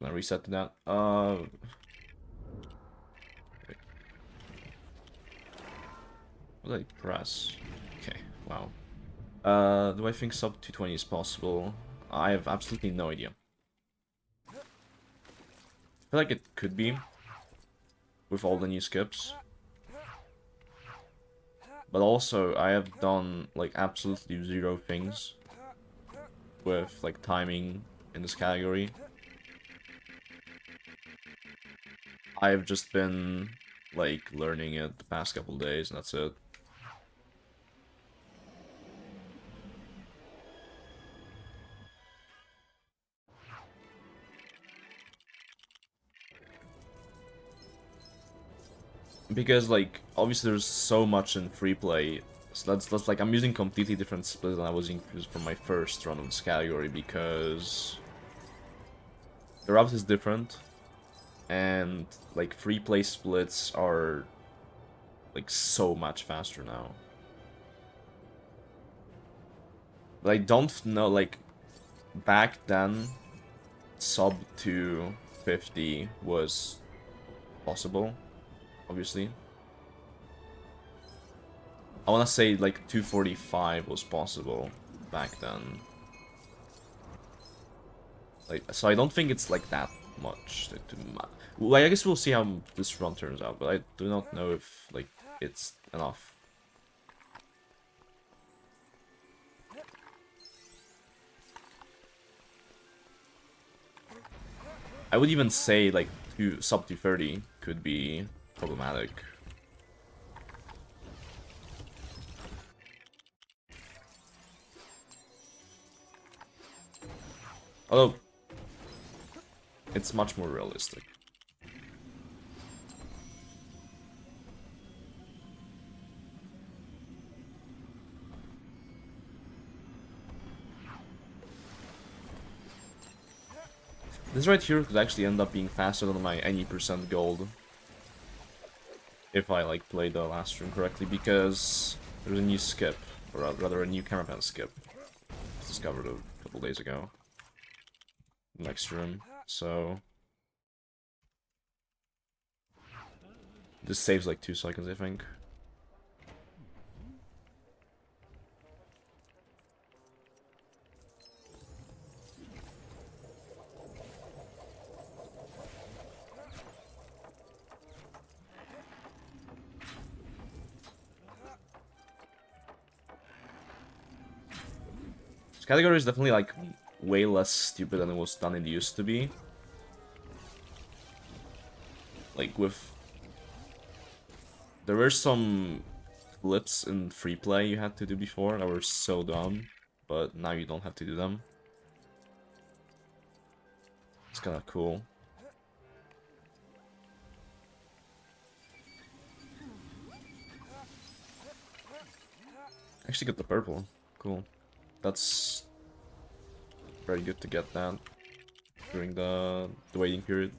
Can I reset to that? Wait. What did I press? Okay, wow. Do I think sub 220 is possible? I have absolutely no idea. I feel like it could be, with all the new skips. But also, I have done, like, absolutely zero things with, like, timing in this category. I've just been, like, learning it the past couple days, and that's it. Because, like, obviously there's so much in free play, so that's like, I'm using completely different splits than I was using for my first run of this category, because the route is different, and, like, free play splits are, like, so much faster now. But I don't know, like, back then, sub 250 was possible, obviously. I want to say, like, 245 was possible back then. Like, so I don't think it's, like, that much. Well, I guess we'll see how this run turns out, but I do not know if, like, it's enough. I would even say, like, sub 230 could be problematic. Although, it's much more realistic. This right here could actually end up being faster than my any % gold. If I, like, played the last room correctly, because there's a new skip, or rather a new caravan skip. Discovered a couple days ago. Next room, so... This saves like 2 seconds, I think. This category is definitely, like, way less stupid than it used to be. Like, there were some flips in free play you had to do before that were so dumb, but now you don't have to do them. It's kind of cool. Actually got the purple. Cool. That's very good to get that during the waiting period.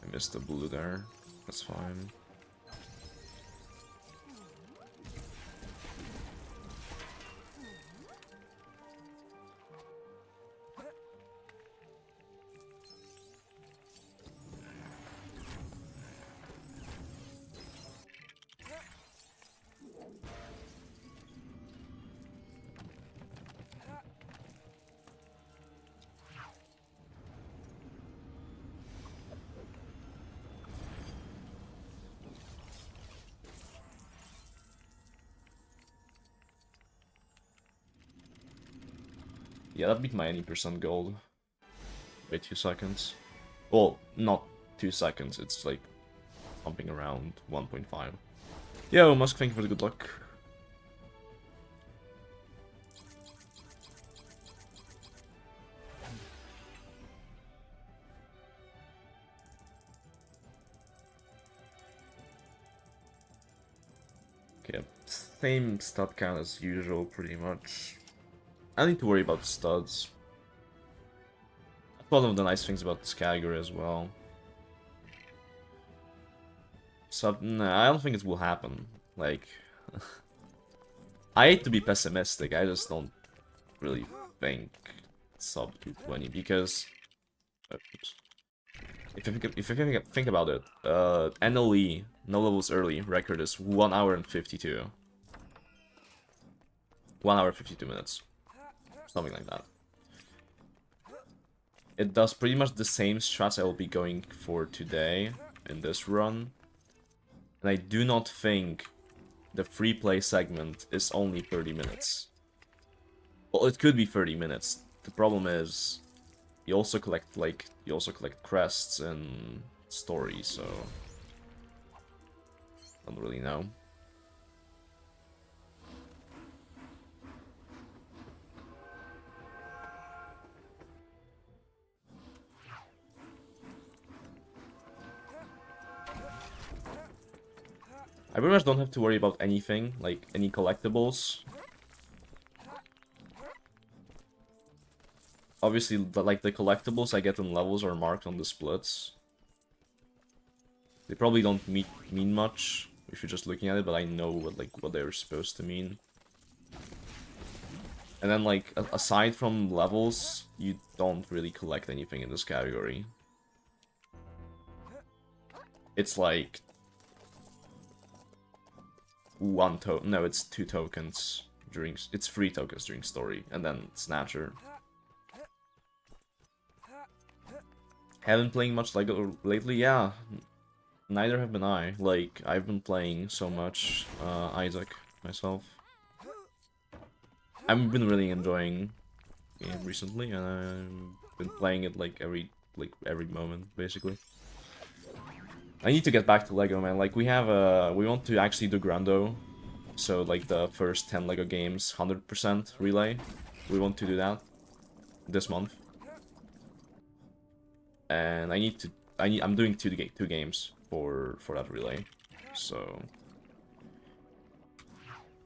I missed the blue there. That's fine. Yeah, that beat my any % gold. Wait 2 seconds. Well, not 2 seconds, it's like pumping around 1.5. Yo, Musk, thank you for the good luck. Okay, same stud count as usual, pretty much. I don't need to worry about studs. That's one of the nice things about this category as well. So, nah, I don't think it will happen. Like, I hate to be pessimistic, I just don't really think sub 220 because oops. If you think about it, NLE, no levels early, record is 1 hour and 52. 1 hour 52 minutes. Something like that. It does pretty much the same strats I will be going for today in this run. And I do not think the free play segment is only 30 minutes. Well, it could be 30 minutes. The problem is you also collect crests and stories, so I don't really know. I pretty much don't have to worry about anything, like any collectibles. Obviously, the collectibles I get in levels are marked on the splits. They probably don't mean much if you're just looking at it, but I know what they're supposed to mean. And then aside from levels, you don't really collect anything in this category. It's like it's 2 tokens during, it's 3 tokens during story, and then Snatcher. Haven't playing much LEGO lately, yeah. Neither have been I. Like, I've been playing so much Isaac myself. I've been really enjoying the game recently, and I've been playing it every moment, basically. I need to get back to LEGO, man. Like, we want to actually do Grando. So, like, the first 10 LEGO games, 100% relay. We want to do that this month. And I'm doing two games for that relay. So,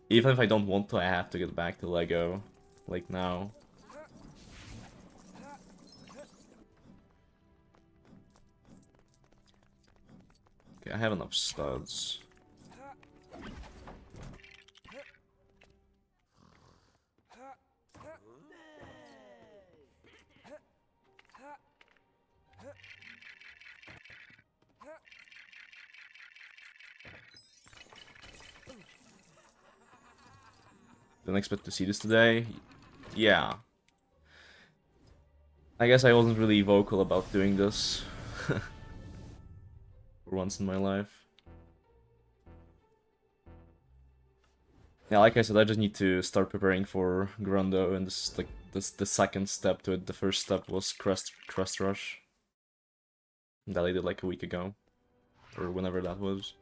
even if I don't want to, I have to get back to LEGO, like, now. Okay, I have enough studs. Didn't expect to see this today. Yeah. I guess I wasn't really vocal about doing this. For once in my life. Yeah, like I said, I just need to start preparing for Grundo, and this is the second step to it. The first step was Crest Rush. That I did like a week ago. Or whenever that was.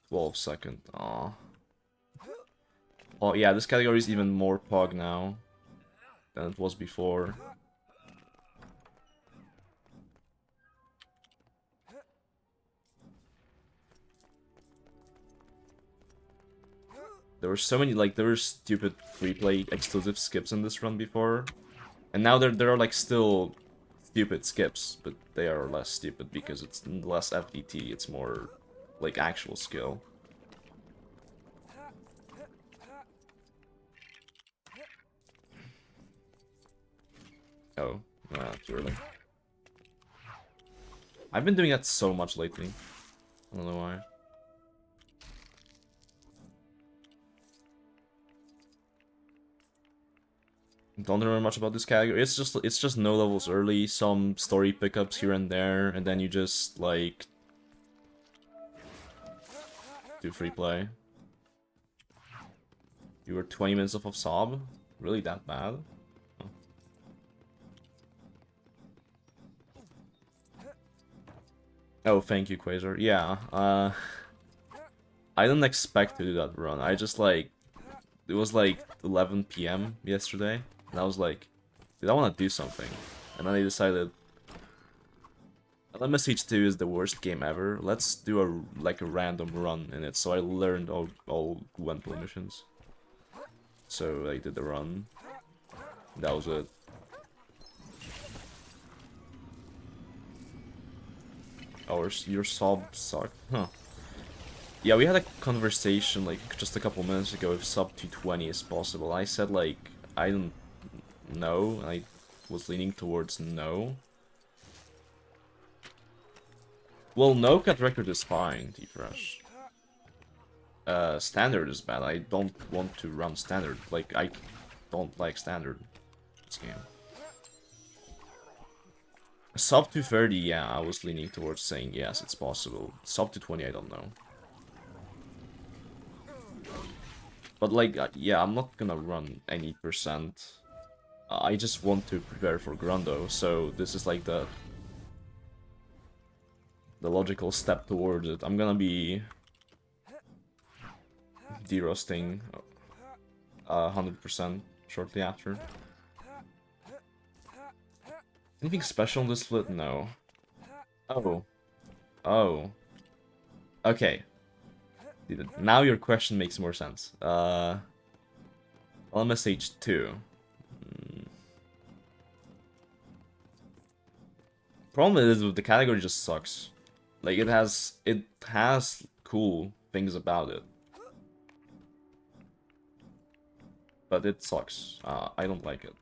12-second. Aw. Oh yeah, this category is even more pog now than it was before. There were so many, there were stupid free play exclusive skips in this run before. And now there are still stupid skips, but they are less stupid because it's less FDT, it's more actual skill. Oh, nah, too early. I've been doing that so much lately. I don't know why. Don't remember much about this category. It's just no levels early, some story pickups here and there, and then you just do free play. You were 20 minutes off of Sob? Really that bad? Oh. Oh, thank you, Quasar. Yeah, I didn't expect to do that run. I just it was 11 PM yesterday, and I was like, dude, I want to do something. And then I decided, LMSH2 is the worst game ever. Let's do a random run in it. So I learned all Gwently missions. So I did the run. That was it. Or your sub suck. Huh. Yeah, we had a conversation like just a couple minutes ago if sub 220 is possible. I said like I don't know. I was leaning towards no. Well, no cut record is fine, T-Fresh. Standard is bad. I don't want to run standard. Like I don't like standard this game. Sub 230, yeah, I was leaning towards saying yes, it's possible. Sub 220, I don't know. But like, yeah, I'm not gonna run any percent. I just want to prepare for Grundo, so this is like the logical step towards it. I'm gonna be derusting 100% shortly after. Anything special in this split? No. Oh. Oh. Okay. Now your question makes more sense. LMSH2. Problem is the category just sucks. Like it has cool things about it. But it sucks. I don't like it.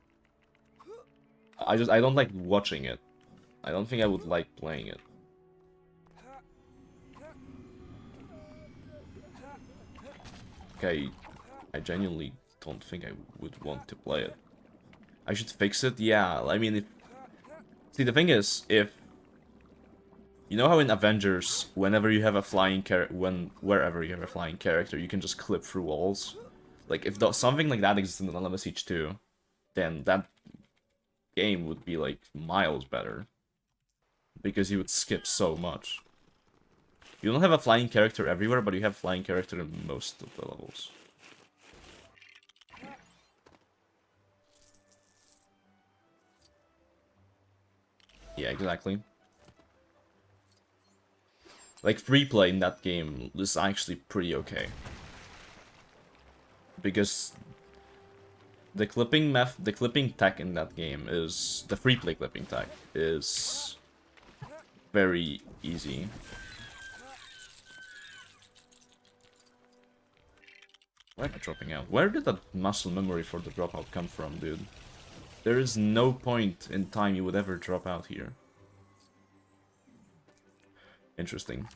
I don't like watching it. I don't think I would like playing it. Okay, I genuinely don't think I would want to play it. I should fix it? Yeah, I mean, if... See, the thing is, if... You know how in Avengers, whenever you have a flying wherever you have a flying character, you can just clip through walls? Like, if something like that existed in LMSH2, then that game would be, like, miles better. Because you would skip so much. You don't have a flying character everywhere, but you have flying character in most of the levels. Yeah, exactly. Like, free play in that game is actually pretty okay. Because the clipping tech in that game is... The free play clipping tech is very easy. Why am I dropping out? Where did that muscle memory for the dropout come from, dude? There is no point in time you would ever drop out here. Interesting.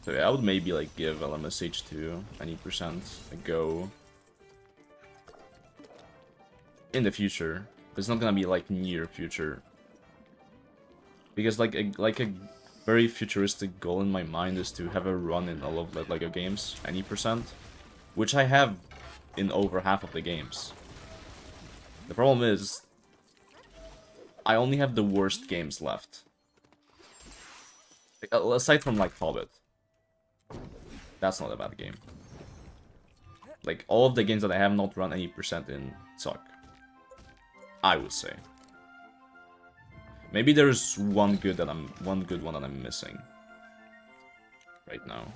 So yeah, I would maybe like give LMSH2 any percent a go in the future. It's not gonna be like near future, because like a very futuristic goal in my mind is to have a run in all of the LEGO games, any percent, which I have in over half of the games. The problem is I only have the worst games left, aside from like Hobbit. That's not a bad game. Like, all of the games that I have not run any percent in suck, I would say. Maybe there's one good one that I'm missing right now.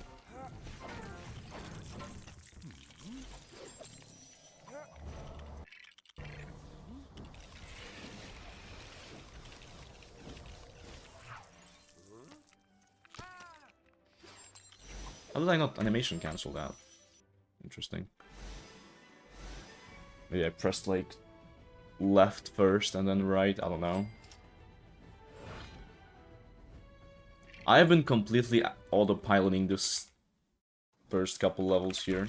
How did I not animation cancel that? Interesting. Maybe I pressed like left first and then right, I don't know. I have been completely autopiloting this first couple levels here.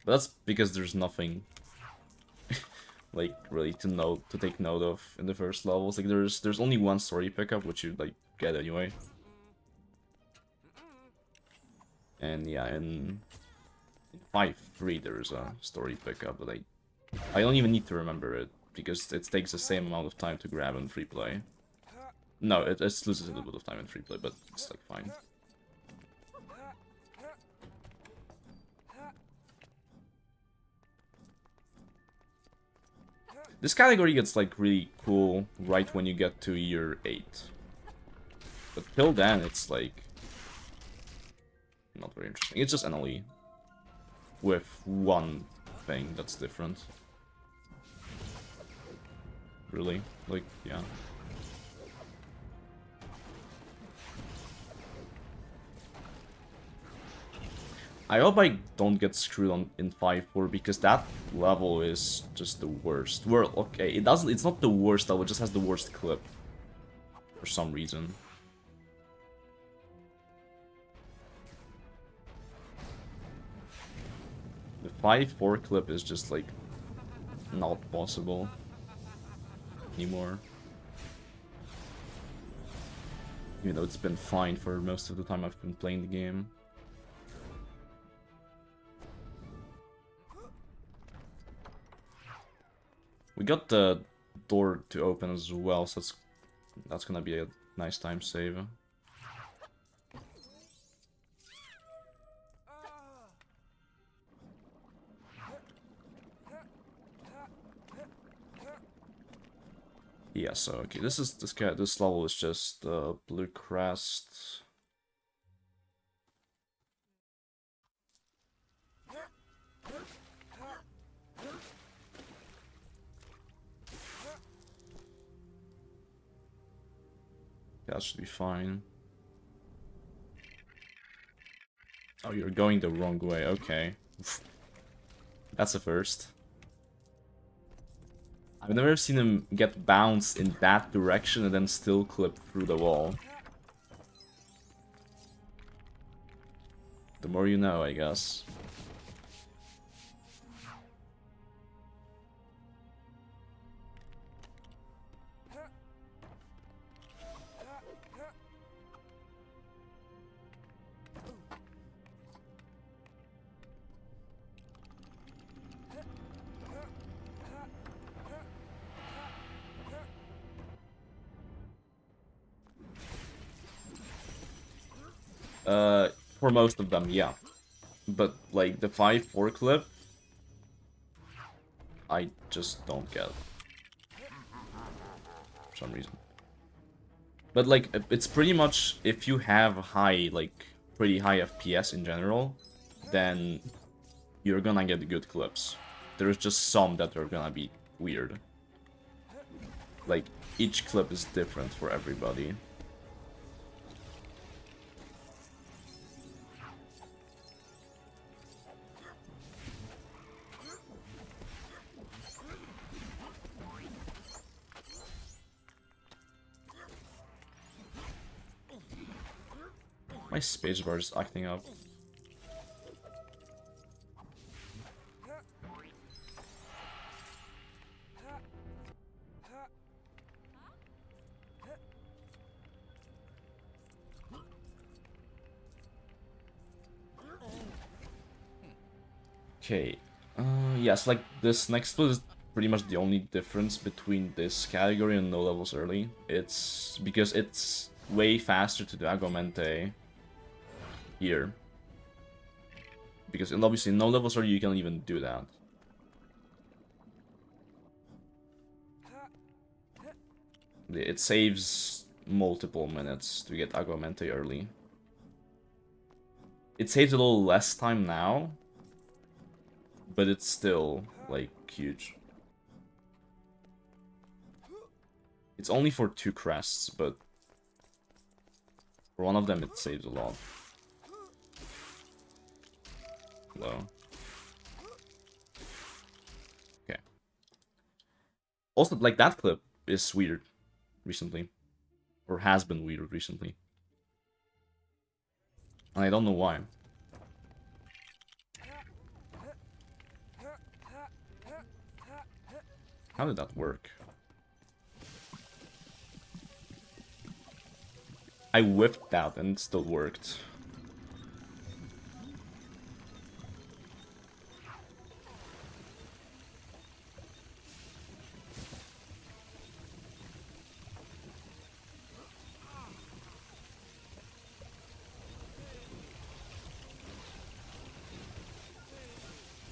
But that's because there's nothing like really to take note of in the first levels. Like there's only one story pickup, which you like get anyway. And yeah, in 5.3 there's a story pickup, but I don't even need to remember it, because it takes the same amount of time to grab in free play. No, it loses a little bit of time in free play, but it's like fine. This category gets like really cool right when you get to year 8. But till then it's like not very interesting. It's just NLE with one thing that's different. Really? Like, yeah. I hope I don't get screwed on in 5.4 because that level is just the worst. Well, okay, it's not the worst level, it just has the worst clip. For some reason. The 5.4 clip is just like not possible anymore. Even though it's been fine for most of the time I've been playing the game. We got the door to open as well, so that's gonna be a nice time save. Yeah, so okay, this level is just blue crest. That should be fine. Oh, you're going the wrong way, okay. That's a first. I've never seen him get bounced in that direction and then still clip through the wall. The more you know, I guess. For most of them, yeah. But, like, the 5.4 clip, I just don't get. For some reason. But, like, it's pretty much, if you have pretty high FPS in general, then you're gonna get good clips. There's just some that are gonna be weird. Like, each clip is different for everybody. My spacebar is acting up. Okay. Yes, like this next split is pretty much the only difference between this category and no levels early. It's because it's way faster to do Agamente here. Because obviously no levels early you can even do that. It saves multiple minutes to get Agamente early. It saves a little less time now, but it's still, like, huge. It's only for 2 crests, but for one of them it saves a lot. Hello. Okay. Also, like, that clip is weird recently. Or has been weird recently. And I don't know why. How did that work? I whipped that and it still worked.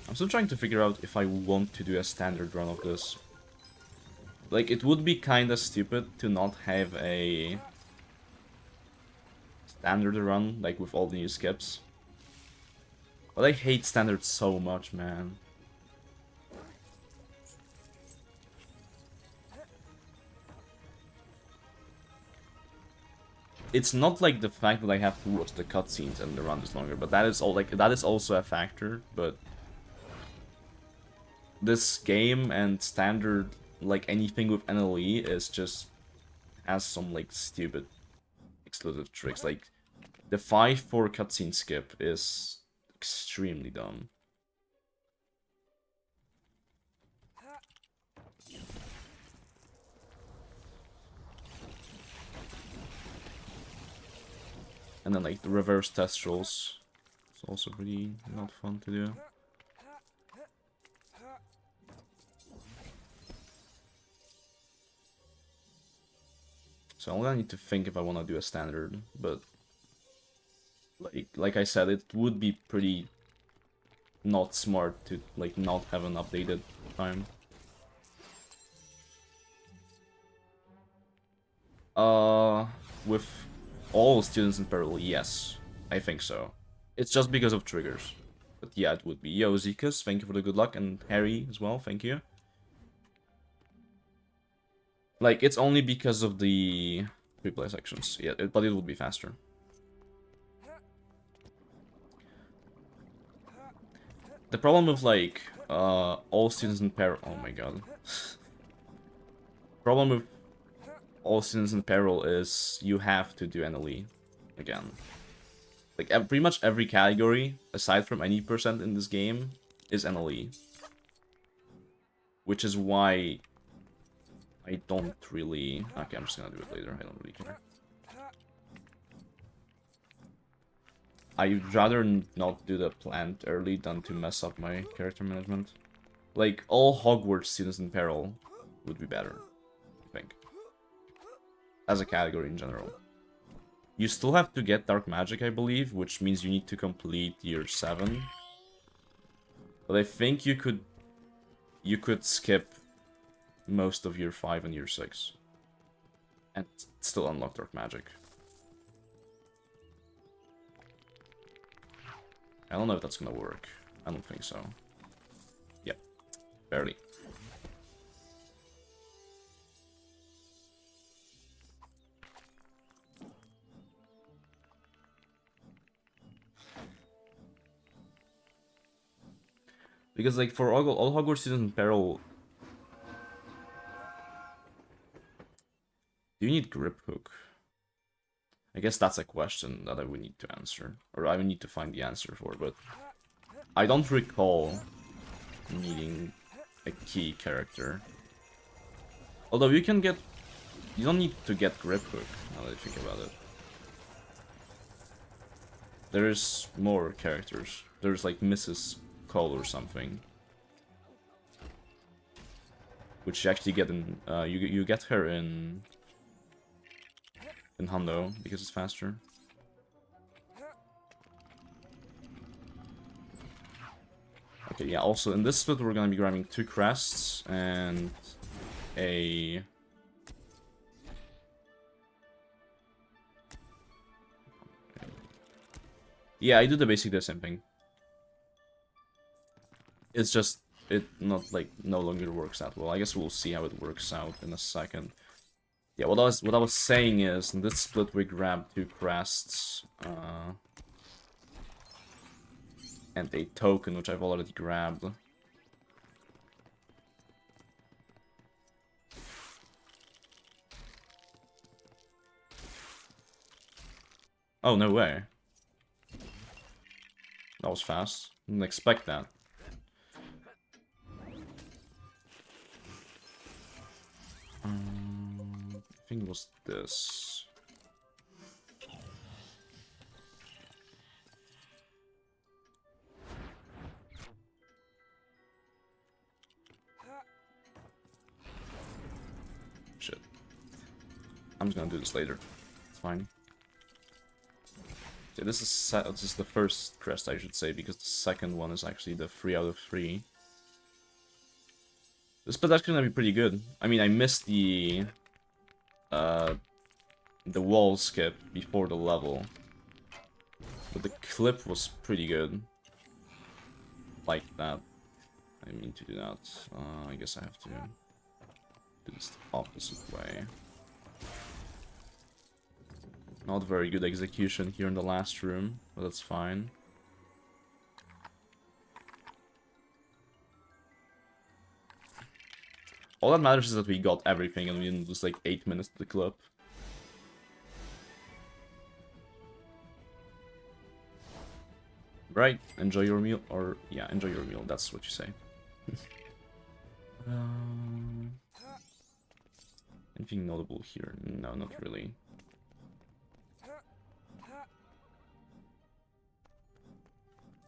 I'm still trying to figure out if I want to do a standard run of this. Like, it would be kinda stupid to not have a standard run, like with all the new skips. But I hate standard so much, man. It's not like the fact that I have to watch the cutscenes and the run is longer, but that is all like that is also a factor. But this game and standard, like anything with NLE, is just has some like stupid exclusive tricks. Like the 5-4 cutscene skip is extremely dumb. And then like the reverse test rolls. It's also pretty not fun to do. So I'm gonna need to think if I want to do a standard, but like I said, it would be pretty not smart to like not have an updated time. With all students in peril, yes, I think so. It's just because of triggers. But yeah, it would be. Yo, Zekus, thank you for the good luck, and Harry as well, thank you. Like, it's only because of the replay sections, yeah, but it would be faster. The problem with, like, all students in peril... Oh my god. Problem with all students in peril is you have to do NLE again. Like, pretty much every category, aside from any percent in this game, is NLE. Which is why I don't really... Okay, I'm just gonna do it later, I don't really care. I'd rather not do the plant early than to mess up my character management. Like, all Hogwarts students in peril would be better, I think. As a category in general. You still have to get Dark Magic, I believe, which means you need to complete Year 7. But I think you could skip most of Year 5 and Year 6. And still unlock Dark Magic. I don't know if that's gonna work. I don't think so. Yep. Barely. Because, like, for all Hogwarts students in peril... Do you need Grip Hook? I guess that's a question that I would need to answer. Or I would need to find the answer for, but... I don't recall needing a key character. Although you can get... You don't need to get Grip Hook, now that I think about it. There's more characters. There's like Mrs. Cole or something. Which you actually get in... you get her in Hundo, because it's faster. Okay, yeah, also in this split we're gonna be grabbing 2 Crests and a... Yeah, I do basically the same thing. It's just, it not, like, no longer works that well. I guess we'll see how it works out in a second. Yeah, what I was saying is, in this split we grabbed 2 Crests, and a token, which I've already grabbed. Oh, no way. That was fast. Didn't expect that. I think it was this. Shit. I'm just gonna do this later. It's fine. This is the first crest, I should say, because the second one is actually the 3 out of 3. This split actually gonna be pretty good. I mean, I missed the wall skip before the level, but the clip was pretty good. Like that. I mean to do that. I guess I have to do this the opposite way. Not very good execution here in the last room, but that's fine. All that matters is that we got everything and we didn't lose like 8 minutes to the clip. Right, enjoy your meal, or yeah, enjoy your meal, that's what you say. Anything notable here? No, not really.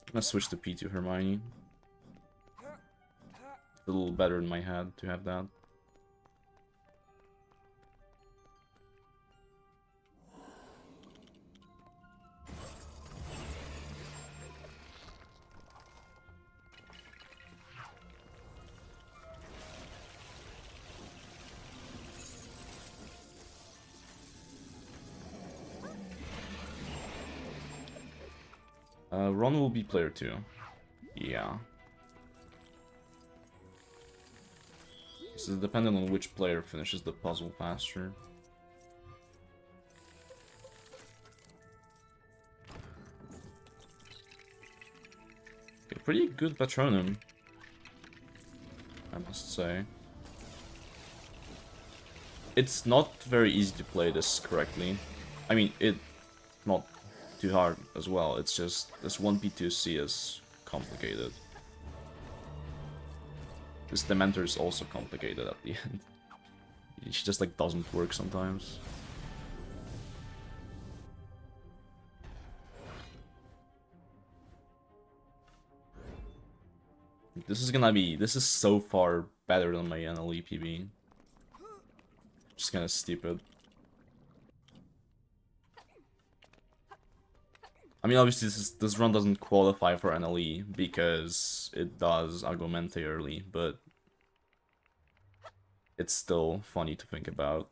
I'm gonna switch the P to Hermione. It's a little better in my head to have that. Ron will be player 2. Yeah. This is dependent on which player finishes the puzzle faster. Okay, pretty good Patronum, I must say. It's not very easy to play this correctly. I mean, it's not too hard as well. It's just this 1P2C is complicated. This Dementor is also complicated at the end. She just like doesn't work sometimes. This is so far better than my NLE PB. Just kinda stupid. I mean, obviously this run doesn't qualify for NLE because it does Argumente early, but it's still funny to think about.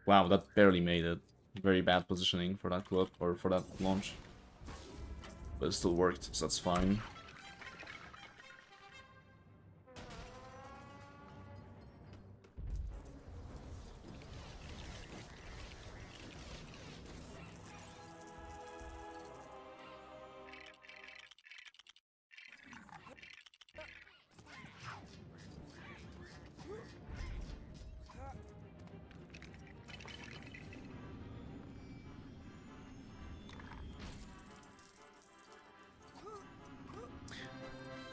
Wow, that barely made it. Very bad positioning for that clip, or for that launch. But it still worked, so that's fine.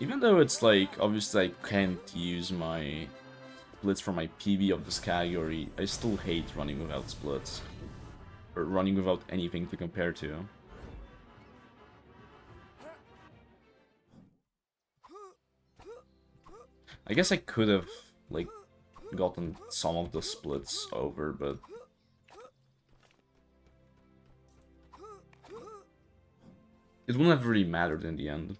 Even though it's like, obviously I can't use my splits for my PB of this category, I still hate running without splits. Or running without anything to compare to. I guess I could have, like, gotten some of the splits over, but... it wouldn't have really mattered in the end.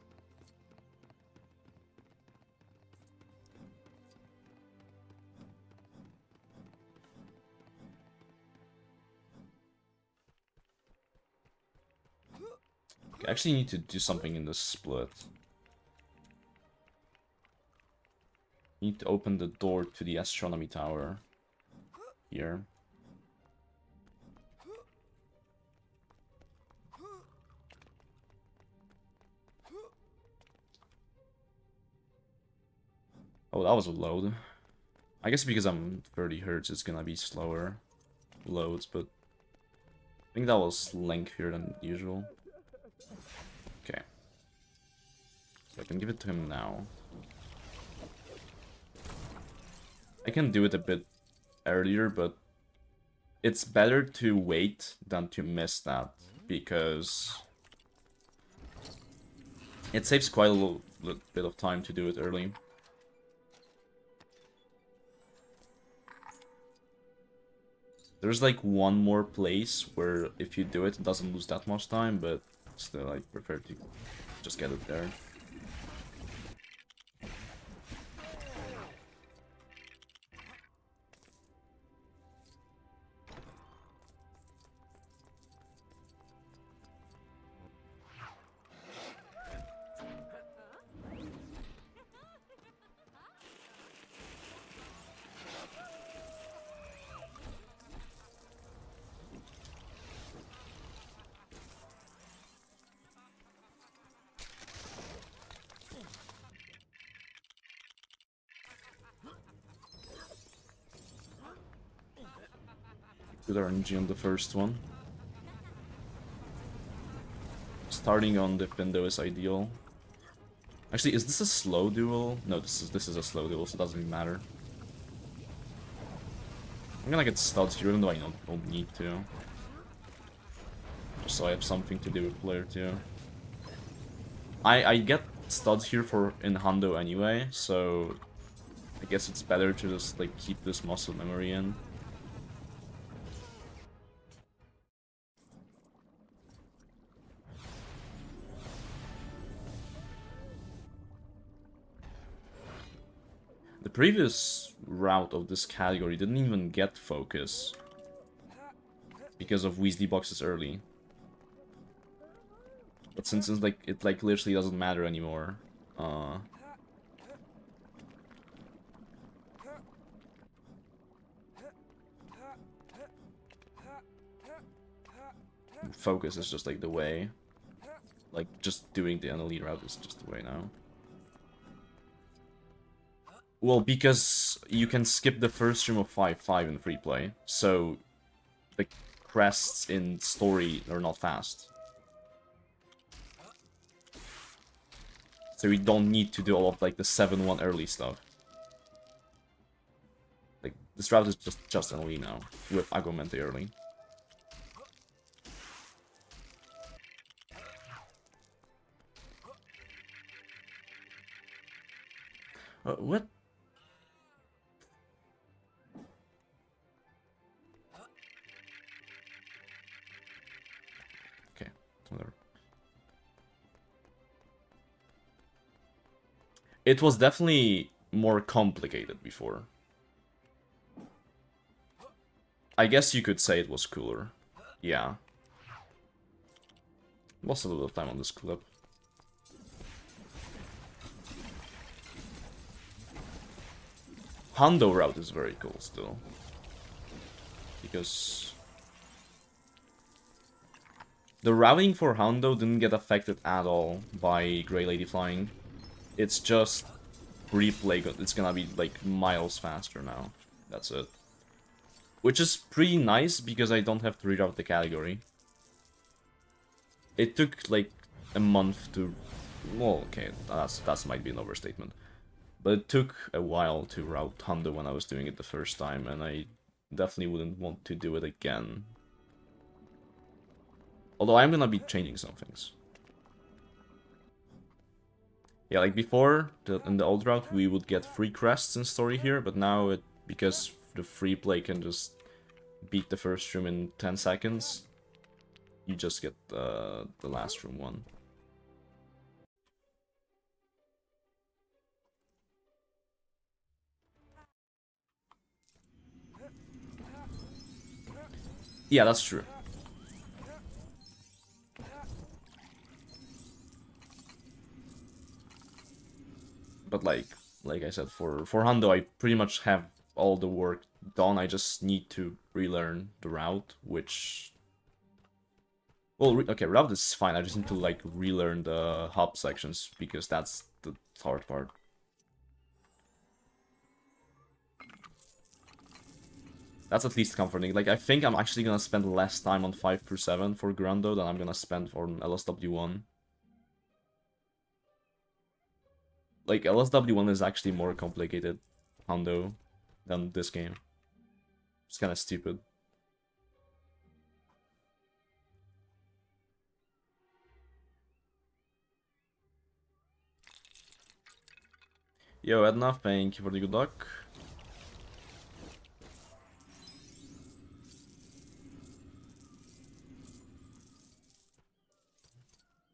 I actually need to do something in this split. Need to open the door to the astronomy tower. Here. Oh, that was a load. I guess because I'm 30 hertz, it's gonna be slower loads, but I think that was lengthier than usual. Okay. So I can give it to him now. I can do it a bit earlier, but it's better to wait than to miss that, because it saves quite a little bit of time to do it early. There's like one more place where if you do it, it doesn't lose that much time, but still I prefer to just get it there. Good RNG on the first one. Starting on the window is ideal. Actually, is this a slow duel? No, this is a slow duel, so it doesn't even matter. I'm gonna get studs here, even though I don't need to. Just so I have something to do with player 2. I get studs here for in Hundo anyway, so I guess it's better to just like keep this muscle memory in. The previous route of this category didn't even get focus because of Weasley boxes early. But since it's like it like literally doesn't matter anymore, focus is just like the way. Like just doing the NLE route is just the way now. Well, because you can skip the first stream of 5-5 in free play, so the crests in story are not fast. So we don't need to do all of like the 7-1 early stuff. Like this route is just NLE now with Agomente early. What? Okay, whatever. It was definitely more complicated before. I guess you could say it was cooler. Yeah. Lost a little bit of time on this clip. Hundo route is very cool still. Because the routing for Hundo didn't get affected at all by Grey Lady flying. It's just replay, it's gonna be like miles faster now. That's it. Which is pretty nice because I don't have to reroute the category. It took like a month to... Well, okay, that might be an overstatement. But it took a while to route Hundo when I was doing it the first time, and I definitely wouldn't want to do it again. Although I'm gonna be changing some things. Yeah, like before, in the old route, we would get free crests in story here, but now, because the free play can just beat the first room in 10 seconds, you just get the last room one. Yeah, that's true. But like I said, for Hundo, I pretty much have all the work done. I just need to relearn the route, which... Well, okay, route is fine. I just need to like relearn the hub sections because that's the hard part. That's at least comforting. Like, I think I'm actually gonna spend less time on 5/7 for Grundo than I'm gonna spend on LSW1. Like, LSW1 is actually more complicated, Hondo, than this game. It's kind of stupid. Yo, Edna, thank you for the good luck.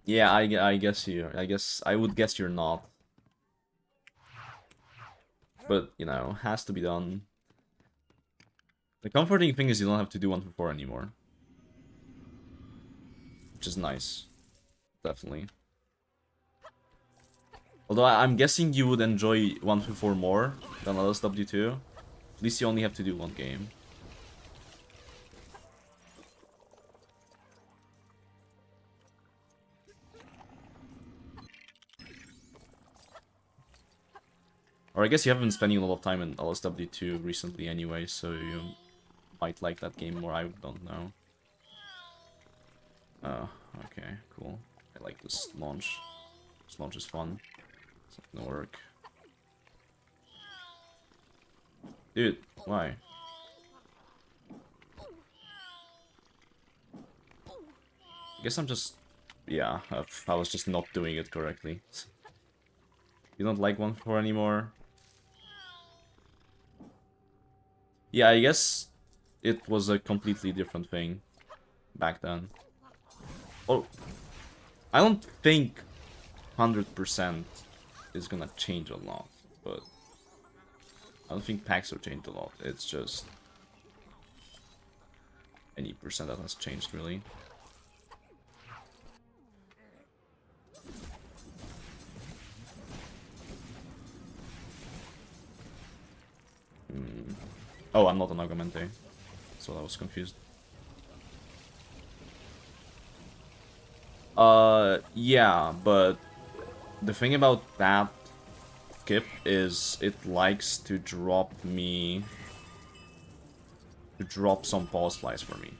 Yeah, I guess I would guess you're not. But, you know, has to be done. The comforting thing is you don't have to do 1/4 anymore. Which is nice. Definitely. Although I'm guessing you would enjoy 1/4 more than LSW2. At least you only have to do one game. Or I guess you haven't been spending a lot of time in LSW2 recently anyway, so you might like that game more, I don't know. Oh, okay, cool. I like this launch. This launch is fun. It's not gonna work. Dude, why? I guess I'm just... Yeah, I was just not doing it correctly. You don't like 1/4 anymore? Yeah, I guess it was a completely different thing back then. Oh, I don't think 100% is gonna change a lot, but I don't think packs have changed a lot. It's just any percent that has changed, really. Oh, I'm not an Augmente, so I was confused. Yeah, but the thing about that skip is it likes to drop some pause flies for me.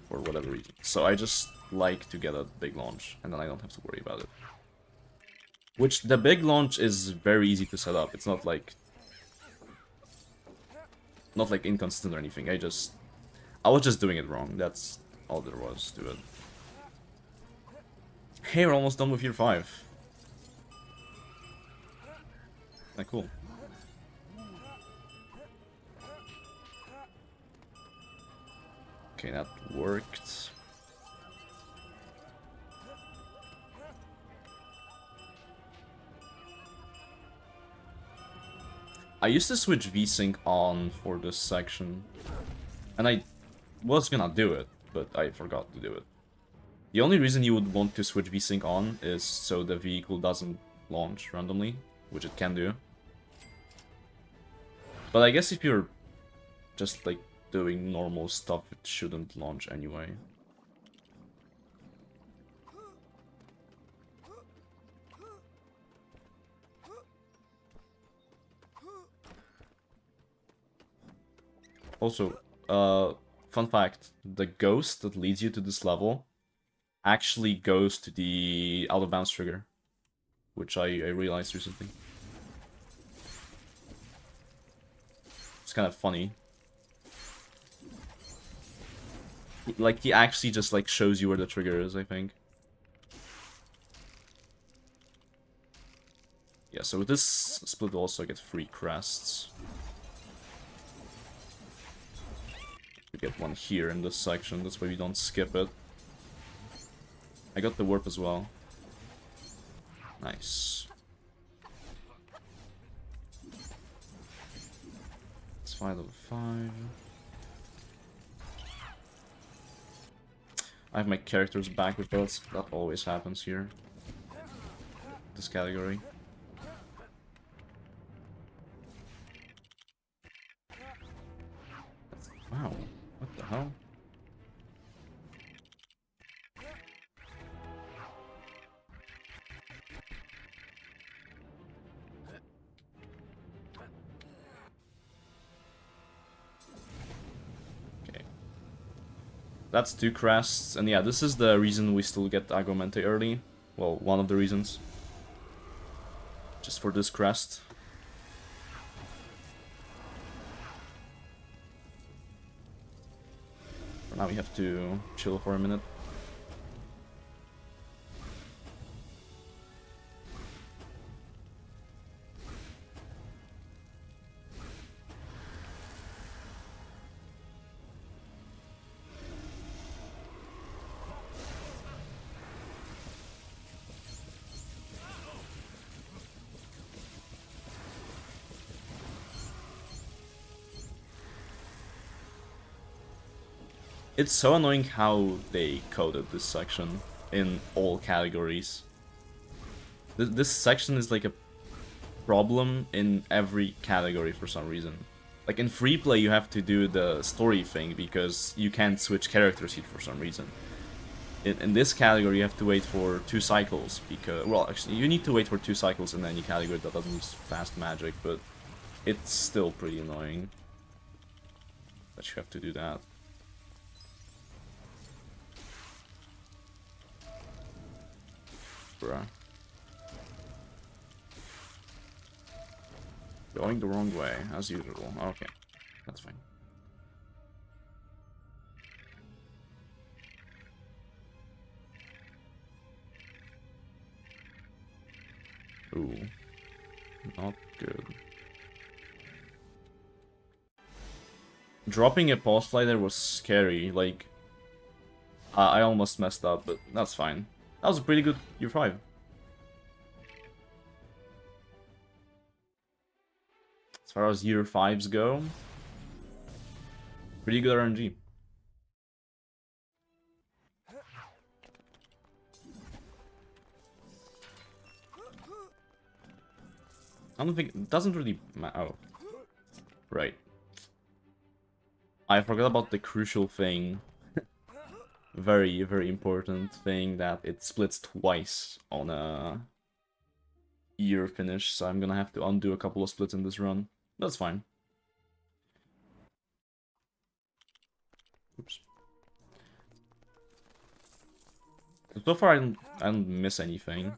For whatever reason. So I just like to get a big launch, and then I don't have to worry about it. Which, the big launch is very easy to set up. It's not like inconsistent or anything. I was just doing it wrong. That's all there was to it. Hey, we're almost done with year 5. Ah, cool. Okay, that worked. I used to switch VSync on for this section, and I was gonna do it, but I forgot to do it. The only reason you would want to switch VSync on is so the vehicle doesn't launch randomly, which it can do. But I guess if you're just like doing normal stuff, it shouldn't launch anyway. Also, fun fact, the ghost that leads you to this level actually goes to the out of bounds trigger, which I realized recently. It's kind of funny. Like, he actually just like shows you where the trigger is, I think. Yeah, so with this split we'll also get free crests. We get one here in this section, that's why we don't skip it. I got the warp as well. Nice. It's 5 level 5. I have my characters back with builds. That always happens here. This category. Wow, what the hell? That's 2 crests, and yeah, this is the reason we still get Aguamente early. Well, one of the reasons. Just for this crest. For now we have to chill for a minute. It's so annoying how they coded this section in all categories. This section is like a problem in every category for some reason. Like in free play you have to do the story thing because you can't switch character seat for some reason. In this category you have to wait for 2 cycles because, well, actually you need to wait for 2 cycles in any category that doesn't use fast magic, but it's still pretty annoying that you have to do that. Bruh. Going the wrong way, as usual. Okay, that's fine. Ooh, not good. Dropping a pulse slider was scary, like... I almost messed up, but that's fine. That was a pretty good year 5. As far as year 5s go, pretty good RNG. I don't think... it doesn't really matter. Oh. Right. I forgot about the crucial thing. Very, very important thing, that it splits twice on a year finish, so I'm gonna have to undo a couple of splits in this run. That's fine. Oops. So far I don't miss anything.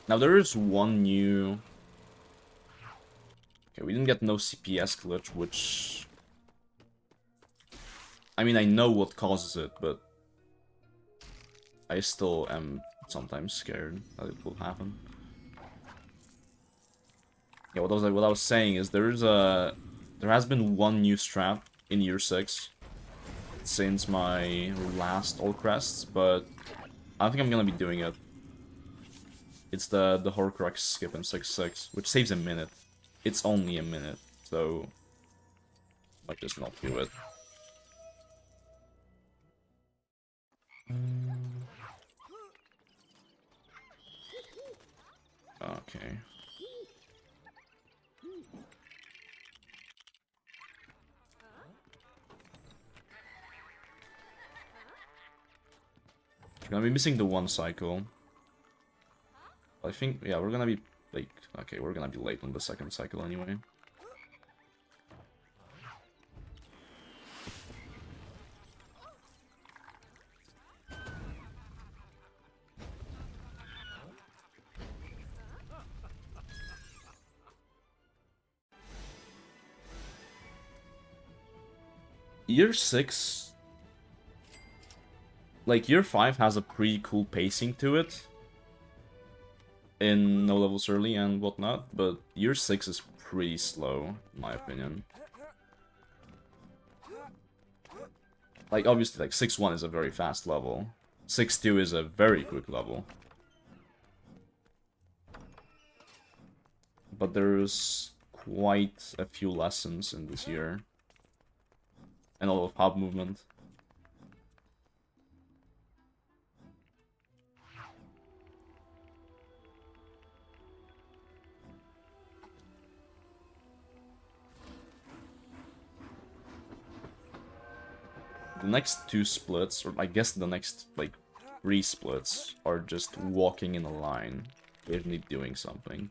Now there is one new... Okay, we didn't get no CPS glitch, which... I mean, I know what causes it, but... I still am sometimes scared that it will happen. Yeah, what I was saying is there has been one new strat in year 6 since my last all crests, but I don't think I'm gonna be doing it. It's the Horcrux skip in 6-6, which saves a minute. It's only a minute, so I might just not do it. Okay. We're gonna be missing the 1 cycle. I think, yeah, we're gonna be, like, okay, we're gonna be late on the 2nd cycle anyway. Year 6... Like, Year 5 has a pretty cool pacing to it. In no levels early and whatnot, but Year 6 is pretty slow, in my opinion. Like, obviously, like, 6-1 is a very fast level. 6-2 is a very quick level. But there's quite a few lessons in this year. And a lot of hub movement. The next 2 splits, or I guess the next, like, 3 splits, are just walking in a line, occasionally doing something.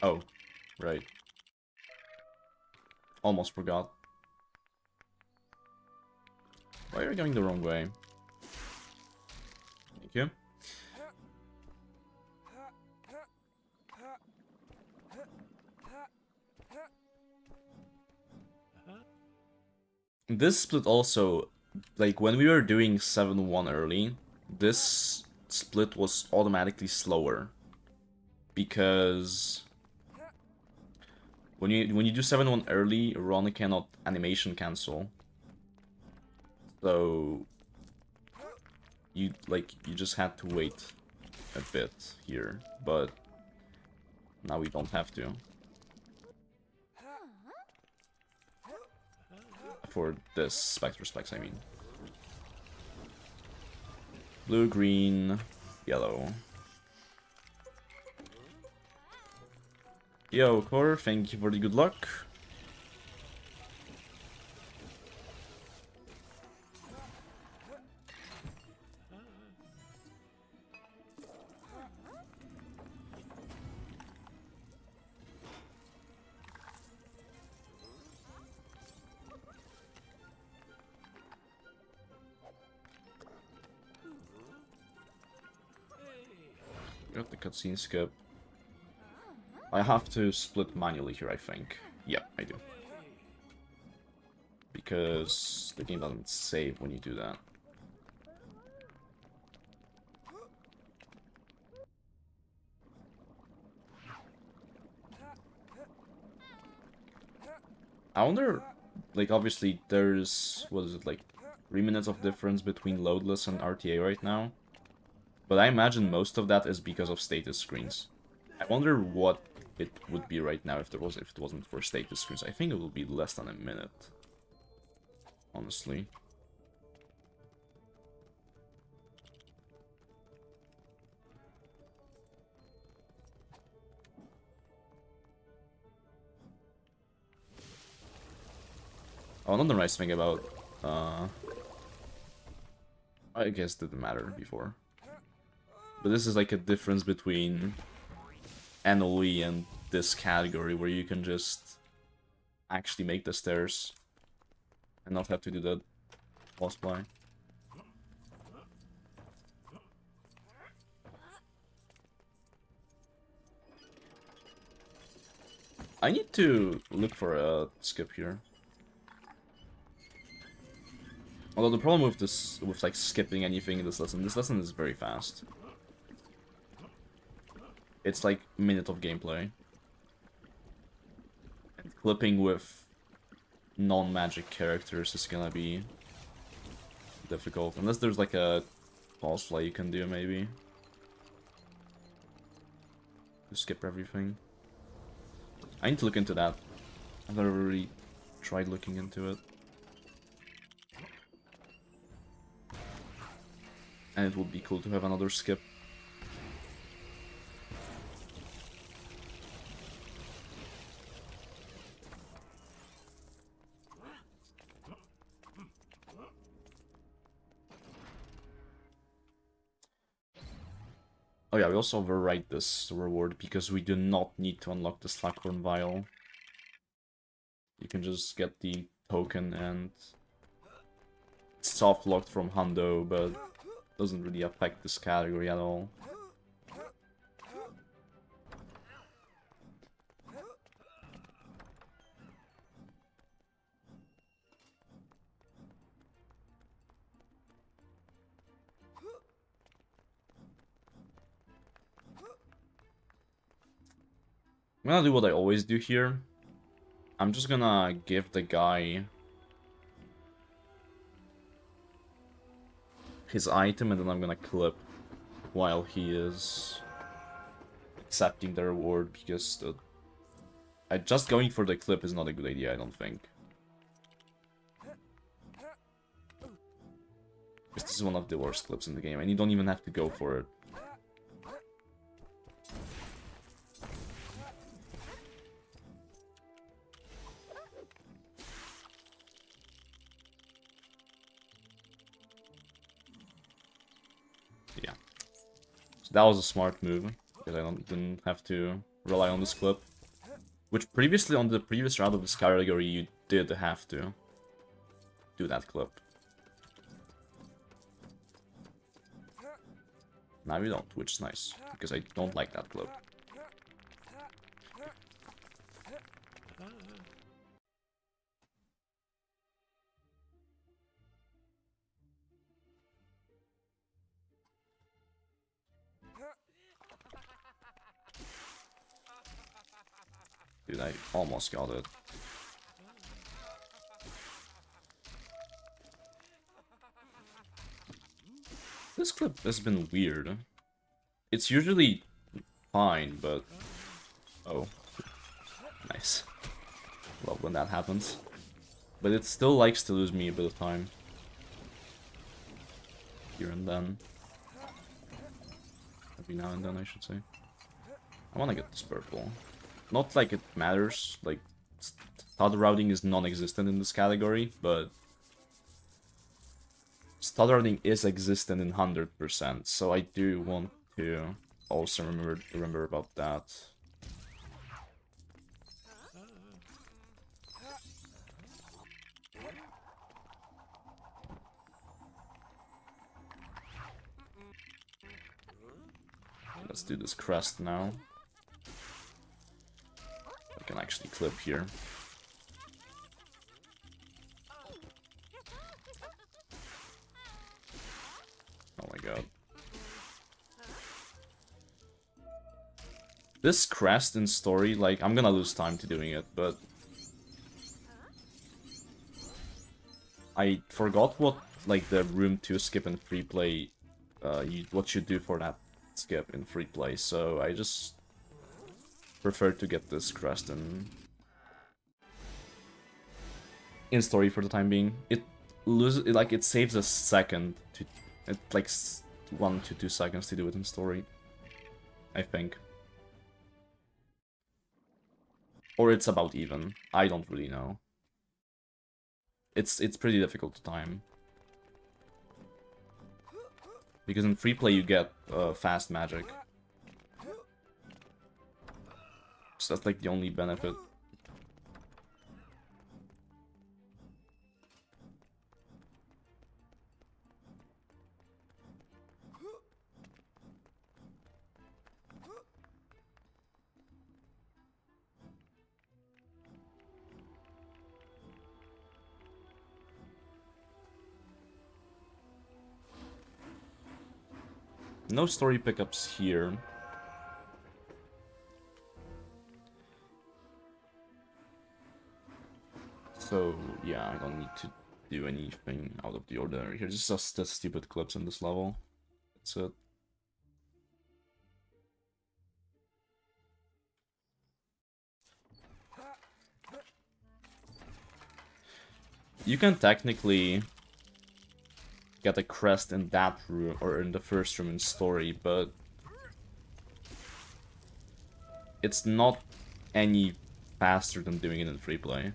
Oh, right. Almost forgot. Why are you going the wrong way? Thank you. This split also, like, when we were doing 7-1 early, this split was automatically slower. Because when you do 7-1 early, Ron cannot animation cancel. So you just had to wait a bit here, but now we don't have to. For this Spectre Specs, I mean. Blue, green, yellow. Yo, Core, thank you for the good luck. Got the cutscene skip. I have to split manually here, I think. Yeah, I do. Because the game doesn't save when you do that. I wonder, like, obviously there's, what is it, like, 3 minutes of difference between loadless and RTA right now. But I imagine most of that is because of status screens. I wonder what it would be right now if it wasn't for status screens. I think it will be less than a minute. Honestly. Oh, another nice thing about I guess it didn't matter before. But this is like a difference between NLE and this category where you can just actually make the stairs and not have to do that boss fly. I need to look for a skip here. Although the problem with this, with like skipping anything in this lesson is very fast. It's like a minute of gameplay. And clipping with non-magic characters is gonna be difficult. Unless there's like a pause fly you can do, maybe. To skip everything. I need to look into that. I've never really tried looking into it. And it would be cool to have another skip. Oh yeah, we also overwrite this reward because we do not need to unlock the Slackhorn Vial. You can just get the token and it's soft locked from Hundo, but doesn't really affect this category at all. I'm gonna do what I always do here. I'm just gonna give the guy his item and then I'm gonna clip while he is accepting the reward because just going for the clip is not a good idea, I don't think. This is one of the worst clips in the game and you don't even have to go for it. Yeah. So that was a smart move, because I didn't have to rely on this clip. Which previously, on the previous round of this category, you did have to do that clip. Now you don't, which is nice, because I don't like that clip. Dude, I almost got it. This clip has been weird. It's usually fine, but... Oh. Nice. Love when that happens. But it still likes to lose me a bit of time. Here and then. Every now and then, I should say. I wanna get this purple. Not like it matters, like... Stutter routing is non-existent in this category, but... Stutter routing is existent in 100%, so I do want to also remember about that. Let's do this crest now. I can actually clip here. Oh my god. This crest in story, like, I'm gonna lose time to doing it, but... I forgot what, like, the room 2 skip in free play, what you do for that skip in free play, so I just prefer to get this crest in story for the time being. It saves a second to, like 1 to 2 seconds to do it in story, I think. Or it's about even. I don't really know. It's pretty difficult to time. Because in free play you get fast magic. So that's like the only benefit. No story pickups here. So, yeah, I don't need to do anything out of the ordinary here. Just the stupid clips in this level. That's it. You can technically get a crest in that room, or in the first room in story, but it's not any faster than doing it in free play.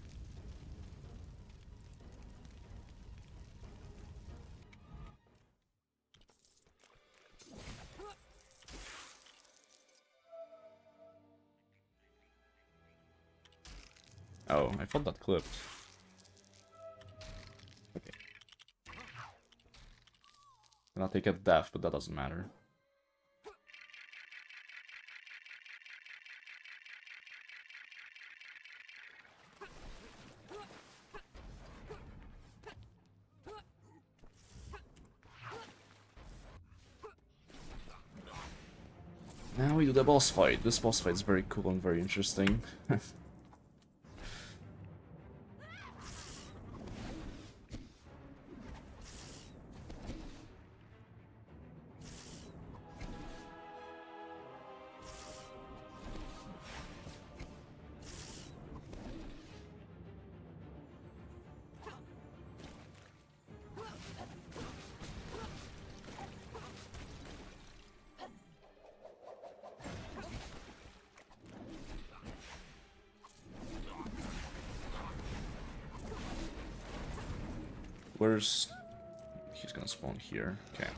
Oh, I thought that clipped. Okay. And I'll take a death, but that doesn't matter. Now we do the boss fight. This boss fight is very cool and very interesting. Where's... He's gonna spawn here. Okay.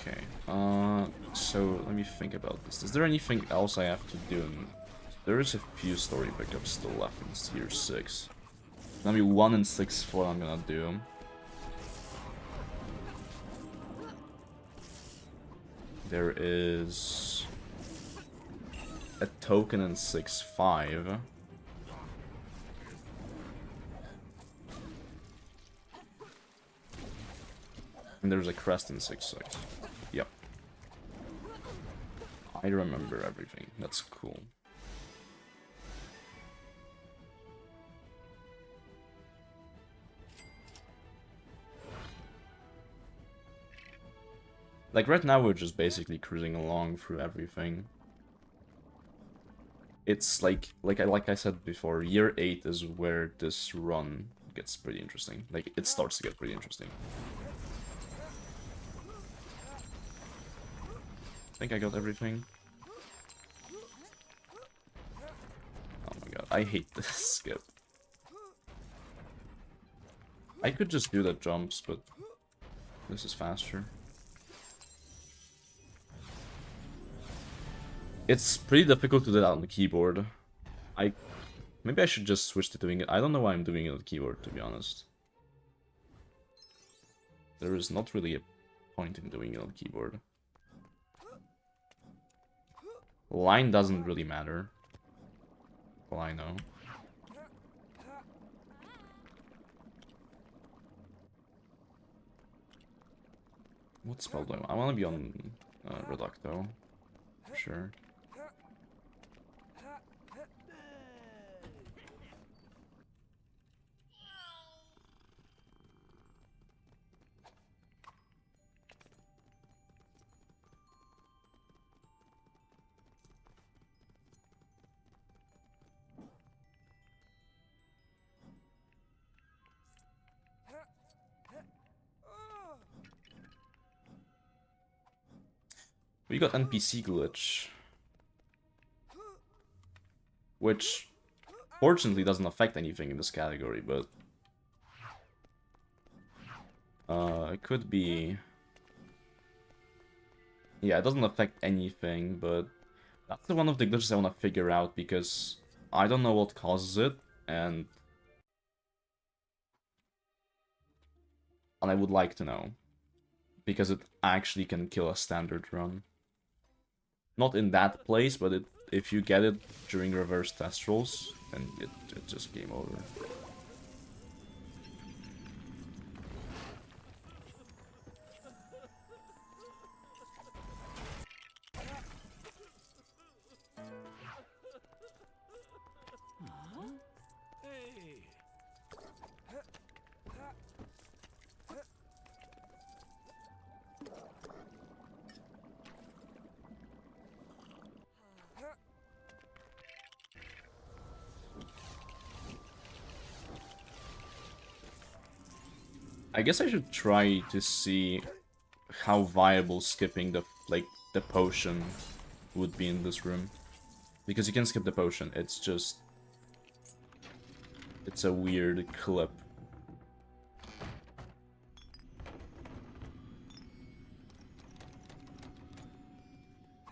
Okay, so let me think about this. Is there anything else I have to do? There is a few story pickups still left in Tier 6. Maybe 1 and 6 4 I'm gonna do. There is a token in 6-5. And there's a crest in 6-6. Yep. I remember everything. That's cool. Like right now we're just basically cruising along through everything. It's like I said before, year 8 is where this run gets pretty interesting. Like it starts to get pretty interesting. I think I got everything. Oh my god, I hate this skip. I could just do the jumps, but this is faster. It's pretty difficult to do that on the keyboard. Maybe I should just switch to doing it. I don't know why I'm doing it on the keyboard, to be honest. There is not really a point in doing it on the keyboard. Line doesn't really matter. Well, I know. What spell do I want to be on Reducto. Sure. We got NPC glitch. Which, fortunately, doesn't affect anything in this category, but... it could be... Yeah, it doesn't affect anything, but... That's one of the glitches I want to figure out, because I don't know what causes it, and I would like to know. Because it actually can kill a standard run. Not in that place, but if you get it during reverse test rolls, then it's just game over. I guess I should try to see how viable skipping the potion would be in this room. Because you can skip the potion, it's just... It's a weird clip.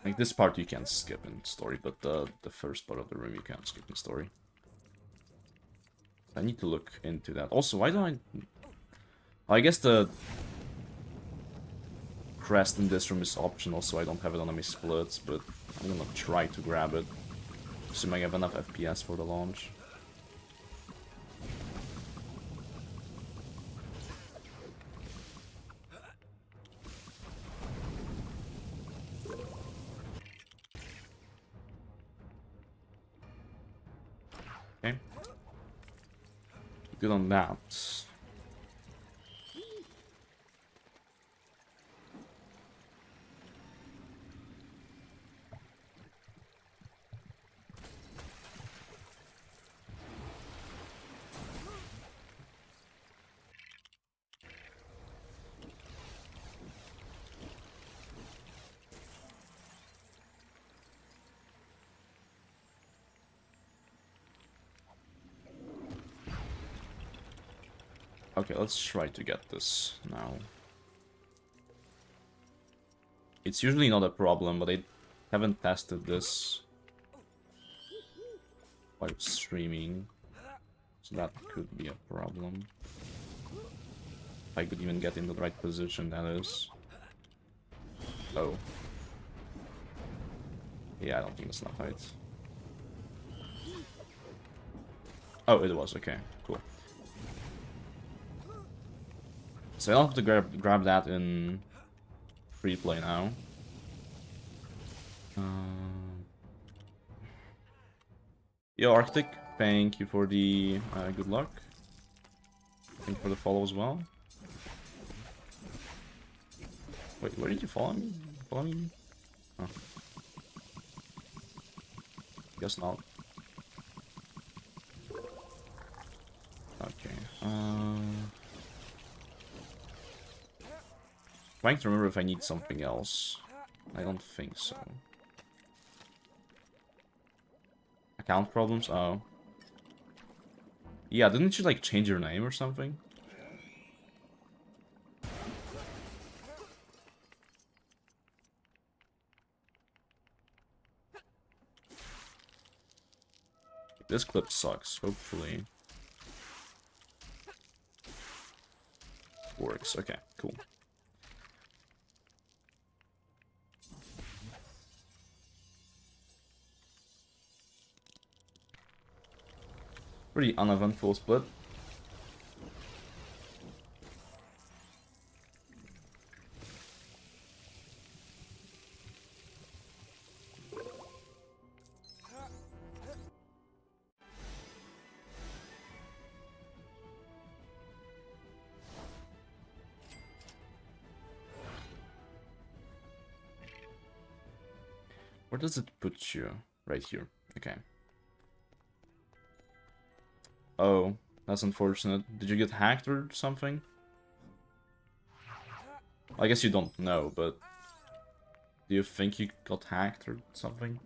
Like this part you can't skip in story, but the first part of the room you can't skip in story. I need to look into that. Also, why don't I guess the crest in this room is optional, so I don't have it on my splits, but I'm gonna try to grab it. Assuming I have enough FPS for the launch. Okay. Good on that. Okay, let's try to get this now. It's usually not a problem, but I haven't tested this while streaming, so that could be a problem. If I could even get in the right position, that is. Oh. Yeah, I don't think that's enough height. Oh, it was, okay, cool. So I don't have to grab that in free play now. Yo, Arctic, thank you for the good luck. Thank you for the follow as well. Wait, where did you follow me? Follow me? Oh. Guess not. Okay. Trying to remember if I need something else. I don't think so. Account problems? Oh. Yeah, didn't you like change your name or something? This clip sucks, hopefully. Works, okay, cool. Pretty uneventful split. Where does it put you? Right here. Okay. Oh, that's unfortunate. Did you get hacked or something? I guess you don't know, but do you think you got hacked or something?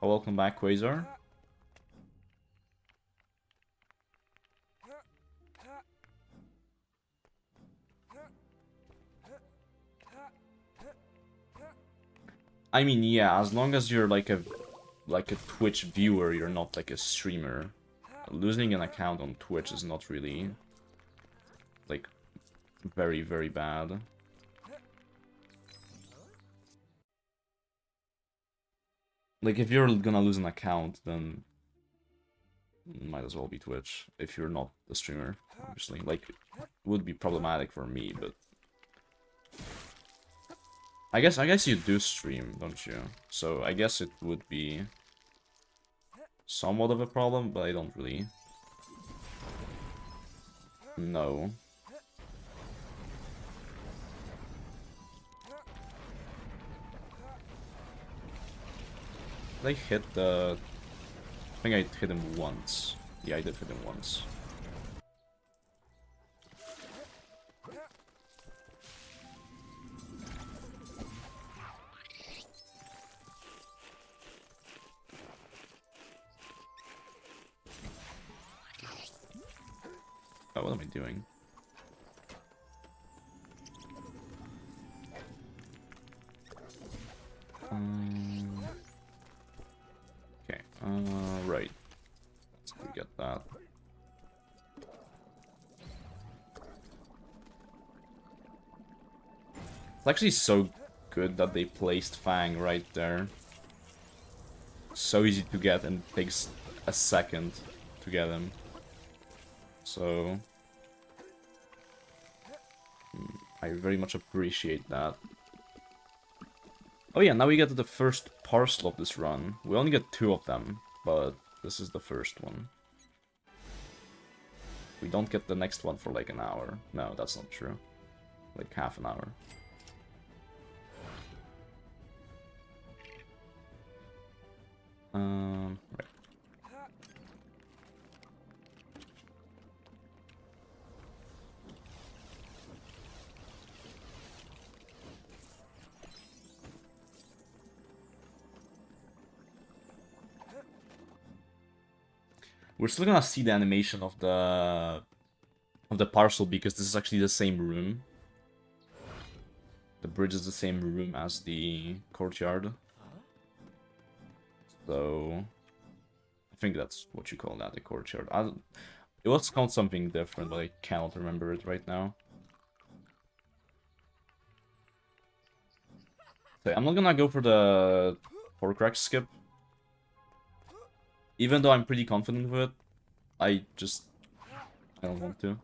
Oh, welcome back, Quasar. I mean, yeah, as long as you're like a Twitch viewer, you're not like a streamer. Losing an account on Twitch is not really like very, very bad. Like if you're gonna lose an account, then might as well be Twitch if you're not a streamer, obviously. Like, it would be problematic for me, but I guess you do stream, don't you? So I guess it would be somewhat of a problem, but I don't really know. Did I hit the... I think I hit him once. Yeah, I did hit him once. Oh, what am I doing? Okay, right. Let's go get that. It's actually so good that they placed Fang right there. So easy to get and it takes a second to get him. So I very much appreciate that. Oh yeah, now we get the first parcel of this run. We only get 2 of them, but this is the first one. We don't get the next one for like an hour. No, that's not true. Like half an hour. Right. We're still gonna see the animation of the parcel because this is actually the same room. The bridge is the same room as the courtyard. So I think that's what you call that, the courtyard. It was called something different, but I cannot remember it right now. So I'm not gonna go for the Horcrux skip. Even though I'm pretty confident with it, I don't want to.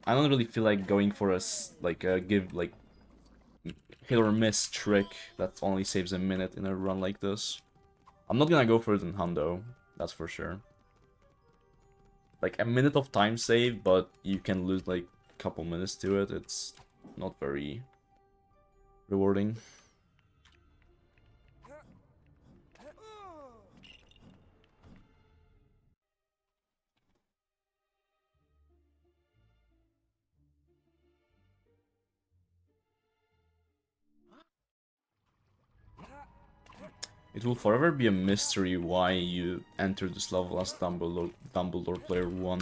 I don't really feel like going for a hit or miss trick that only saves a minute in a run like this. I'm not gonna go for it in Hundo, that's for sure. Like a minute of time save, but you can lose like a couple minutes to it. It's not very rewarding. It will forever be a mystery why you entered this level as Dumbledore player 1.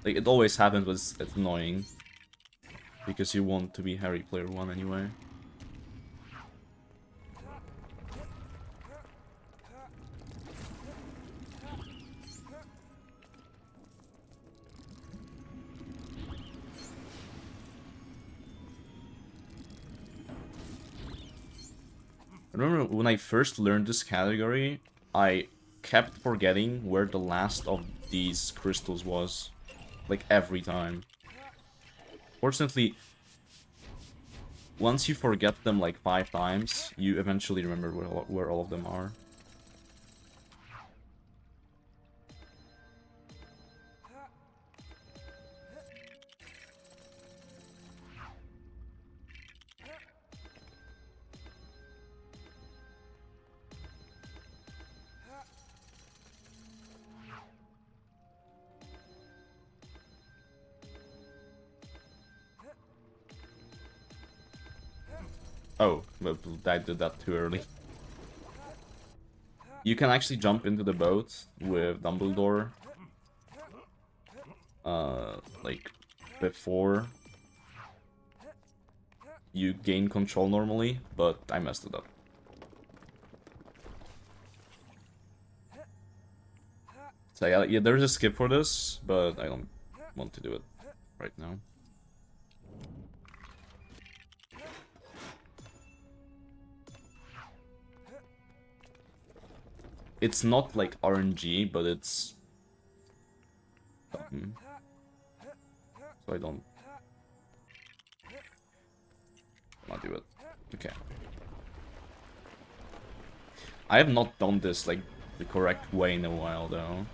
Like, it always happens, but it's annoying. Because you want to be Harry player 1 anyway. I remember when I first learned this category, I kept forgetting where the last of these crystals was. Like, every time. Fortunately, once you forget them like 5 times, you eventually remember where all of them are. Oh, but I did that too early. You can actually jump into the boat with Dumbledore. Like, before you gain control normally, but I messed it up. So yeah, there's a skip for this, but I don't want to do it right now. It's not like RNG, but it's... So I don't... Not do it. Okay. I have not done this, like, the correct way in a while, though.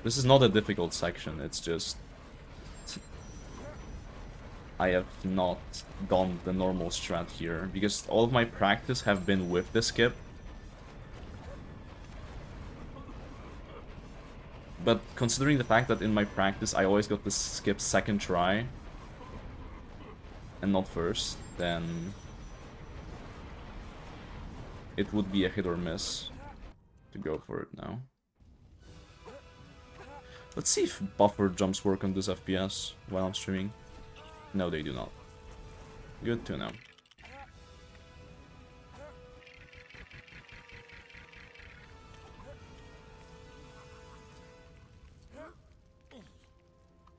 This is not a difficult section, it's just... I have not done the normal strat here, because all of my practice have been with the skip. But considering the fact that in my practice I always got the skip second try, and not first, then it would be a hit or miss to go for it now. Let's see if buffer jumps work on this FPS while I'm streaming. No, they do not. Good to know.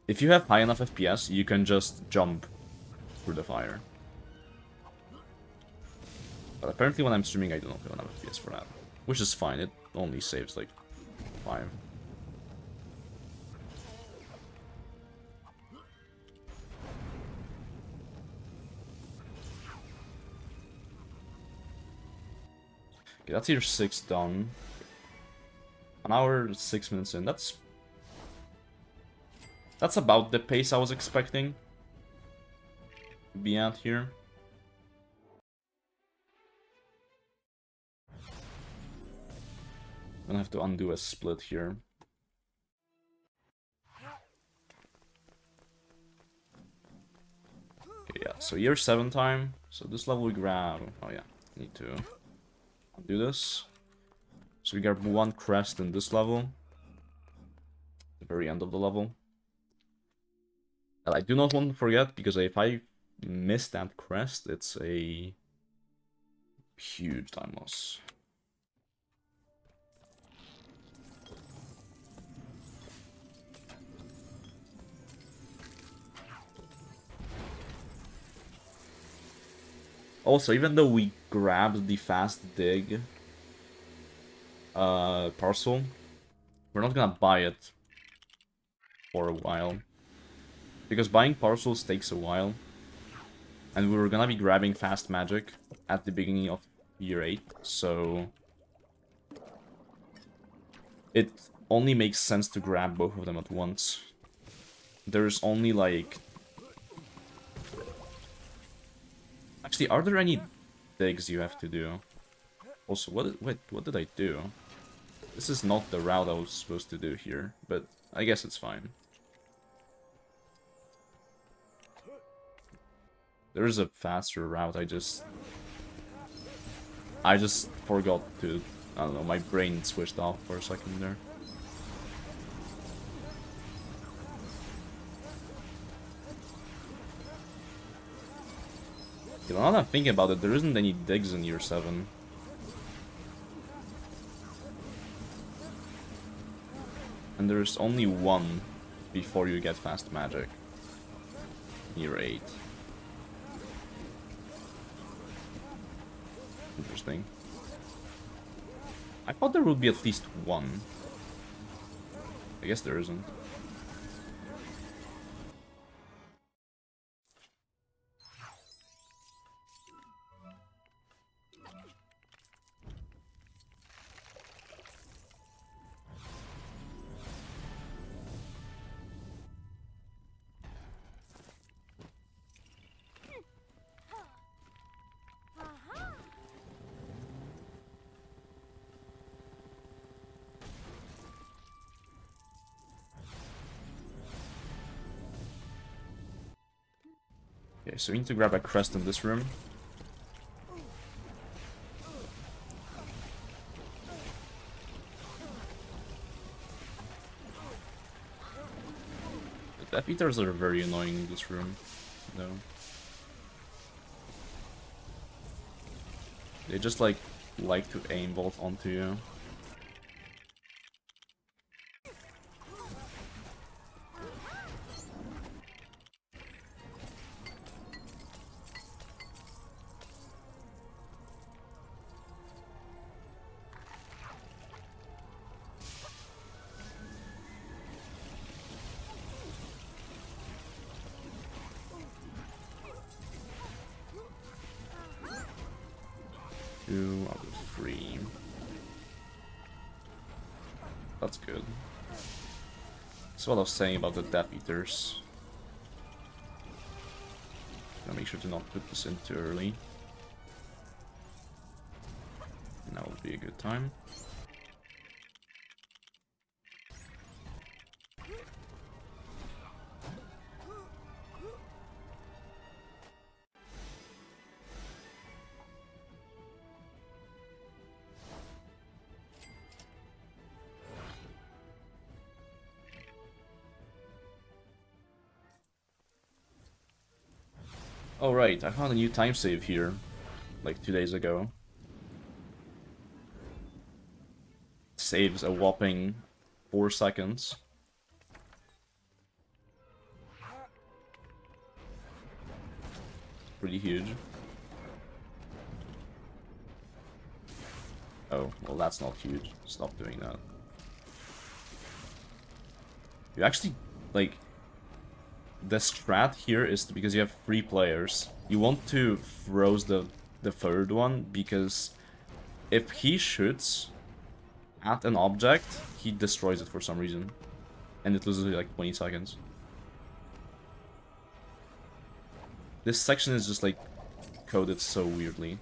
If you have high enough FPS, you can just jump through the fire. But apparently when I'm streaming, I do not have enough FPS for that. Which is fine, it only saves like 5. Okay, that's your 6 done. An hour, 6 minutes in. That's about the pace I was expecting to be at here. I'm gonna have to undo a split here. Okay, yeah. So year 7 time. So this level we grab... Oh yeah, need to do this. So we grab 1 crest in this level. The very end of the level. And I do not want to forget, because if I miss that crest, it's a huge time loss. Also, even though we grabbed the fast dig parcel, we're not gonna buy it for a while. Because buying parcels takes a while. And we were gonna be grabbing fast magic at the beginning of year 8, so it only makes sense to grab both of them at once. There's only like... Actually, are there any digs you have to do? Also, what did I do? This is not the route I was supposed to do here, but I guess it's fine. There is a faster route, I just forgot to... I don't know, my brain switched off for a second there. You know, now that I'm thinking about it, there isn't any digs in year 7. And there's only one before you get fast magic. Year 8. Interesting. I thought there would be at least one. I guess there isn't. Okay, so we need to grab a crest in this room. The Death Eaters are very annoying in this room, though. They just like to aim bolt onto you. Out of 3. That's good. That's what I was saying about the Death Eaters. Gotta make sure to not put this in too early. That would be a good time. Oh right, I found a new time save here, like 2 days ago. Saves a whopping 4 seconds. Pretty huge. Oh, well that's not huge. Stop doing that. You actually, like... The strat here is because you have 3 players. You want to froze the third one, because if he shoots at an object, he destroys it for some reason. And it loses like 20 seconds. This section is just like coded so weirdly.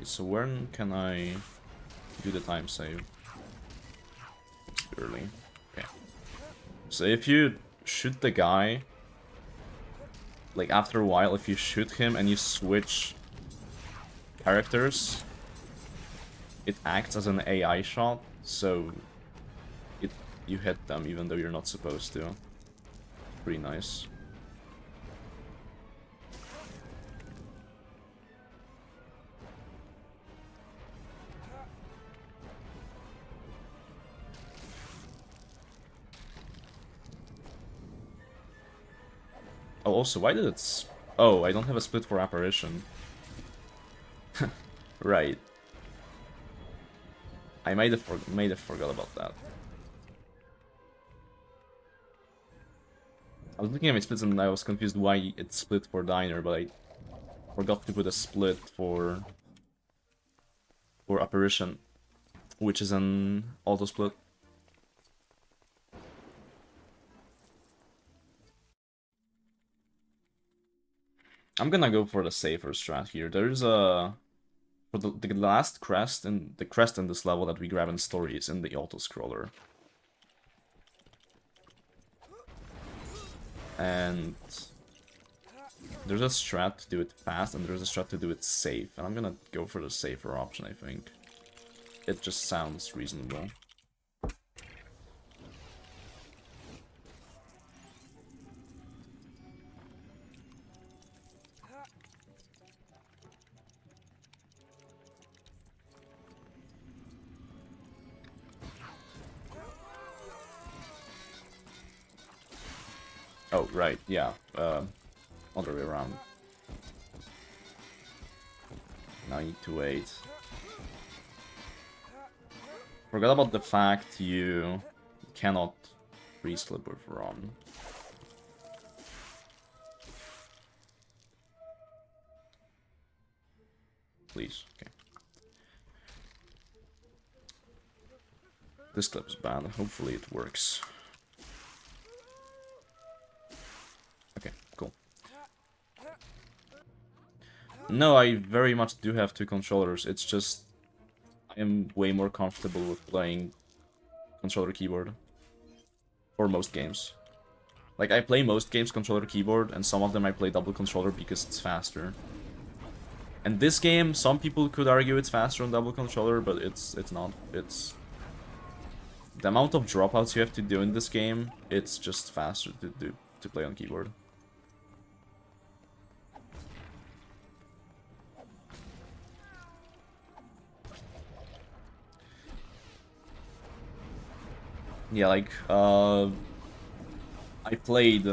Okay, so when can I do the time save? It's early. Okay. So if you shoot the guy, like after a while, if you shoot him and you switch characters, it acts as an AI shot, so you hit them even though you're not supposed to. Pretty nice. Oh, also, why did it... Oh, I don't have a split for apparition. Right. I might have forgot about that. I was looking at my splits and I was confused why it split for Diner, but I forgot to put a split for apparition, which is an auto split. I'm gonna go for the safer strat here. There's a... For the last crest, and the crest in this level that we grab in story is in the auto-scroller. And there's a strat to do it fast, and there's a strat to do it safe. And I'm gonna go for the safer option, I think. It just sounds reasonable. Oh, right, yeah. Other way around. Now I need to wait. Forgot about the fact you cannot pre-slip with Ron. Please, okay. This clip is bad, hopefully it works. Okay, cool. No, I very much do have two controllers, it's just... I am way more comfortable with playing controller keyboard. For most games. Like, I play most games controller keyboard, and some of them I play double controller because it's faster. And this game, some people could argue it's faster on double controller, but it's not. It's... The amount of dropouts you have to do in this game, it's just faster to play on keyboard. Yeah, like, I played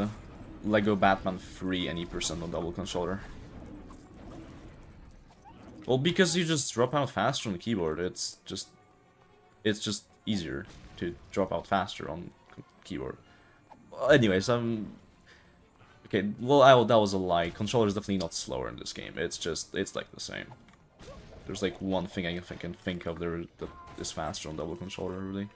Lego Batman 3 any percent on double controller. Well, because you just drop out faster on the keyboard, it's just easier to drop out faster on keyboard. Well, anyways, okay, well, that was a lie. Controller is definitely not slower in this game. It's like the same. There's like one thing I can think of there that is faster on double controller, really.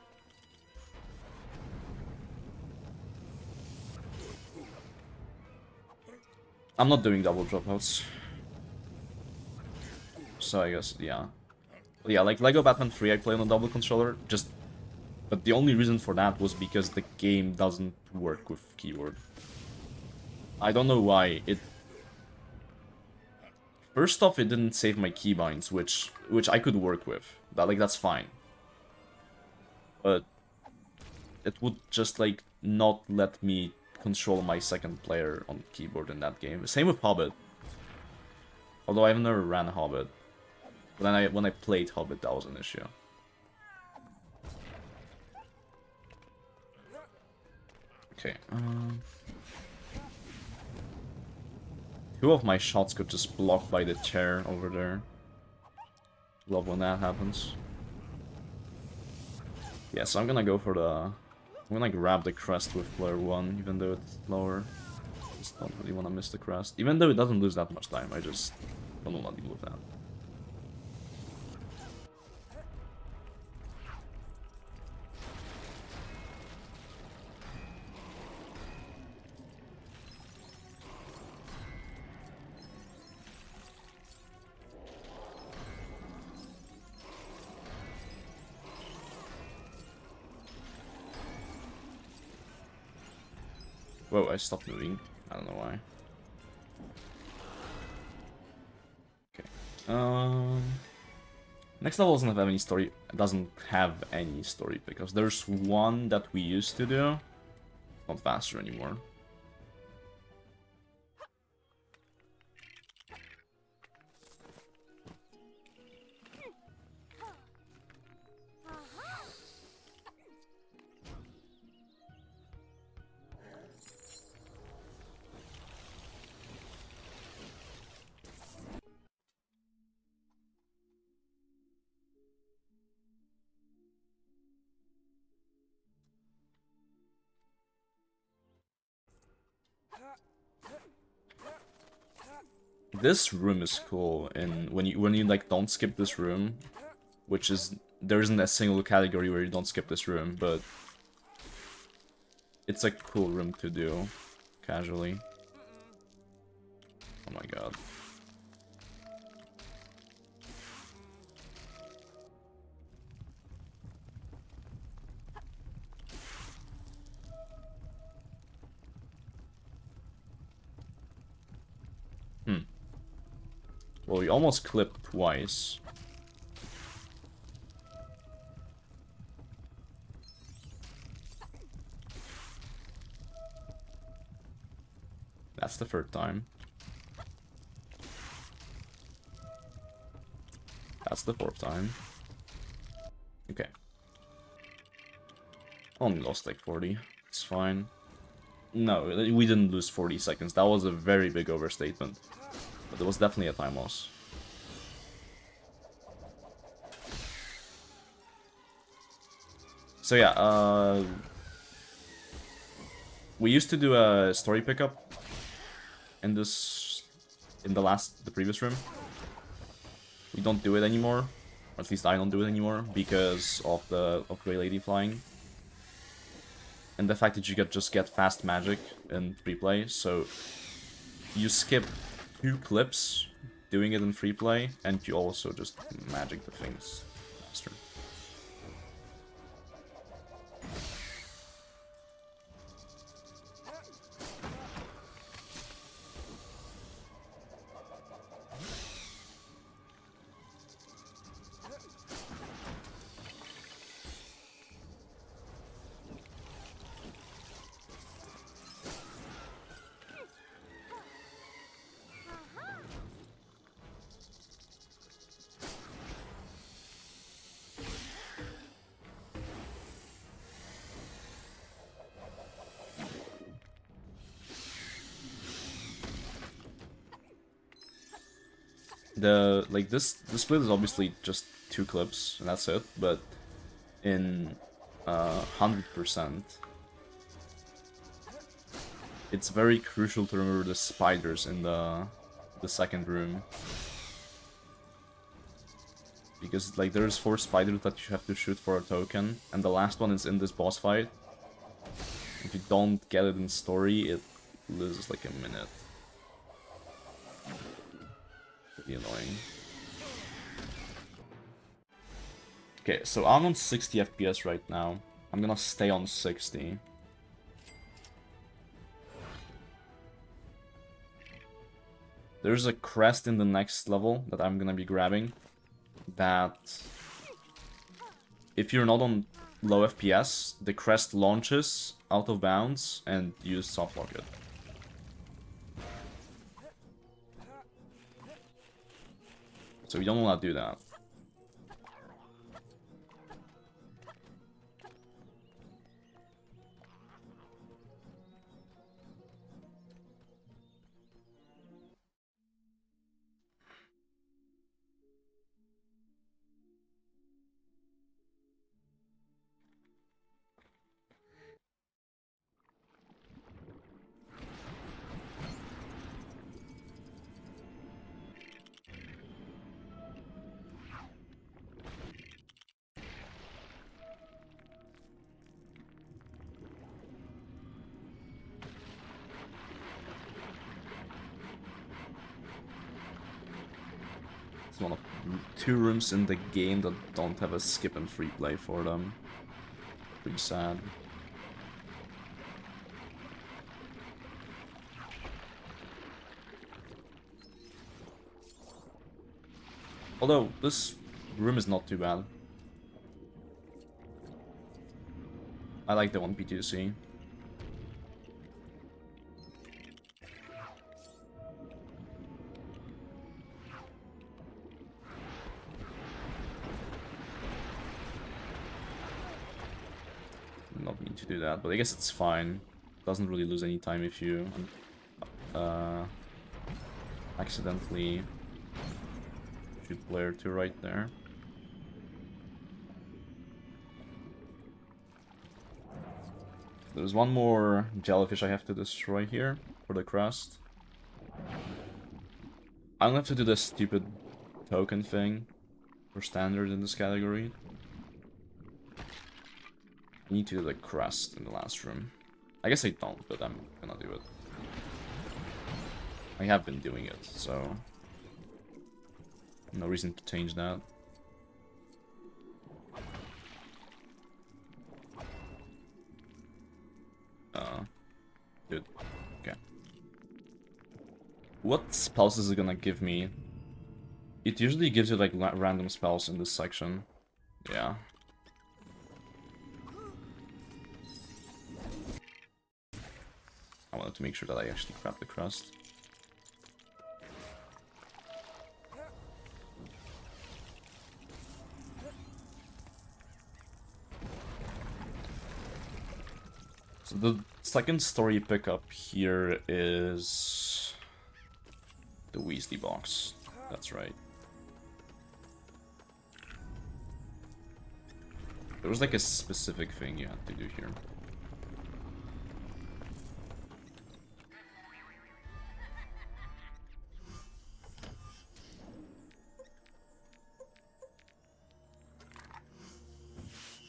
I'm not doing double dropouts. So I guess, yeah. Yeah, like Lego Batman 3 I played on a double controller, but the only reason for that was because the game doesn't work with keyboard. I don't know why. First off, it didn't save my keybinds, which I could work with. That's fine. But it would just, like, not let me control my second player on keyboard in that game. Same with Hobbit. Although I've never ran Hobbit. But then when I played Hobbit, that was an issue. Okay, two of my shots got just blocked by the chair over there. Love when that happens. Yeah, so I'm gonna go for the... I'm gonna grab the crest with player 1, even though it's lower. Just don't really want to miss the crest. Even though it doesn't lose that much time, I just don't want to deal with that. Whoa, I stopped moving. I don't know why. Okay. Next level doesn't have any story. Doesn't have any story because there's one that we used to do. Not faster anymore. This room is cool, and when you like don't skip this room, which is there isn't a single category where you don't skip this room, but it's a cool room to do casually. Oh my god. Well, we almost clipped twice. That's the third time. That's the fourth time. Okay. Only lost like 40. It's fine. No, we didn't lose 40 seconds. That was a very big overstatement. But it was definitely a time loss. So yeah, we used to do a story pickup in the previous room. We don't do it anymore, or at least I don't do it anymore because of Grey Lady flying and the fact that you just get fast magic in free play. So you skip 2 clips doing it in free play, and you also just magic the things faster. This split is obviously just 2 clips and that's it, but in 100%, it's very crucial to remember the spiders in the second room, because like there's 4 spiders that you have to shoot for a token, and the last one is in this boss fight. If you don't get it in story, it loses like a minute. Pretty annoying. Okay, so I'm on 60 FPS right now. I'm gonna stay on 60. There's a crest in the next level that I'm gonna be grabbing. That if you're not on low FPS, the crest launches out of bounds and you soft lock it. So we don't want to do that. It's one of 2 rooms in the game that don't have a skip and free play for them. Pretty sad. Although, this room is not too bad. I like the 1P2C. Not need to do that, but I guess it's fine. Doesn't really lose any time if you accidentally shoot player 2 right there. There's one more jellyfish I have to destroy here for the crest. I don't have to do this stupid token thing for standard in this category. I need to do the crest in the last room. I guess I don't, but I'm gonna do it. I have been doing it, so no reason to change that. Dude. Okay. What spells is it gonna give me? It usually gives you like random spells in this section. Yeah. I wanted to make sure that I actually grab the crest. So the second story pickup here is the Weasley box. That's right. There was like a specific thing you had to do here.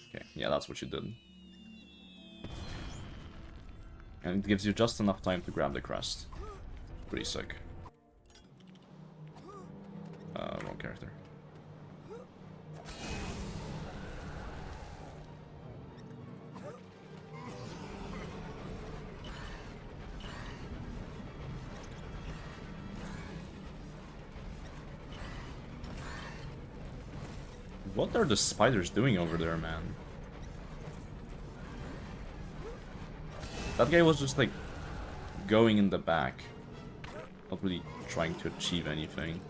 Okay, yeah, that's what you did. And it gives you just enough time to grab the crest. Pretty sick. Wrong character. What are the spiders doing over there, man? That guy was just like going in the back, not really trying to achieve anything.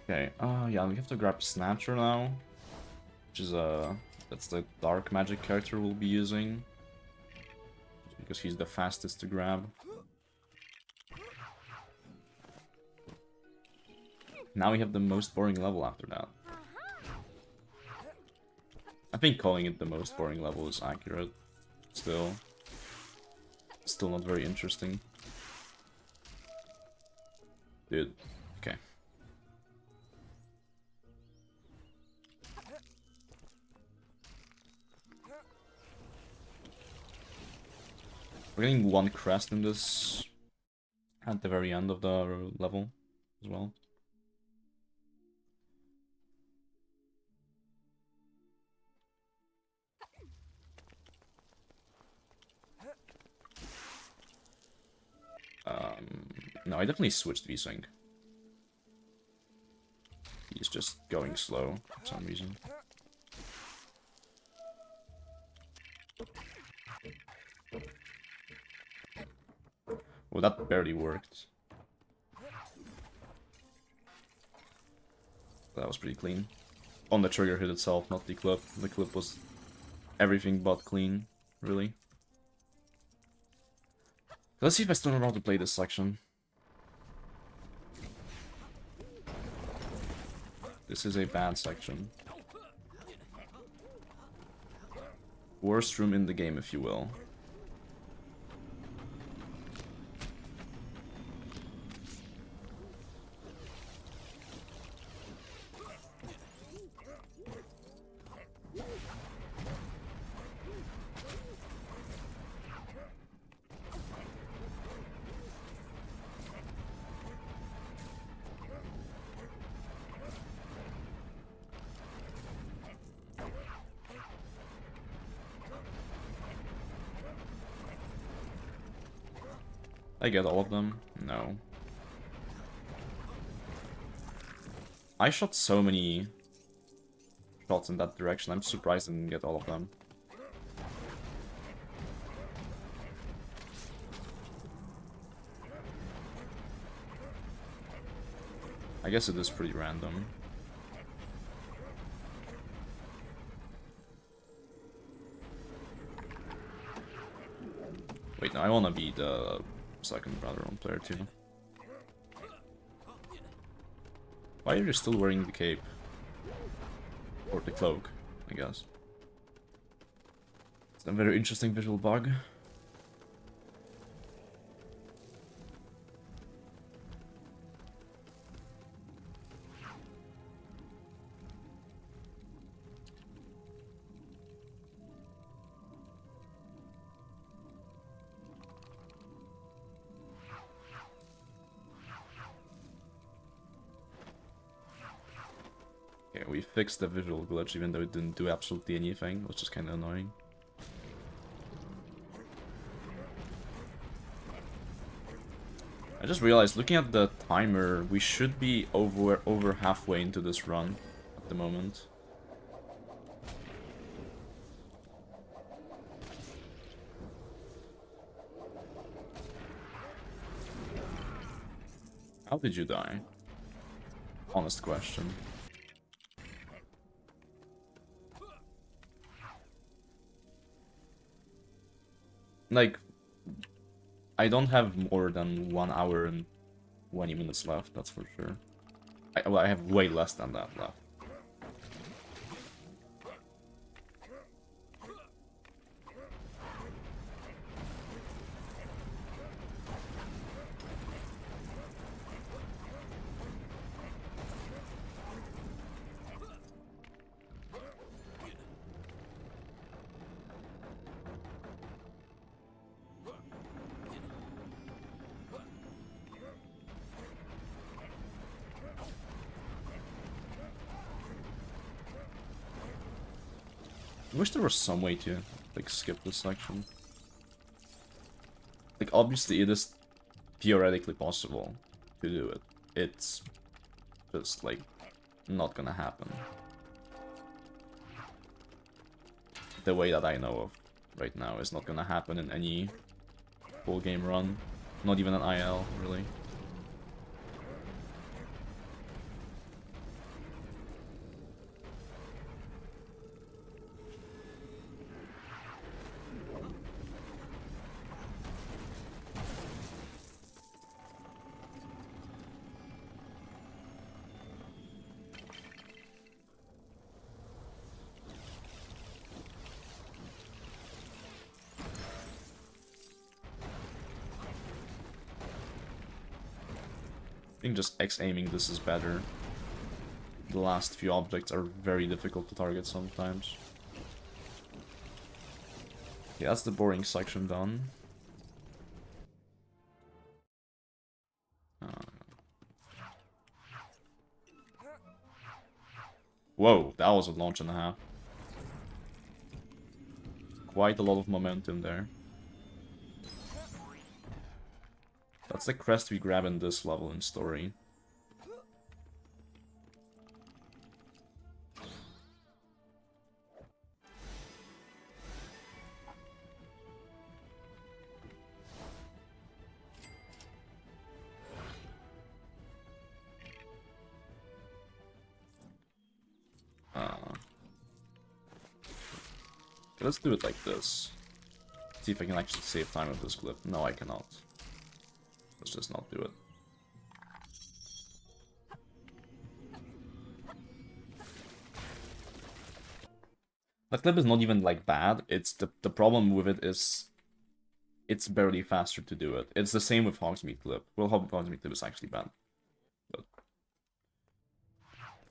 Okay, yeah, we have to grab Snatcher now, which is that's the dark magic character we'll be using, because he's the fastest to grab. Now we have the most boring level after that. I think calling it the most boring level is accurate. Still not very interesting. Dude, okay. We're getting one crest in this at the very end of the level as well. No, I definitely switched VSync. He's just going slow for some reason. Well, that barely worked. That was pretty clean. On the trigger hit itself, not the clip. The clip was everything but clean, really. Let's see if I still know how to play this section. This is a bad section. Worst room in the game, if you will. I get all of them? No. I shot so many shots in that direction, I'm surprised I didn't get all of them. I guess it is pretty random. Wait, no, I wanna be the second Brotherhood player too. Why are you still wearing the cape? Or the cloak, I guess. It's a very interesting visual bug. Okay, we fixed the visual glitch even though it didn't do absolutely anything, which is kind of annoying. I just realized, looking at the timer, we should be over halfway into this run at the moment. How did you die? Honest question. Like, I don't have more than 1 hour and 20 minutes left, that's for sure. Well, I have way less than that left. I wish there was some way to, like, skip this section. Like, obviously it is theoretically possible to do it. It's just, like, not gonna happen. The way that I know of right now is not gonna happen in any full game run. Not even an IL, really. I think just X-aiming this is better. The last few objects are very difficult to target sometimes. Okay, that's the boring section done. Whoa, that was a launch and a half. Quite a lot of momentum there. That's the crest we grab in this level in story. Let's do it like this. See if I can actually save time with this clip. No, I cannot. Let's just not do it. That clip is not even, like, bad. It's the problem with it is it's barely faster to do it. It's the same with Hogsmeade clip. Well, Hogsmeade clip is actually bad. But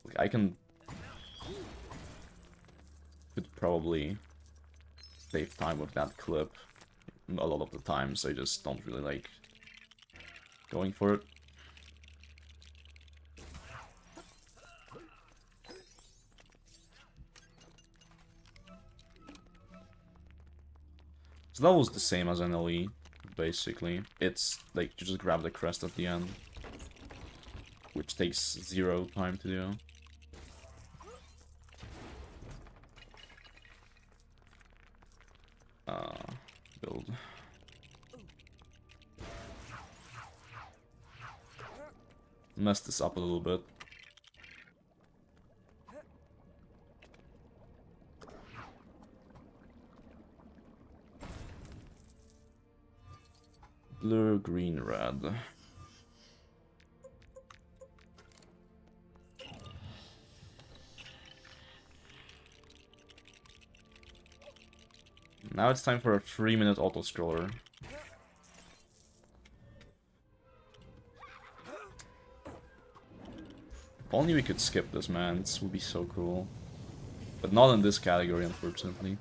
like, I could probably save time with that clip a lot of the times. I just don't really like going for it. So that was the same as NLE, basically. It's like you just grab the crest at the end, which takes 0 time to do. Build. Mess this up a little bit. Blue, green, red. Now it's time for a 3-minute auto-scroller. If only we could skip this, man. This would be so cool. But not in this category, unfortunately.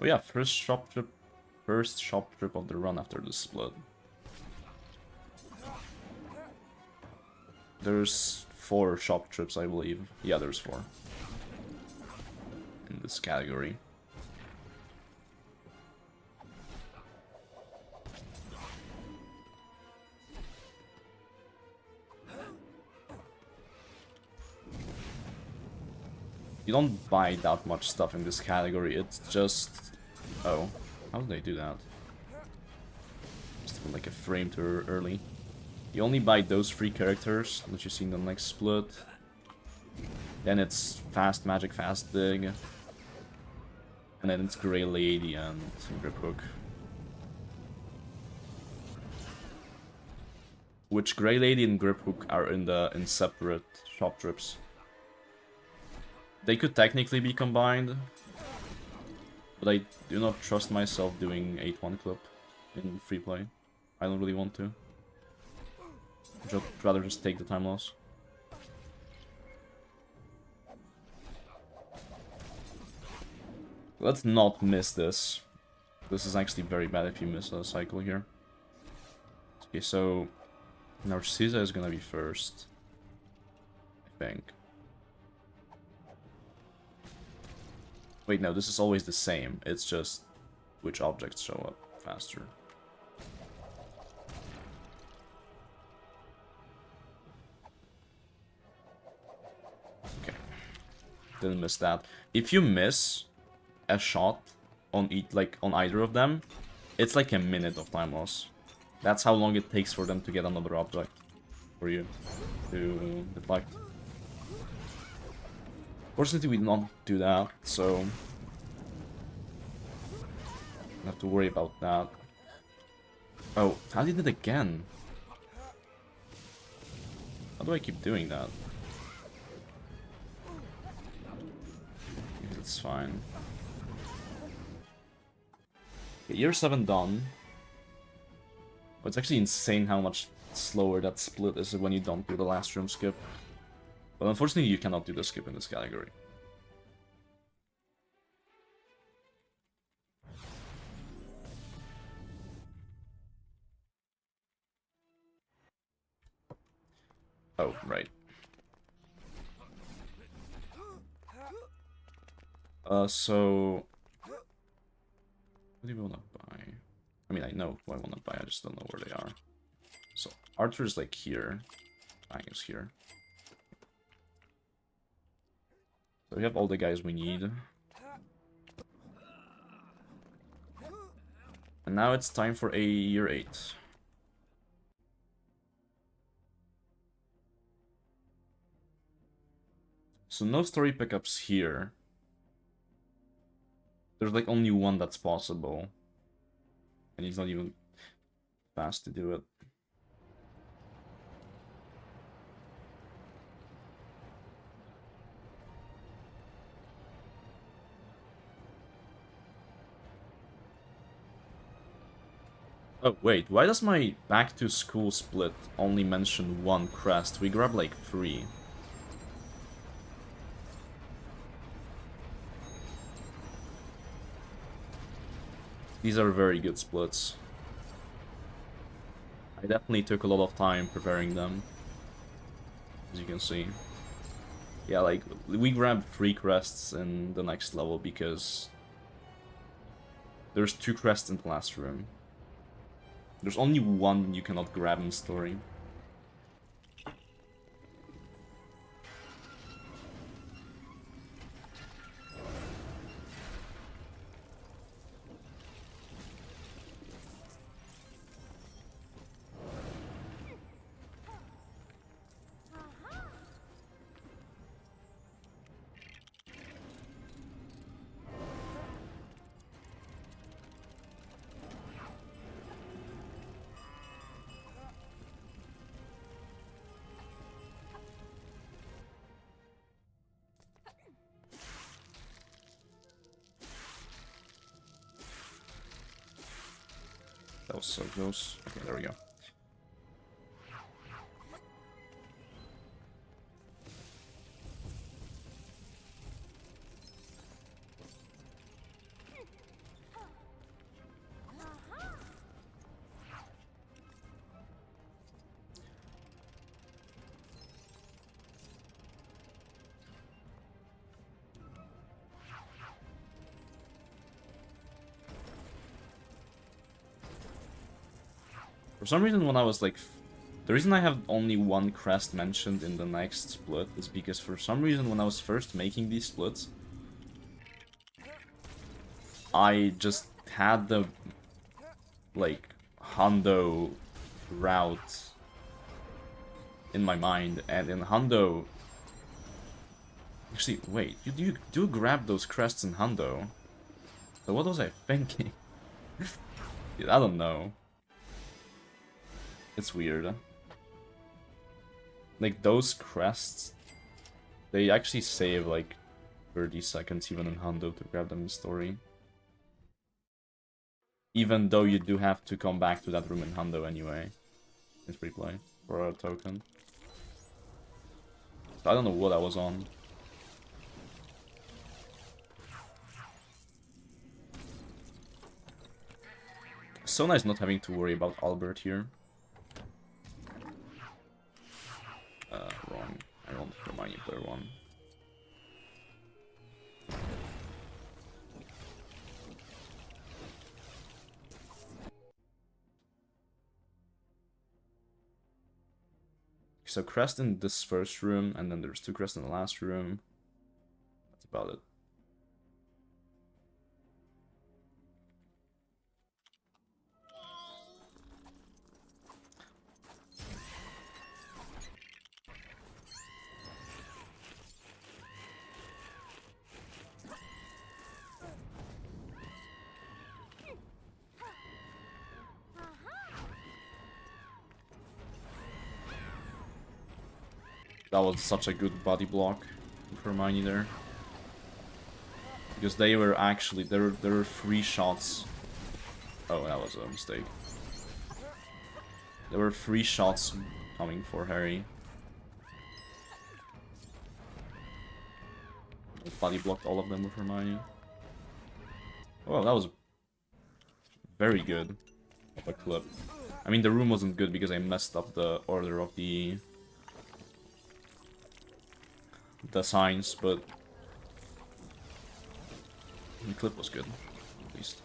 Oh yeah, first shop trip of the run after the split. There's 4 shop trips, I believe. Yeah, there's 4 in this category. You don't buy that much stuff in this category, it's just... Oh, how did they do that? Just put like a frame too early. You only buy those 3 characters that you see in the next split. Then it's Fast Magic, Fast Dig. And then it's Grey Lady and Grip Hook. Which Grey Lady and Grip Hook are in separate shop trips. They could technically be combined, but I do not trust myself doing 8-1 clip in free play. I don't really want to. I'd rather just take the time loss. Let's not miss this. This is actually very bad if you miss a cycle here. Okay, so Narcissa is gonna be first, I think. Wait, no, this is always the same. It's just which objects show up faster. Okay. Didn't miss that. If you miss a shot on either of them, it's like a minute of time loss. That's how long it takes for them to get another object for you to deflect. Fortunately, we did not do that, so don't have to worry about that. Oh, I did it again. How do I keep doing that? It's fine. Okay, year 7 done. But it's actually insane how much slower that split is when you don't do the last room skip. But unfortunately, you cannot do the skip in this category. Oh, right. So... What do we want to buy? I mean, I know what I want to buy, I just don't know where they are. So, Archer is like here. Bang is here. So we have all the guys we need. And now it's time for a year 8. So no story pickups here. There's like only one that's possible. And he's not even fast to do it. Oh, wait, why does my back to school split only mention one crest? We grab like 3. These are very good splits. I definitely took a lot of time preparing them, as you can see. Yeah, like, we grabbed 3 crests in the next level because there's 2 crests in the last room. There's only one you cannot grab in story. That was so close. Okay, there we go. For some reason, when I was like... The reason I have only one crest mentioned in the next split is because for some reason when I was first making these splits, I just had the, like, Hundo route in my mind, and in Hundo... Actually, wait, you do grab those crests in Hundo. So what was I thinking? Dude, I don't know. It's weird. Like, those crests, they actually save, like, 30 seconds even in Hundo to grab them in story. Even though you do have to come back to that room in Hundo anyway. In free play for a token. So I don't know what I was on. So nice not having to worry about Albert here. Wrong. I don't remind you player 1. So crest in this first room, and then there's 2 crests in the last room. That's about it. That was such a good body block for Hermione there. Because they were actually, there were 3 shots. Oh, that was a mistake. There were 3 shots coming for Harry. Body blocked all of them with Hermione. Oh, that was very good of a clip. I mean, the room wasn't good because I messed up the order of the signs, but the clip was good, at least.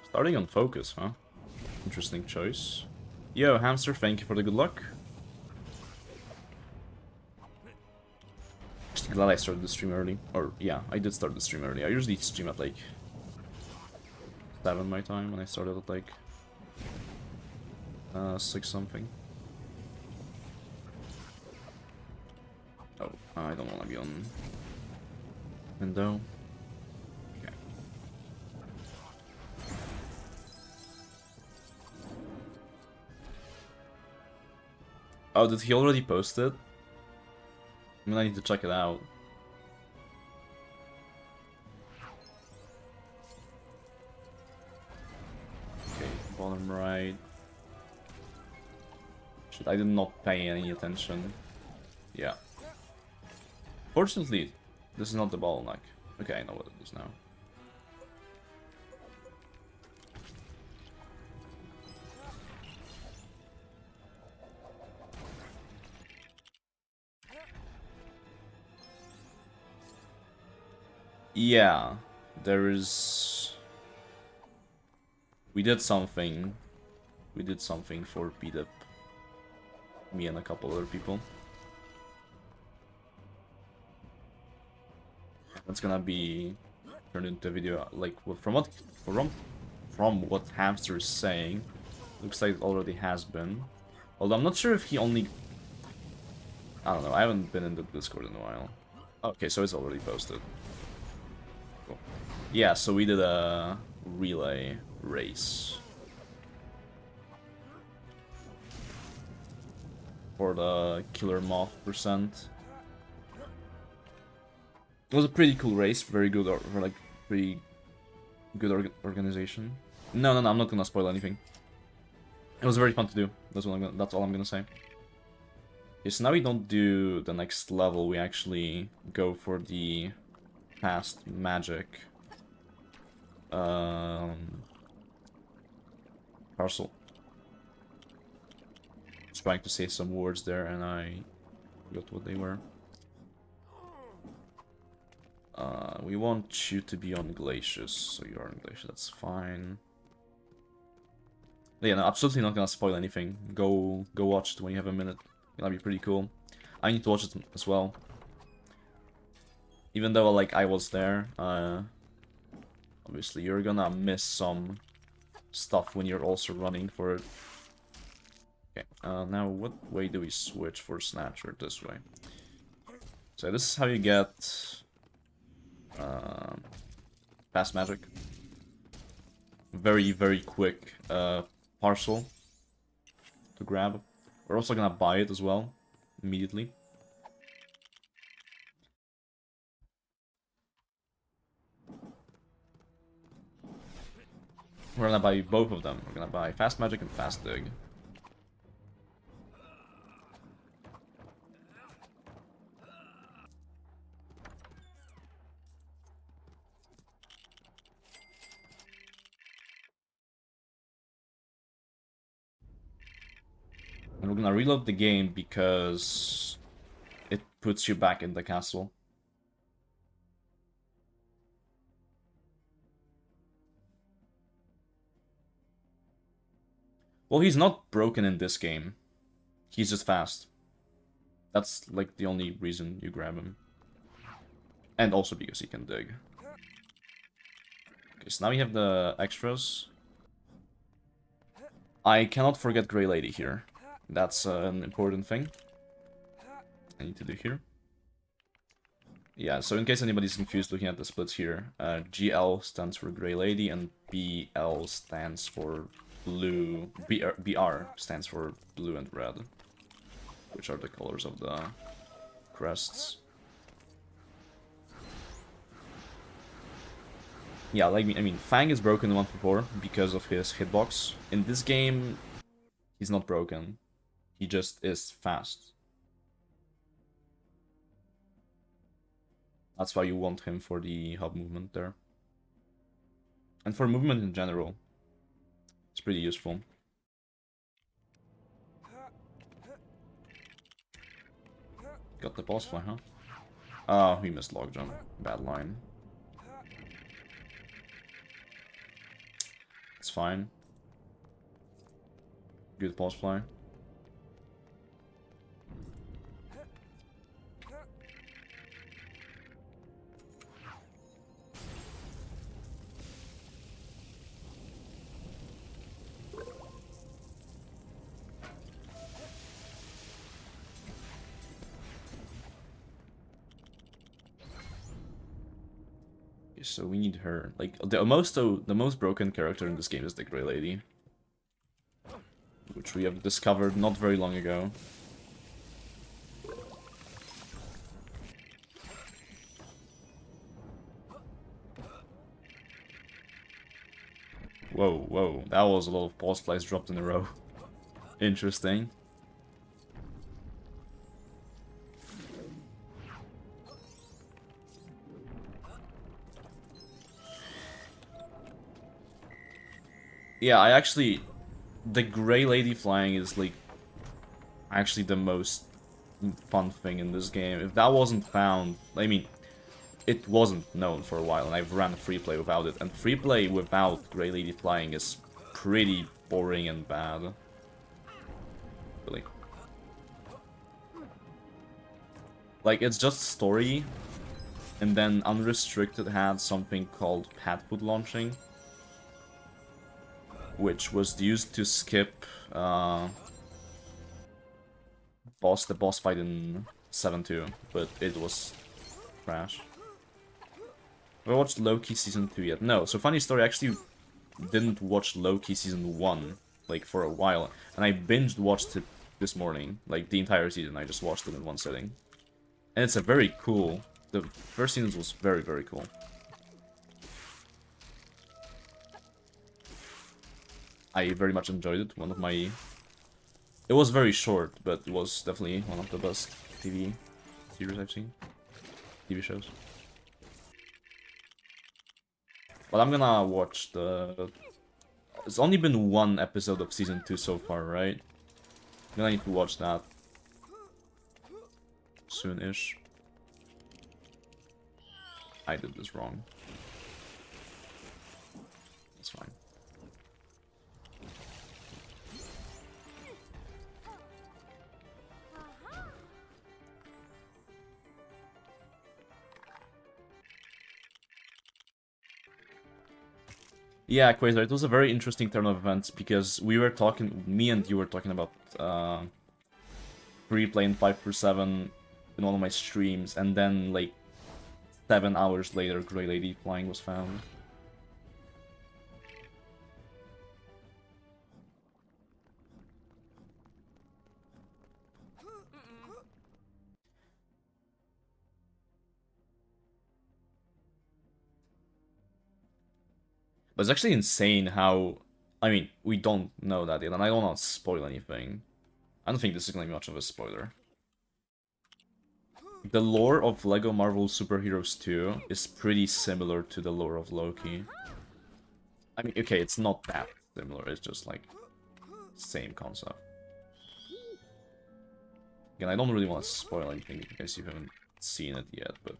Starting on focus, huh? Interesting choice. Yo, Hamster, thank you for the good luck. Just glad I started the stream early. Or, yeah, I did start the stream early. I usually stream at like 7 my time, and I started at like 6 something. Oh, I don't want to be on window. Okay. Oh, did he already post it? I mean, I need to check it out. Okay, bottom right. Shit, I did not pay any attention. Yeah. Fortunately, this is not the bottleneck. Okay, I know what it is now. Yeah, there is... We did something. We did something for PDIP. Me and a couple other people. That's gonna be turned into a video. Like from what Hamster is saying, looks like it already has been. Although I'm not sure if he only... I don't know, I haven't been in the Discord in a while. Okay, so it's already posted. Cool. Yeah, so we did a relay race. For the Killer Moth percent. It was a pretty cool race, very good, or like, pretty good organization. No, I'm not gonna spoil anything. It was very fun to do. That's all I'm gonna say. Okay, so now we don't do the next level. We actually go for the fast magic parcel. Just trying to say some words there, and I forgot what they were. We want you to be on Glacius, so you're on Glacius. That's fine. Yeah, no, absolutely not gonna spoil anything. Go watch it when you have a minute. It'll be pretty cool. I need to watch it as well. Even though, like, I was there, obviously you're gonna miss some stuff when you're also running for it. Okay, now what way do we switch for Snatcher? This way. So this is how you get fast magic. Very, very quick parcel to grab. We're also gonna buy it as well, immediately. We're gonna buy both of them. We're gonna buy fast magic and fast dig. And we're gonna reload the game because it puts you back in the castle. Well, he's not broken in this game. He's just fast. That's, like, the only reason you grab him. And also because he can dig. Okay, so now we have the extras. I cannot forget Grey Lady here. That's an important thing I need to do here. Yeah, so in case anybody's confused looking at the splits here, GL stands for Grey Lady and BL stands for blue. BR stands for blue and red, which are the colors of the crests. Yeah, like, I mean, Fang is broken in 1.4 because of his hitbox. In this game, he's not broken. He just is fast. That's why you want him for the hub movement there. And for movement in general. It's pretty useful. Got the boss fly, huh? Oh, we missed log jump. Bad line. It's fine. Good boss fly. so we need her. Like, the most broken character in this game is the Grey Lady. Which we have discovered not very long ago. Whoa, whoa, that was a lot of pulse flies dropped in a row. Interesting. Yeah, I actually... The Grey Lady flying is, like, actually the most fun thing in this game. If that wasn't found... I mean, it wasn't known for a while, and I've ran free play without it. And free play without Grey Lady flying is pretty boring and bad. Really. Like, it's just story, and then Unrestricted had something called pet food launching, which was used to skip the boss fight in 7-2, but it was trash. Have I watched Loki Season 2 yet? No, so funny story, I actually didn't watch Loki Season 1, like, for a while, and I binged watched it this morning, like, the entire season. I just watched it in one sitting. And it's a very cool... The first season was very, very cool. I very much enjoyed it. One of my... It was very short, but it was definitely one of the best TV series I've seen. TV shows. But I'm gonna watch the... It's only been one episode of Season 2 so far, right? I'm gonna need to watch that soon-ish. I did this wrong. That's fine. Yeah, Quasar, it was a very interesting turn of events because we were talking, me and you were talking about free play in 5/7 in one of my streams, and then like 7 hours later, Grey Lady flying was found. But it's actually insane how... I mean, we don't know that yet, and I don't want to spoil anything. I don't think this is going to be much of a spoiler. The lore of LEGO Marvel Super Heroes 2 is pretty similar to the lore of Loki. I mean, okay, it's not that similar, it's just like... same concept. Again, I don't really want to spoil anything in case you haven't seen it yet, but...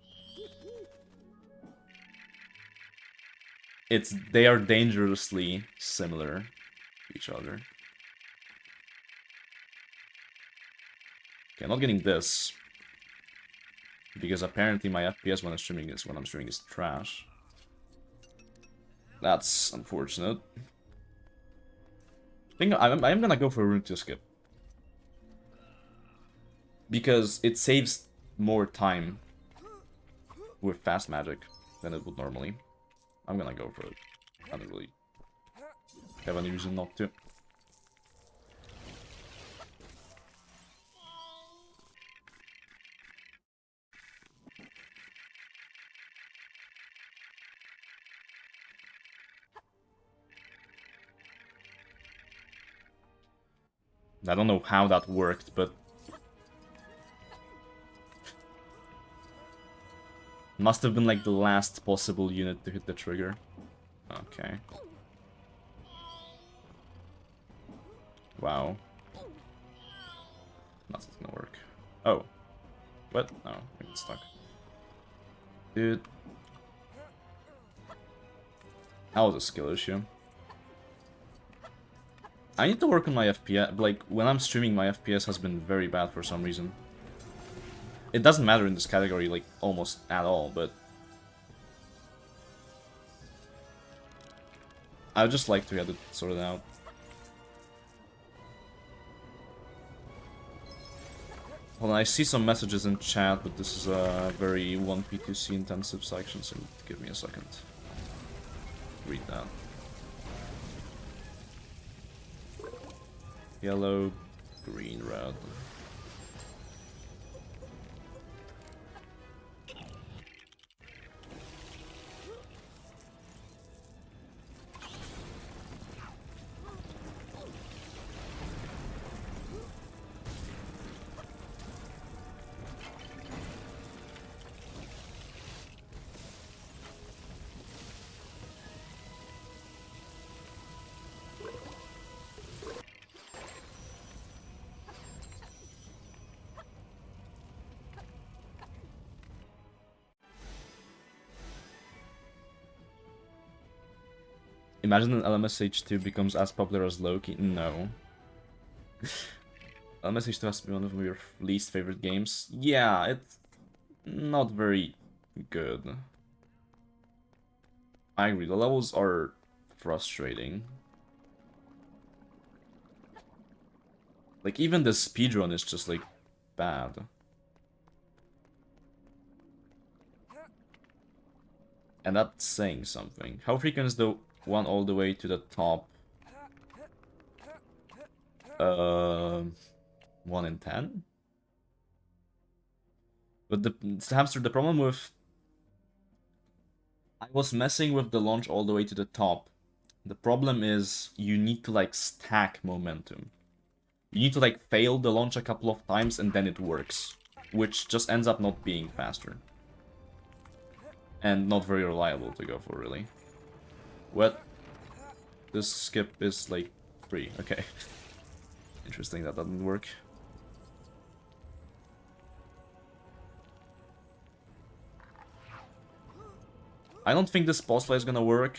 They are dangerously similar to each other. Okay, I'm not getting this. Because apparently my FPS when I'm streaming is trash. That's unfortunate. I think I'm gonna go for a route to skip. Because it saves more time with fast magic than it would normally. I'm gonna go for it. I don't really have any reason not to. I don't know how that worked, but... Must have been like the last possible unit to hit the trigger. Okay. Wow. That's not gonna work. Oh. What? No, I get stuck. Dude. That was a skill issue. I need to work on my FPS. Like, when I'm streaming, my FPS has been very bad for some reason. It doesn't matter in this category, like, almost at all, but... I would just like to get it sorted out. Hold on, I see some messages in chat, but this is a very 1p2c intensive section, so give me a second. Read that. Yellow, green, red. Imagine an LMSH2 becomes as popular as Loki. No. LMSH2 has to be one of your least favorite games. Yeah, it's not very good. I agree, the levels are frustrating. Like, even the speedrun is just, like, bad. And that's saying something. How frequent is the one all the way to the top? 1 in 10? But the hamster, the problem with... I was messing with the launch all the way to the top. The problem is you need to, like, stack momentum. You need to, like, fail the launch a couple of times and then it works. Which just ends up not being faster. And not very reliable to go for, really. What? This skip is, like, free. Okay. Interesting that doesn't work. I don't think this boss fight is gonna work.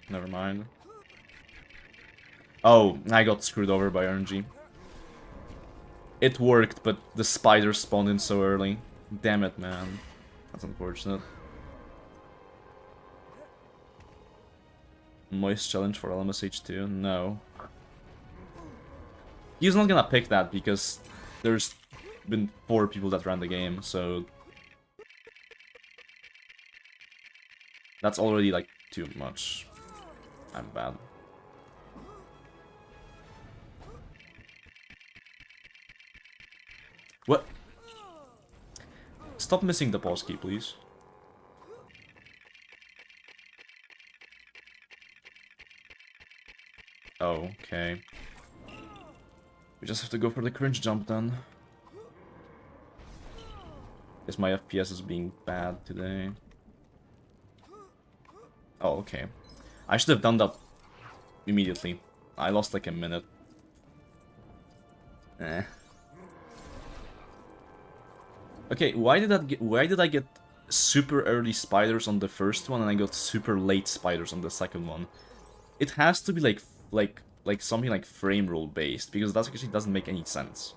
Never mind. Oh, I got screwed over by RNG. It worked, but the spider spawned in so early. Damn it, man. That's unfortunate. Moist challenge for LMSH2? No. He's not gonna pick that because there's been 4 people that ran the game, so... That's already, like, too much. I'm bad. What? Stop missing the pause key, please. Oh, okay. We just have to go for the cringe jump then. Guess my FPS is being bad today. Oh, okay. I should have done that immediately. I lost like a minute. Eh. Okay, why did I get super early spiders on the first one and I got super late spiders on the second one? It has to be like something like frame rule based, because that actually doesn't make any sense.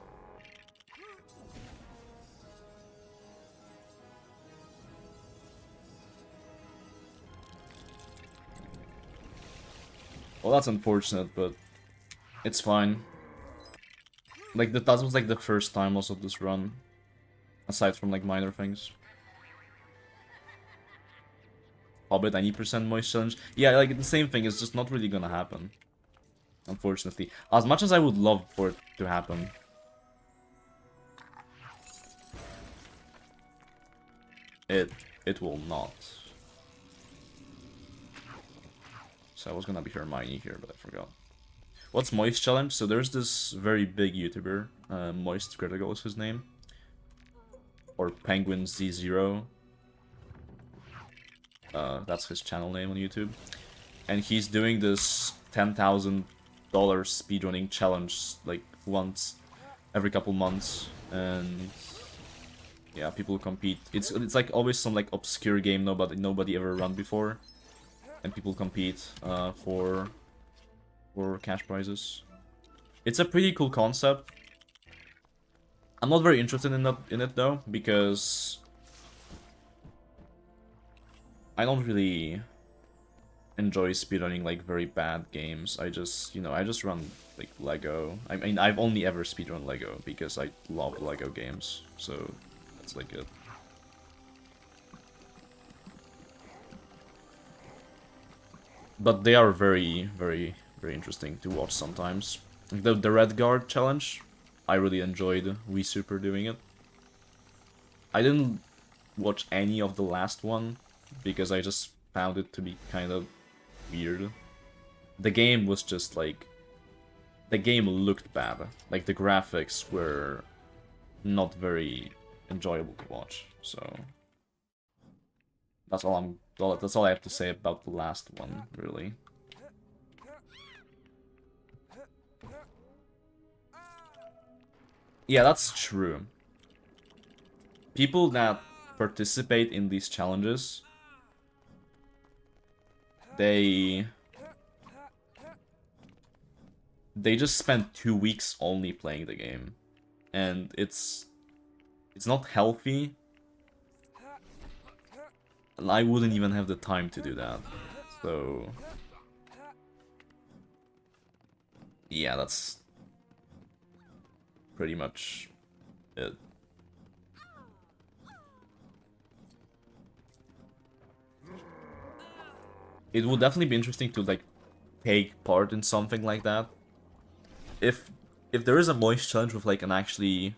Well, that's unfortunate, but it's fine. Like, that was like the first time also of this run. Aside from like minor things. Hobbit 90% moist challenge. Yeah, like the same thing, it's just not really gonna happen. Unfortunately. As much as I would love for it to happen. It will not. So I was gonna be Hermione here, but I forgot. What's Moist Challenge? So there's this very big YouTuber, Moist Critical is his name. Or Penguin Z0. That's his channel name on YouTube. And he's doing this $10,000 speedrunning challenge like once every couple months. And yeah, people compete. It's like always some like obscure game nobody ever run before. And people compete for cash prizes. It's a pretty cool concept. I'm not very interested in it though, because I don't really enjoy speedrunning like very bad games. I just, you know, I just run like Lego. I mean, I've only ever speedrun Lego because I love Lego games. So that's like it. But they are very, very, very interesting to watch sometimes. The Red Guard challenge, I really enjoyed Wii Super doing it. I didn't watch any of the last one because I just found it to be kind of weird. The game was just like... The game looked bad. Like, the graphics were not very enjoyable to watch, so... That's all I have to say about the last one, really. Yeah, that's true. People that participate in these challenges, they just spend 2 weeks only playing the game. And it's not healthy. And I wouldn't even have the time to do that. So yeah, that's pretty much it. It would definitely be interesting to like take part in something like that. If there is a moist challenge with like an actually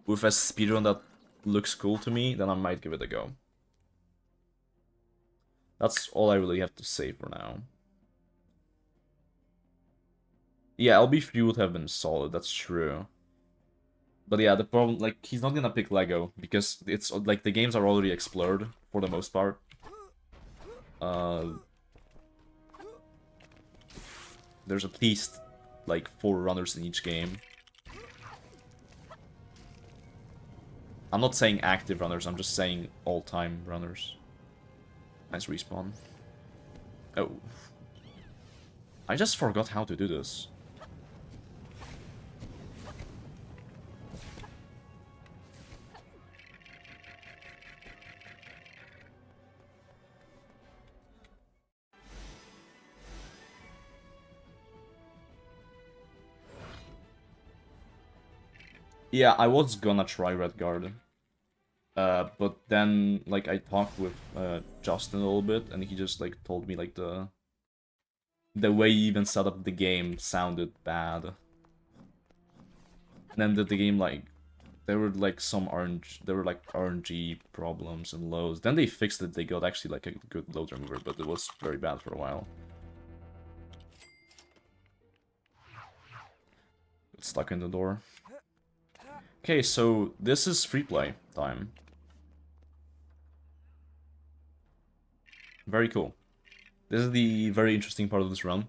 with a speedrun that looks cool to me, then I might give it a go. That's all I really have to say for now. Yeah, LB3 would have been solid, that's true. But yeah, the problem, like, he's not gonna pick Lego, because it's, like, the games are already explored, for the most part. There's at least, like, 4 runners in each game. I'm not saying active runners, I'm just saying all-time runners. Nice respawn. Oh. I just forgot how to do this. Yeah, I was gonna try Red Guard. But then, like, I talked with Justin a little bit, and he just, like, told me, like, the way he even set up the game sounded bad. And then the game, like, there were, like, RNG problems and lows. Then they fixed it, they got actually, like, a good load remover, but it was very bad for a while. Got stuck in the door. Okay, so this is free play time. Very cool. This is the very interesting part of this run.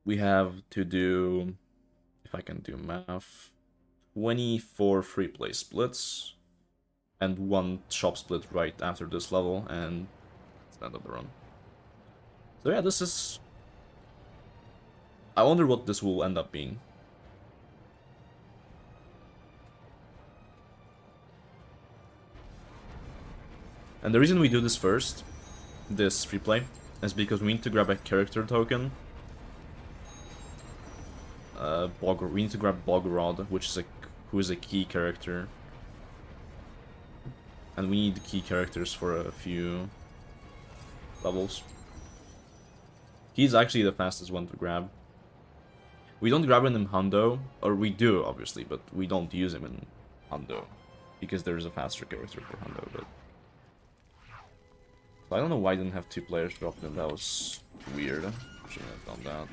We have to do, if I can do math, 24 free play splits, and 1 shop split right after this level, and it's the end of the run. So yeah, this is... I wonder what this will end up being. And the reason we do this first, this free play, is because we need to grab a character token. We need to grab Bogrod, who is a key character. And we need key characters for a few levels. He's actually the fastest one to grab. We don't grab him in Hundo, or we do, obviously, but we don't use him in Hundo, because there's a faster character for Hundo, but... So I don't know why I didn't have 2 players drop him, that was weird. Shouldn't have done that.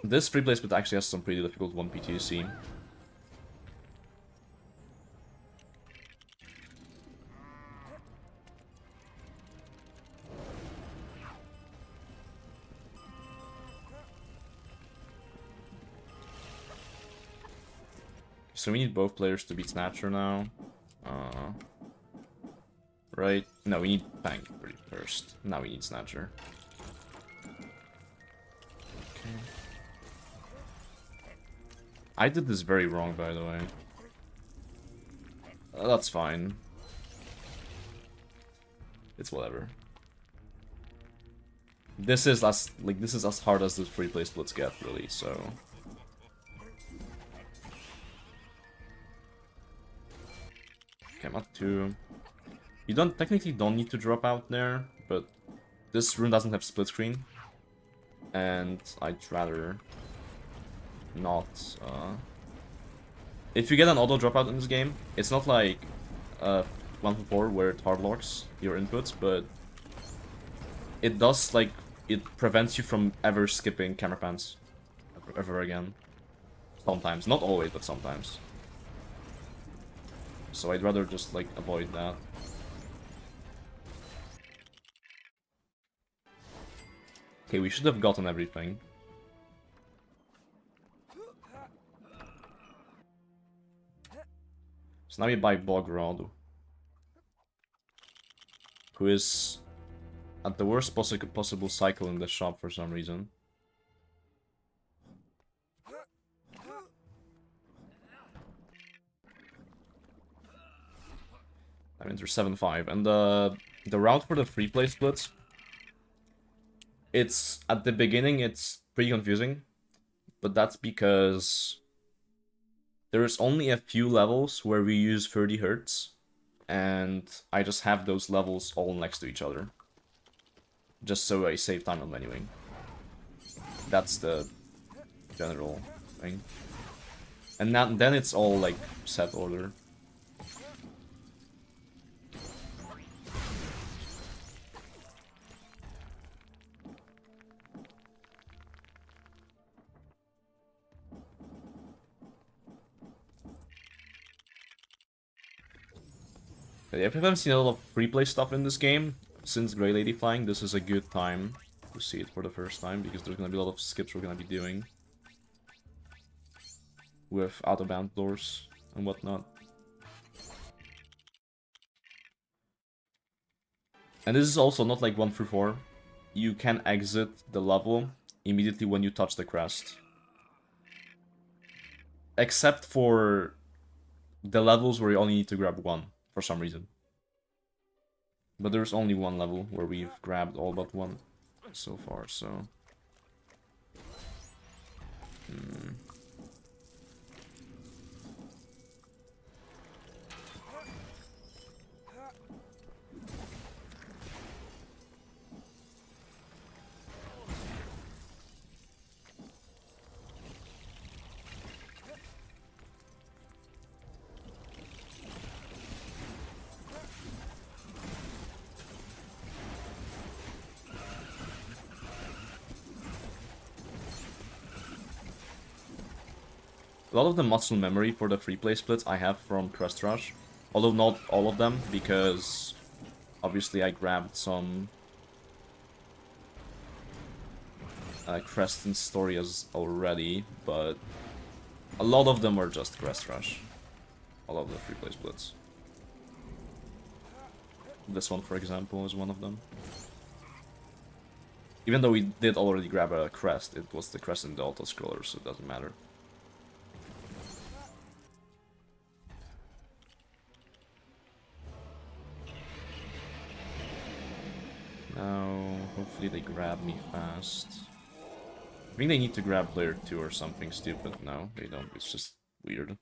This free play split actually has some pretty difficult 1p2c. So we need both players to beat Snatcher now. Right? No, we need Bang first. Now we need Snatcher. I did this very wrong, by the way. That's fine. It's whatever. This is as hard as the free play splits get, really, so. Okay, I'm at 2. You technically don't need to drop out there, but this rune doesn't have split screen. And I'd rather not, If you get an auto dropout in this game, it's not like 1.4 where it hardlocks your inputs, but it does, like, it prevents you from ever skipping camera pans ever again. Sometimes, not always, but sometimes. So I'd rather just, like, avoid that. Okay, we should have gotten everything. So now we buy Bogrod, who is at the worst possible cycle in the shop for some reason. I mean, there's 7-5, and the route for the free play splits, it's at the beginning it's pretty confusing, but that's because there's only a few levels where we use 30 Hertz, and I just have those levels all next to each other, just so I save time on menuing. That's the general thing. And then it's all, like, set order. If you haven't seen a lot of free play stuff in this game, since Grey Lady Flying, this is a good time to see it for the first time, because there's gonna be a lot of skips we're gonna be doing with out-of-bound doors and whatnot. And this is also not like 1 through 4. You can exit the level immediately when you touch the crest. Except for the levels where you only need to grab one, for some reason. But there's only one level where we've grabbed all but one so far, so... A lot of the muscle memory for the free play splits I have from Crest Rush, although not all of them, because obviously I grabbed some Crest and Storias already, but a lot of them are just Crest Rush. All of the free play splits. This one, for example, is one of them. Even though we did already grab a Crest, it was the Crest in the auto-scroller, so it doesn't matter. Now, hopefully they grab me fast. I think they need to grab player 2 or something stupid. No, they don't. It's just weird.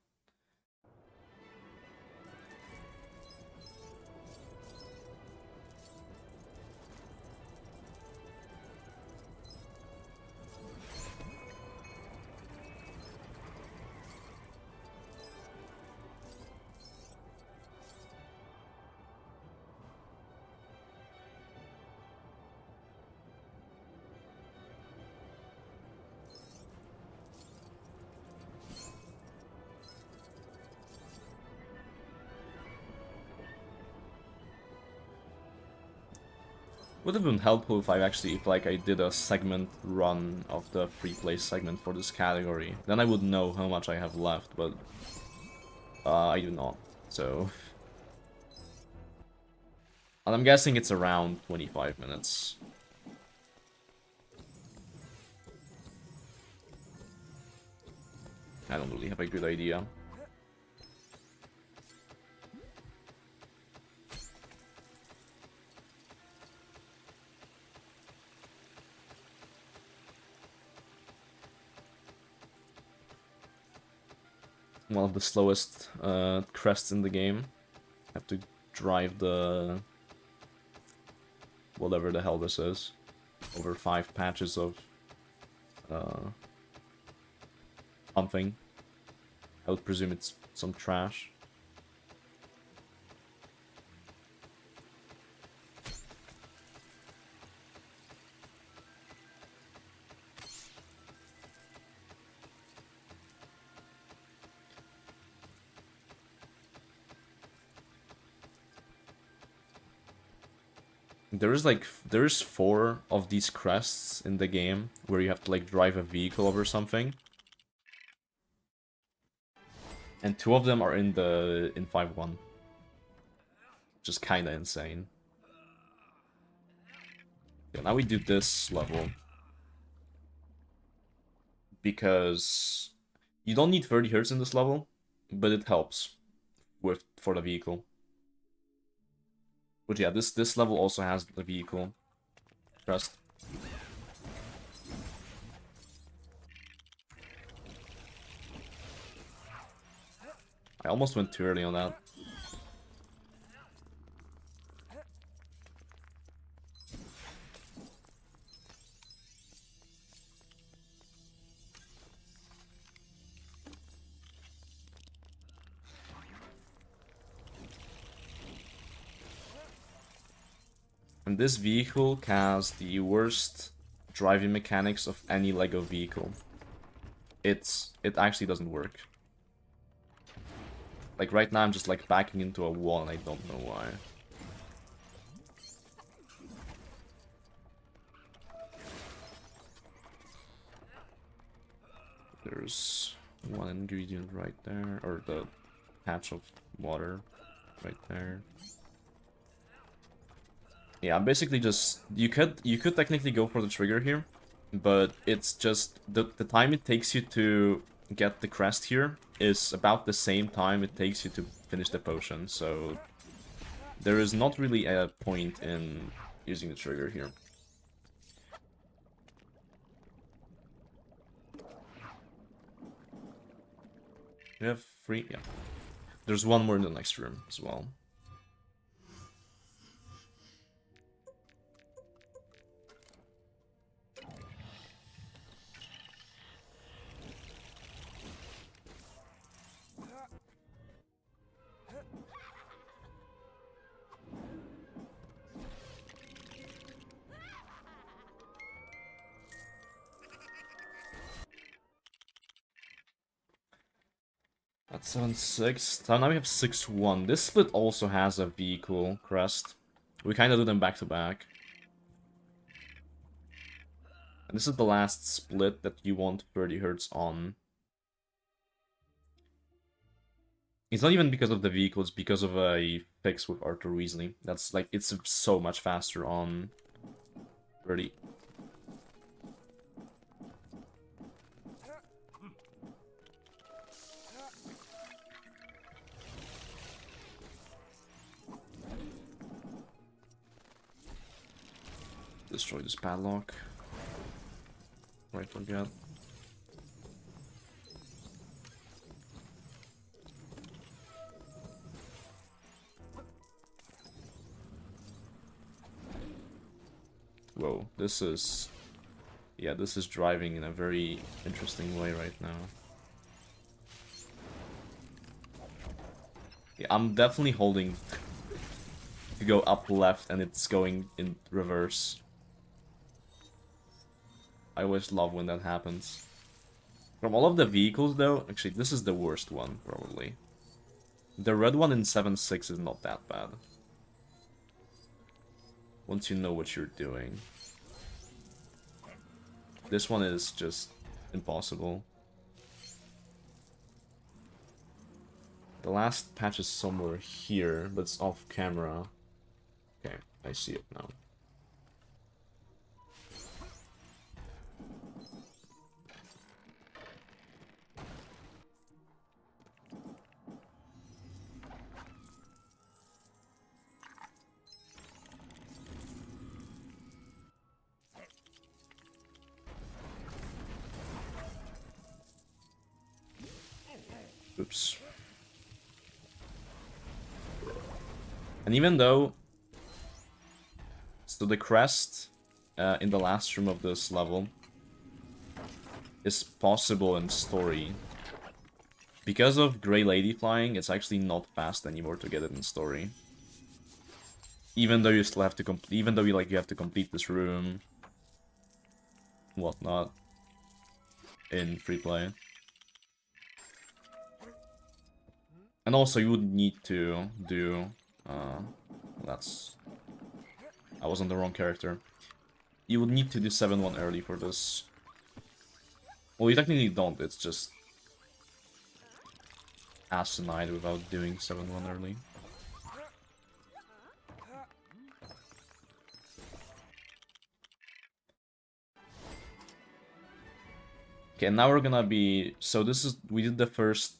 Would have been helpful if I did a segment run of the free play segment for this category. Then I would know how much I have left, but I do not. So, and I'm guessing it's around 25 minutes. I don't really have a good idea. One of the slowest crests in the game. Have to drive the... whatever the hell this is. Over 5 patches of... something. I would presume it's some trash. There's 4 of these crests in the game where you have to like drive a vehicle over something. And 2 of them are in 5.1. Which is kinda insane. Yeah, now we do this level. Because you don't need 30 Hz in this level, but it helps for the vehicle. But yeah, this level also has the vehicle. Trust. I almost went too early on that. And this vehicle has the worst driving mechanics of any Lego vehicle. It actually doesn't work. Like right now I'm just like backing into a wall and I don't know why. There's one ingredient right there, or the patch of water right there. Yeah, I'm basically just you could technically go for the trigger here, but it's just the time it takes you to get the crest here is about the same time it takes you to finish the potion, so there is not really a point in using the trigger here. We have 3, yeah. There's one more in the next room as well. That's 7-6. So now we have 6-1. This split also has a vehicle crest. We kind of do them back to back. And this is the last split that you want 30 Hz on. It's not even because of the vehicle, it's because of a fix with Arthur Weasley. That's like, it's so much faster on 30. Destroy this padlock. Right, forget. Whoa, this is... Yeah, this is driving in a very interesting way right now. Yeah, I'm definitely holding to go up left and it's going in reverse. I always love when that happens. From all of the vehicles though, actually this is the worst one, probably. The red one in 7-6 is not that bad. Once you know what you're doing. This one is just impossible. The last patch is somewhere here, but it's off camera. Okay, I see it now. Oops. And even though... So the crest in the last room of this level is possible in story. Because of Grey Lady flying, it's actually not fast anymore to get it in story. Even though you still have to complete, even though you have to complete this room, whatnot, in free play. And also you would need to do, I was on the wrong character. You would need to do 7-1 early for this. Well, you technically don't, it's just asinine without doing 7-1 early. Okay, now we're gonna be... So this is... We did the first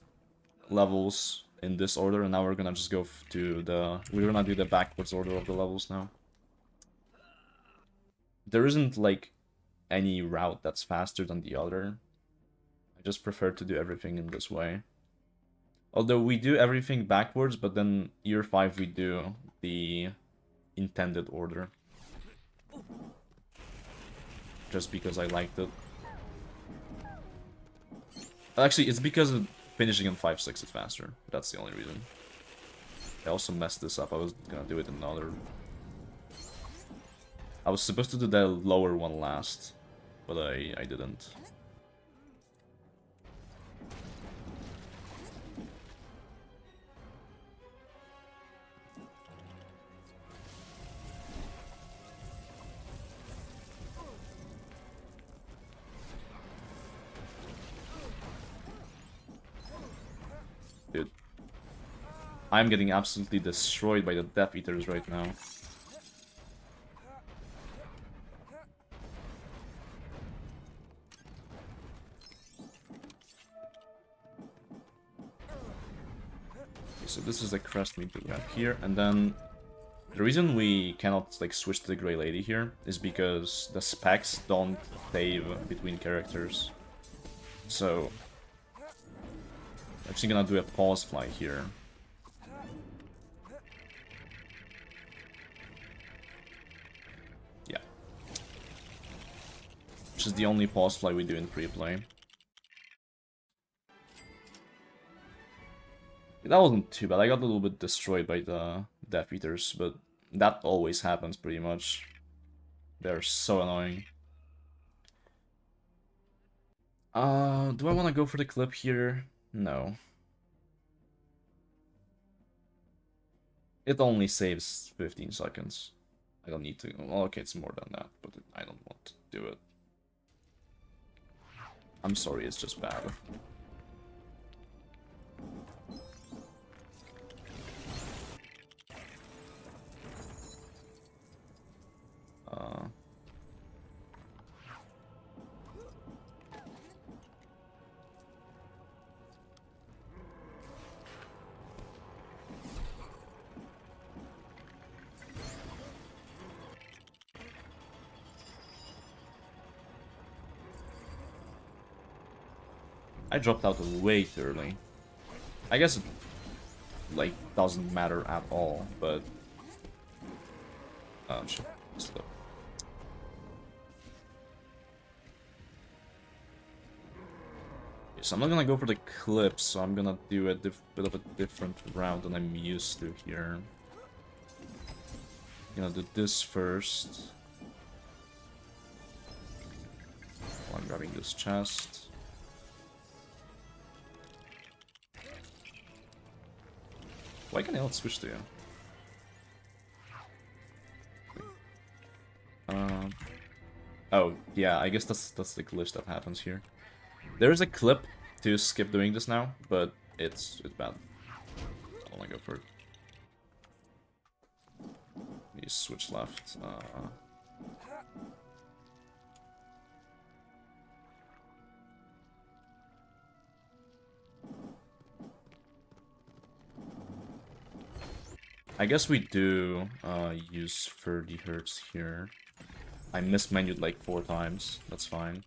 levels in this order, and now we're gonna just go to the... We're gonna do the backwards order of the levels now. There isn't, like, any route that's faster than the other. I just prefer to do everything in this way. Although we do everything backwards, but then year 5 we do the intended order. Just because I liked it. Actually, it's because of finishing in 5-6 is faster. That's the only reason. I also messed this up. I was gonna do it in another... I was supposed to do the lower one last, but I didn't. Dude. I'm getting absolutely destroyed by the Death Eaters right now. So this is the crest we do up here, and then the reason we cannot like switch to the Grey Lady here is because the specs don't save between characters. So I'm actually gonna do a pause fly here. Yeah. Which is the only pause fly we do in free play. That wasn't too bad. I got a little bit destroyed by the Death Eaters, but that always happens pretty much. They're so annoying. Do I want to go for the clip here? No. It only saves 15 seconds. I don't need to. Well, okay, it's more than that, but I don't want to do it. I'm sorry, it's just bad. I dropped out way too early. I guess it, like, doesn't matter at all, but... shit. Slip. So I'm not gonna go for the clip, so I'm gonna do a bit of a different route than I'm used to here. Gonna do this first. While I'm grabbing this chest. Why can I not switch to you? Oh, yeah, I guess that's the glitch that happens here. There is a clip to skip doing this now, but it's bad. I don't wanna go for it. You switch left. I guess we do use 30 hertz here. I mismenued like 4 times. That's fine.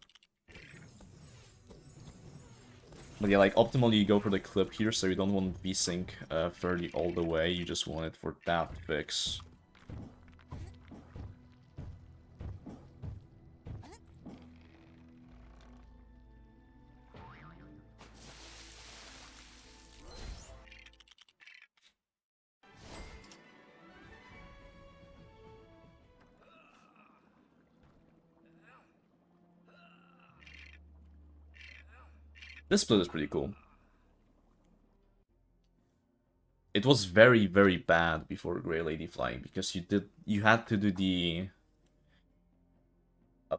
But yeah, like, optimally you go for the clip here, so you don't want V-Sync fairly all the way, you just want it for that fix. This split is pretty cool. It was very, very bad before Grey Lady Flying, because you had to do the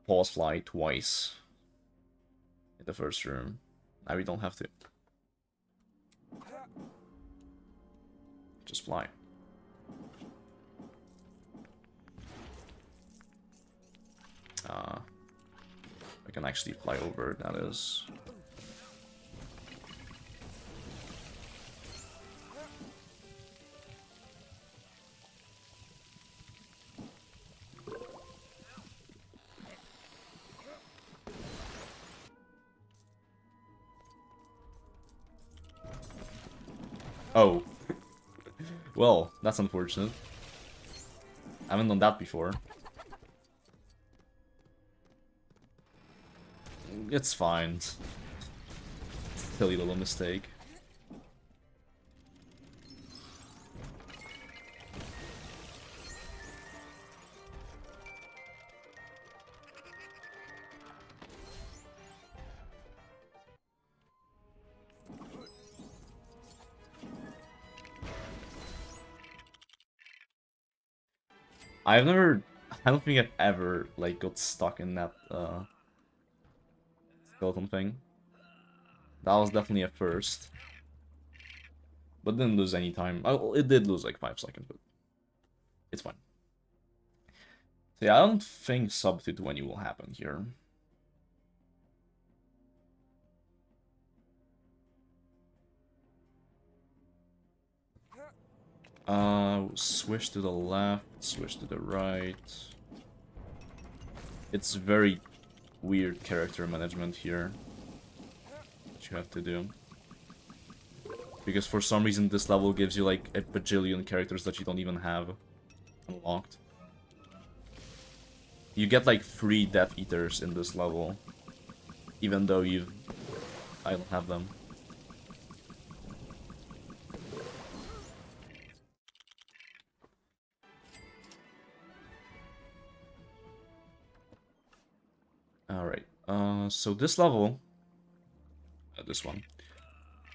pause fly twice in the first room. Now we don't have to. Just fly. I can actually fly over, that is. Oh. Well, that's unfortunate. I haven't done that before. It's fine. Silly little mistake. I don't think I've ever, like, got stuck in that, skeleton thing. That was definitely a first. But didn't lose any time. Oh, it did lose like 5 seconds, but it's fine. So yeah, I don't think sub 220 will happen here. Swish to the left, switch to the right. It's very weird character management here that you have to do. Because for some reason this level gives you like a bajillion characters that you don't even have unlocked. You get like 3 Death Eaters in this level, even though I don't have them. Alright, so this level, this one,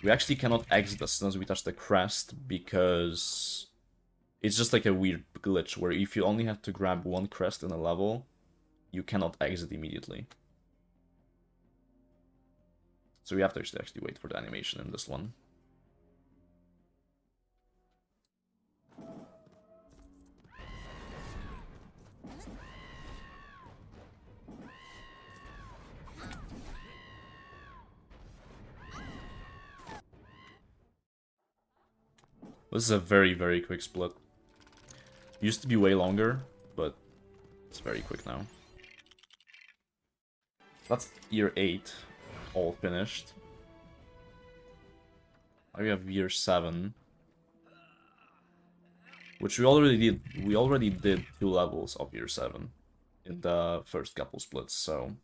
we actually cannot exit as soon as we touch the crest because it's just like a weird glitch where if you only have to grab 1 crest in a level, you cannot exit immediately. So we have to actually wait for the animation in this one. This is a very, very quick split. Used to be way longer, but it's very quick now. That's year 8, all finished. Now we have year 7, which we already did. We already did 2 levels of year 7 in the first couple splits, so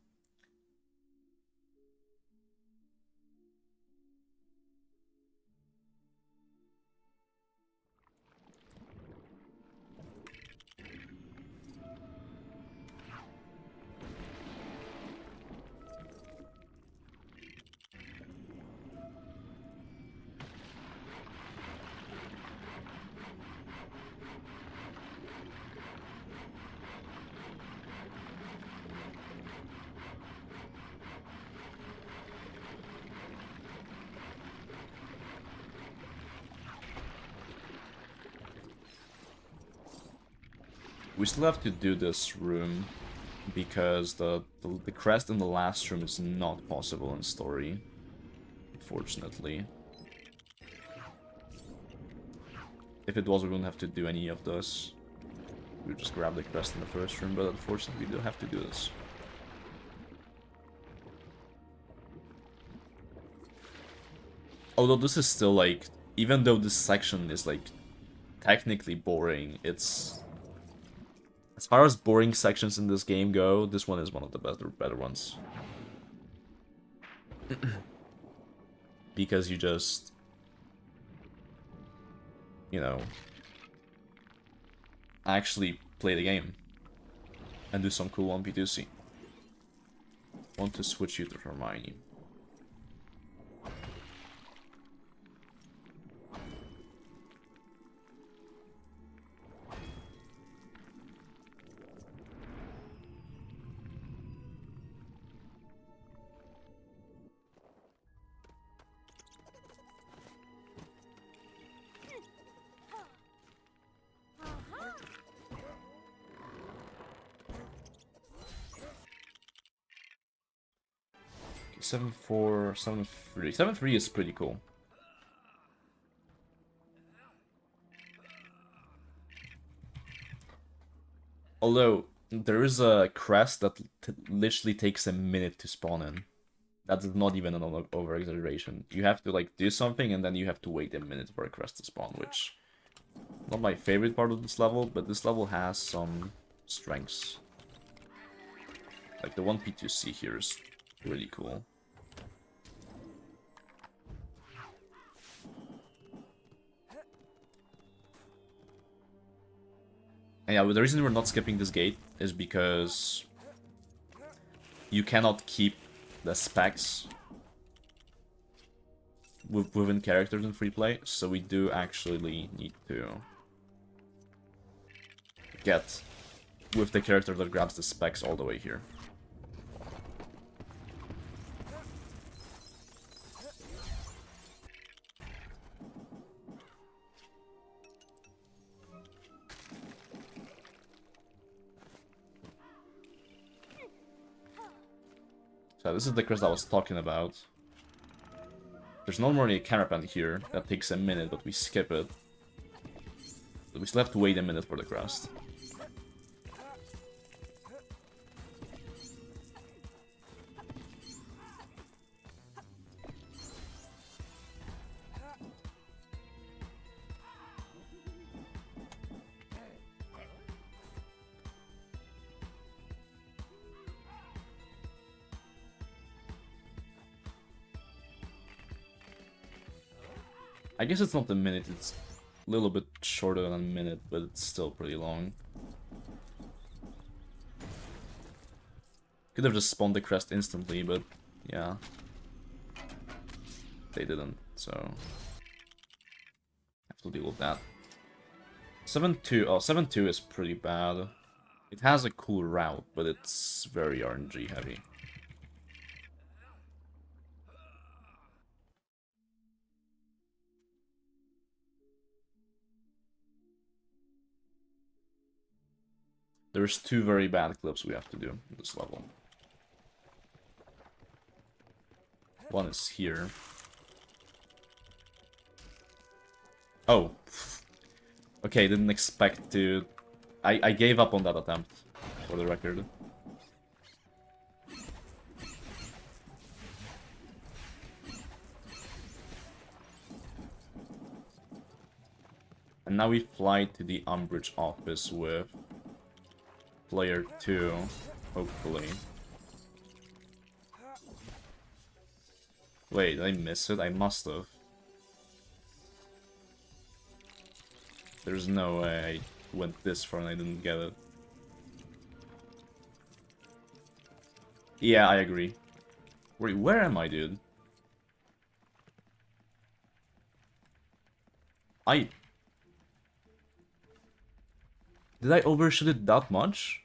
we still have to do this room because the crest in the last room is not possible in story, unfortunately. If it was, we wouldn't have to do any of this. We would just grab the crest in the first room, but unfortunately we do have to do this. Although this is still like, even though this section is like technically boring, it's, as far as boring sections in this game go, this one is one of the better ones. Because you just, you know, actually play the game and do some cool 1v2c. Want to switch you to Hermione. Okay, 7-4, 7-3. 7-3 is pretty cool. Although, there is a crest that literally takes a minute to spawn in. That's not even an over-exaggeration. You have to, like, do something, and then you have to wait a minute for a crest to spawn, which... not my favorite part of this level, but this level has some strengths. Like, the 1p2c here is really cool. And yeah, the reason we're not skipping this gate is because you cannot keep the specs within characters in free play, so we do actually need to get with the character that grabs the specs all the way here. So this is the crest I was talking about. There's normally a carapan here that takes a minute, but we skip it. So we still have to wait a minute for the crest. I guess it's not a minute, it's a little bit shorter than a minute, but it's still pretty long. Could have just spawned the crest instantly, but yeah. They didn't, so... have to deal with that. 7-2, oh, 7-2 is pretty bad. It has a cool route, but it's very RNG heavy. There's 2 very bad clips we have to do in this level. One is here. Oh. Okay, didn't expect to... I gave up on that attempt, for the record. And now we fly to the Umbridge office with player 2, hopefully. Wait, did I miss it? I must have. There's no way I went this far and I didn't get it. Yeah, I agree. Wait, where am I, dude? Did I overshoot it that much?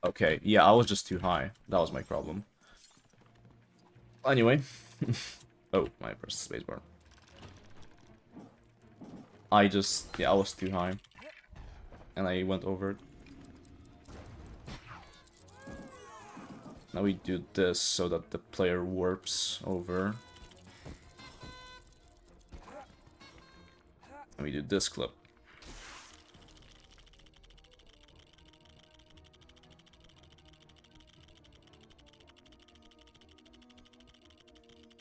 Okay, yeah, I was just too high. That was my problem. Anyway. Oh, I pressed spacebar. Yeah, I was too high. And I went over it. Now we do this so that the player warps over. And we do this clip.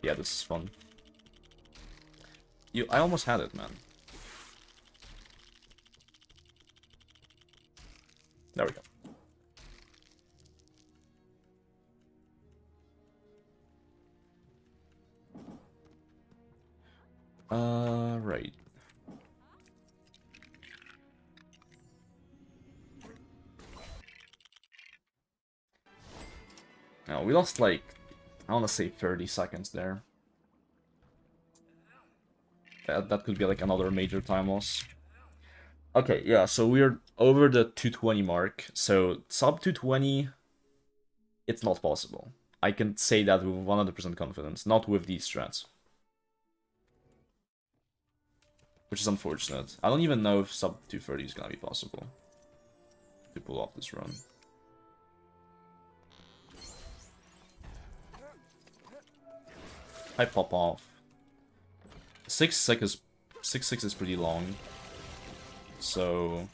Yeah, this is fun. I almost had it, man. There we go. Right. Now, we lost, like, I want to say 30 seconds there. That could be, like, another major time loss. Okay, yeah, so we're over the 220 mark. So, sub 220, it's not possible. I can say that with 100% confidence, not with these strats. Which is unfortunate. I don't even know if sub 230 is gonna be possible to pull off this run. I pop off. 6-6 is pretty long. So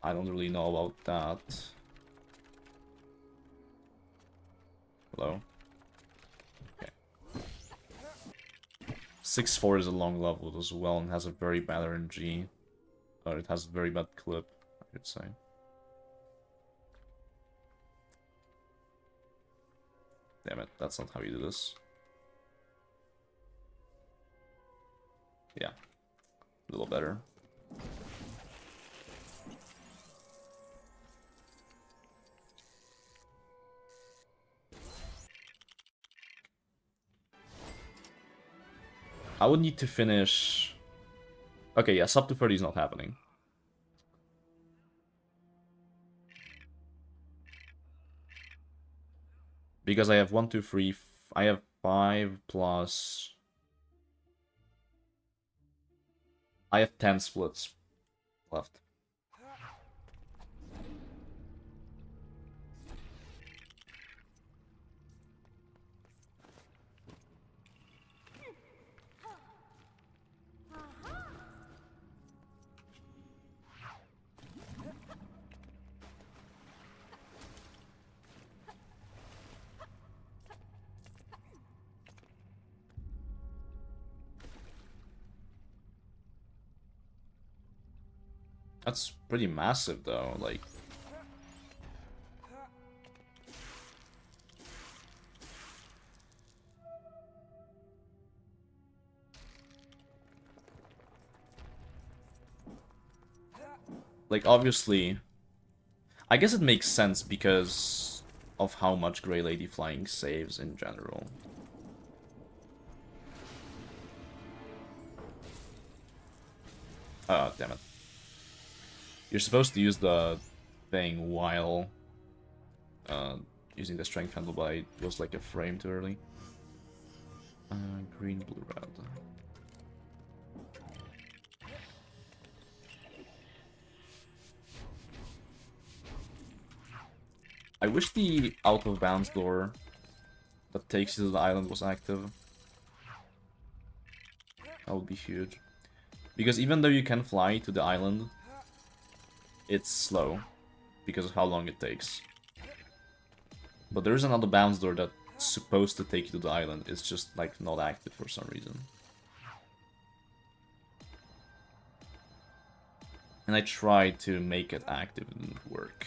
I don't really know about that. Hello? Okay. 6-4 is a long level as well and has a very bad RNG. Or it has a very bad clip, I could say. Damn it, that's not how you do this. Yeah. A little better. I would need to finish... Okay, yeah, sub to 30 is not happening. Because I have 1, 2, 3... I have 5 plus... I have 10 splits left. That's pretty massive, though, like... Like, obviously... I guess it makes sense because of how much Grey Lady Flying saves in general. Damn it. You're supposed to use the thing while using the strength handle, but it was like a frame too early. Green, blue, red. I wish the out of bounds door that takes you to the island was active. That would be huge. Because even though you can fly to the island, it's slow because of how long it takes. But there is another bounce door that's supposed to take you to the island. It's just like not active for some reason. And I tried to make it active, it didn't work.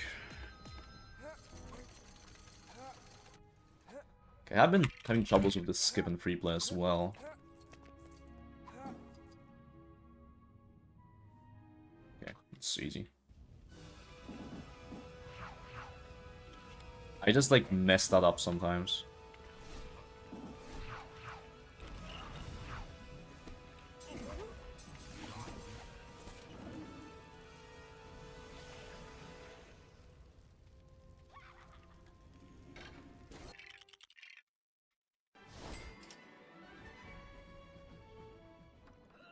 Okay, I've been having troubles with this skip and free play as well. Okay, it's easy. I just like mess that up sometimes.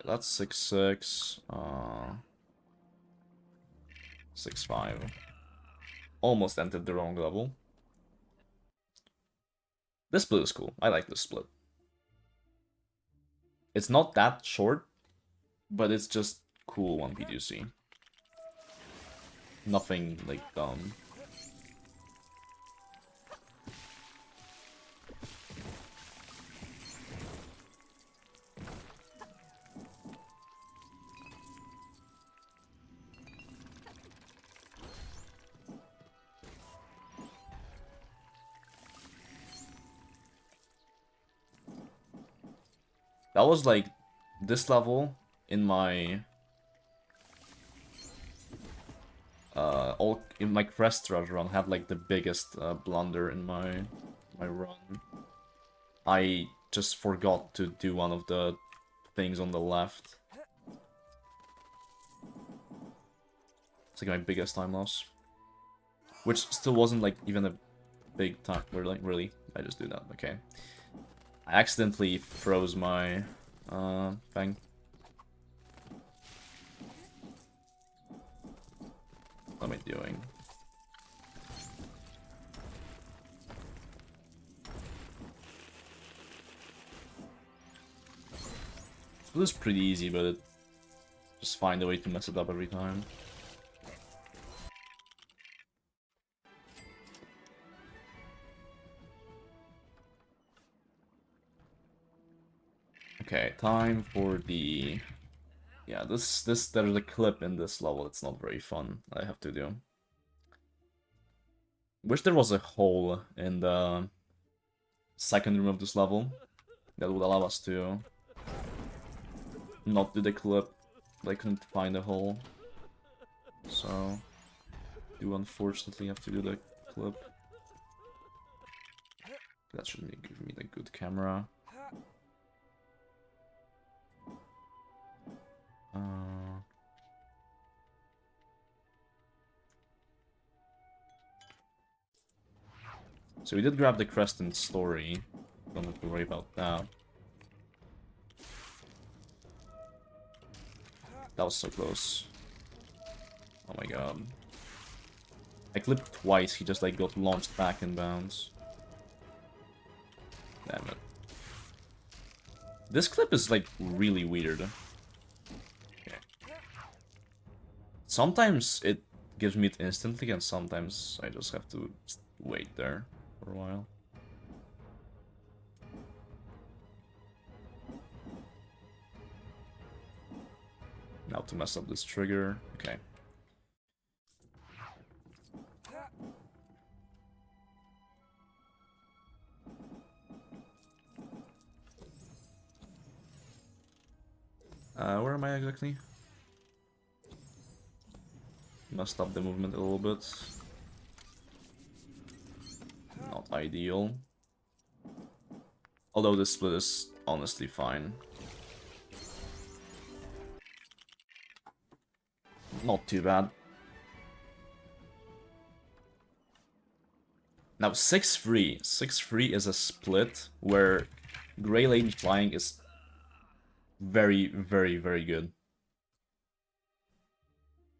That's 6-6. 6-5. Almost entered the wrong level. This split is cool. I like this split. It's not that short, but it's just cool 1PDC. Nothing like dumb. That was like this level in my all in my Crests run had like the biggest blunder in my run. I just forgot to do one of the things on the left. It's like my biggest time loss. Which still wasn't like even a big time. We're like, really? I just do that, okay. I accidentally froze my thing. What am I doing? This is pretty easy, but it just find a way to mess it up every time. Okay, time for the... Yeah, there's a clip in this level. It's not very fun. I have to do. Wish there was a hole in the second room of this level that would allow us to not do the clip. I couldn't find a hole, so do unfortunately have to do the clip. That should give me the good camera. So we did grab the crest in story. Don't have to worry about that. That was so close. Oh my god. I clipped twice, he just like got launched back in bounds. Damn it. This clip is like really weird. Okay. Sometimes it gives me it instantly and sometimes I just have to wait there for a while. Now to mess up this trigger. Okay. Where am I exactly? Messed up the movement a little bit. Not ideal. Although this split is honestly fine. Not too bad. Now 6-3. 6-3 is a split where Grey Lady Flying is very, very, very good.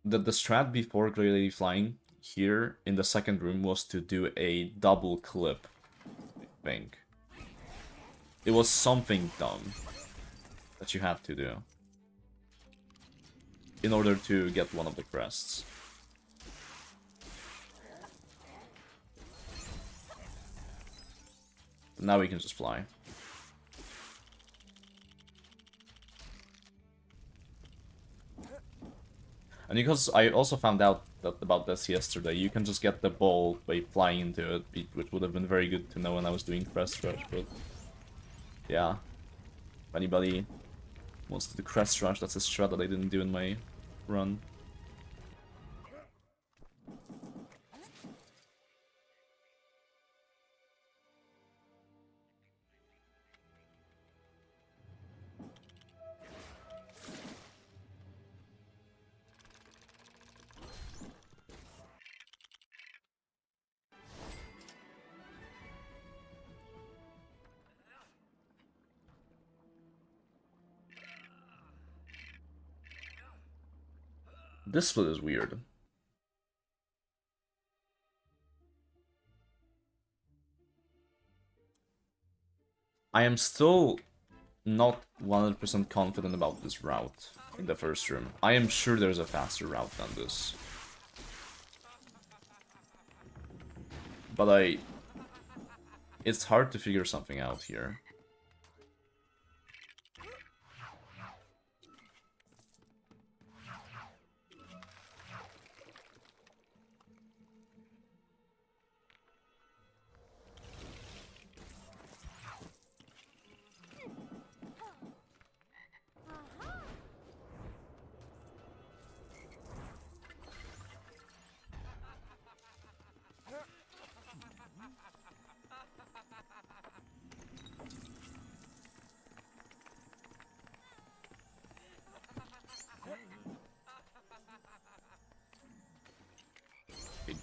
The strat before Grey Lady Flying here in the second room was to do a double clip, I think. It was something dumb that you had to do in order to get one of the crests. Now we can just fly. And because I also found out that about this yesterday, you can just get the ball by flying into it, which would have been very good to know when I was doing Crest Rush, but yeah. If anybody wants to do Crest Rush, that's a strat that I didn't do in my run. This split is weird. I am still not 100% confident about this route in the first room. I am sure there's a faster route than this. But it's hard to figure something out here.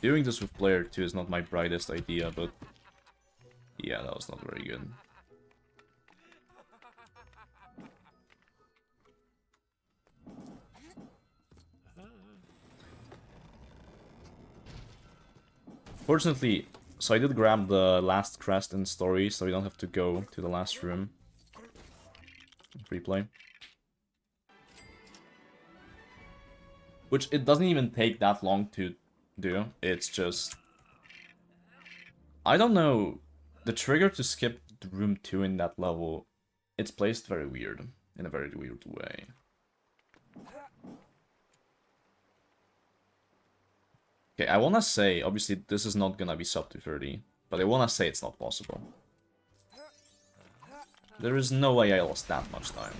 Doing this with player 2 is not my brightest idea, but yeah, that was not very good. Fortunately, so I did grab the last crest in story, so you don't have to go to the last room. Free play. Which it doesn't even take that long to do, it's just... I don't know, the trigger to skip room 2 in that level, it's placed very weird, in a very weird way. Okay, I wanna say, obviously this is not gonna be sub 230, but I wanna say it's not possible. There is no way I lost that much time.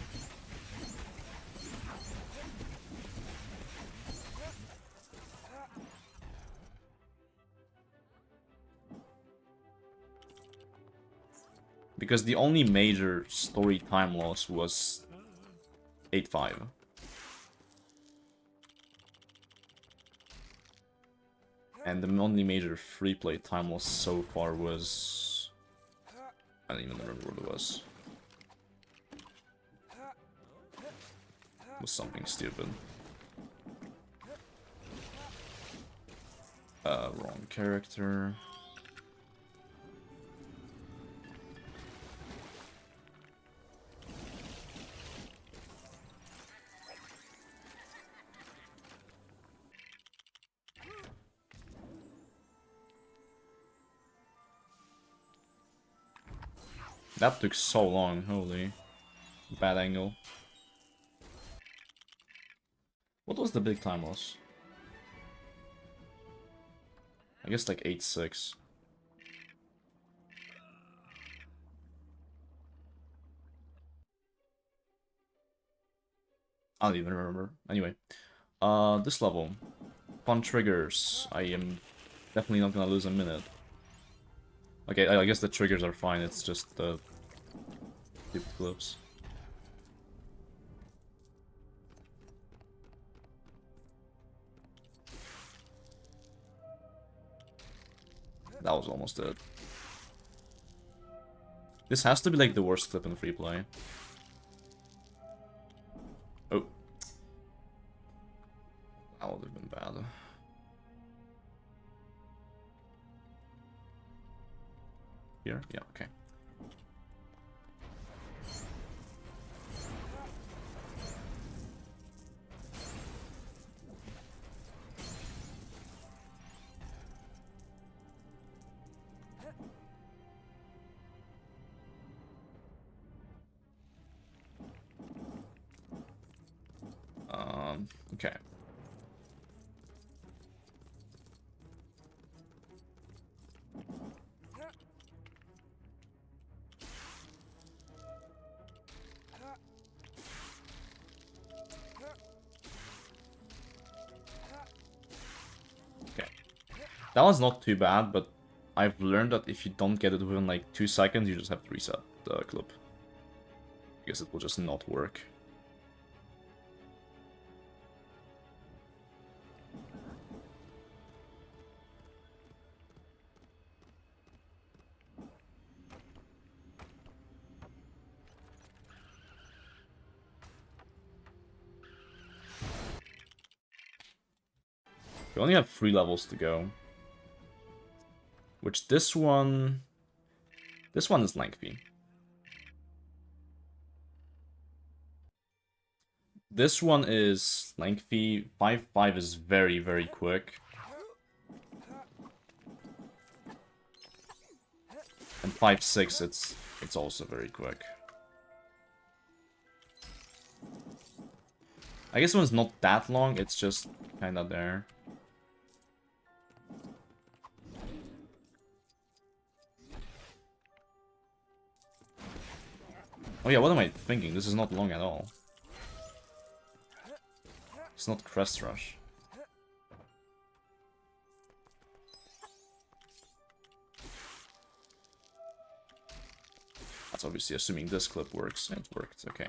Because the only major story time loss was 8-5. And the only major free play time loss so far was... I don't even remember what it was. It was something stupid. Wrong character. That took so long, holy. Bad angle. What was the big time loss? I guess like 8-6. I don't even remember. Anyway. This level. Fun triggers. I am definitely not gonna lose a minute. Okay, I guess the triggers are fine, it's just the stupid clips. That was almost it. This has to be like the worst clip in free play. Oh. That would have been bad. Here? Yeah, okay. Okay. Okay. That was not too bad, but I've learned that if you don't get it within like 2 seconds, you just have to reset the clip. Because it will just not work. We only have 3 levels to go. Which this one is lengthy. This one is lengthy. 5-5 is very, very quick. And 5-6, it's also very quick. I guess this one's not that long, it's just kinda there. Oh yeah, what am I thinking? This is not long at all. It's not Crest Rush. That's obviously assuming this clip works. It worked, okay.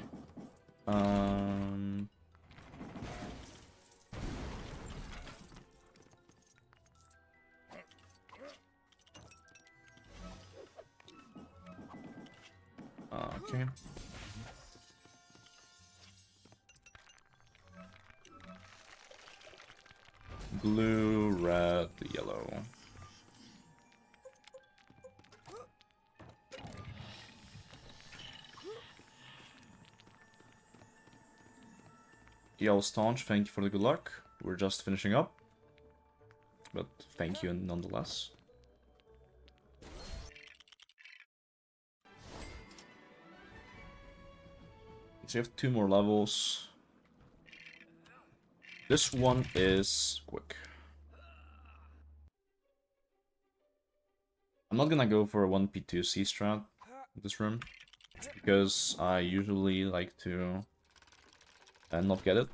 Okay. Blue, red, yellow. Yo, Staunch, thank you for the good luck. We're just finishing up. But thank you nonetheless. So you have 2 more levels. This one is quick. I'm not gonna go for a 1P2C strat in this room, because I usually like to not get it.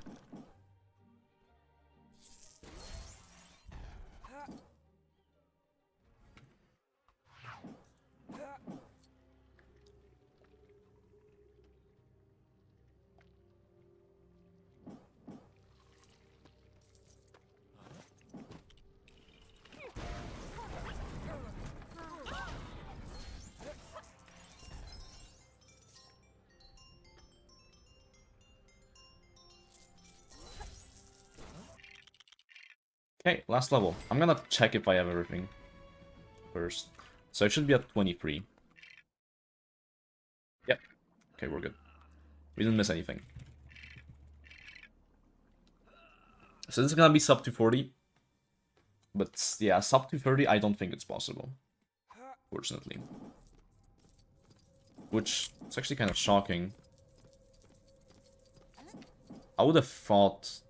Okay, last level. I'm gonna check if I have everything first. So I should be at 23. Yep. Okay, we're good. We didn't miss anything. So this is gonna be sub 240. But yeah, sub 230, I don't think it's possible. Fortunately. Which is actually kind of shocking. I would have thought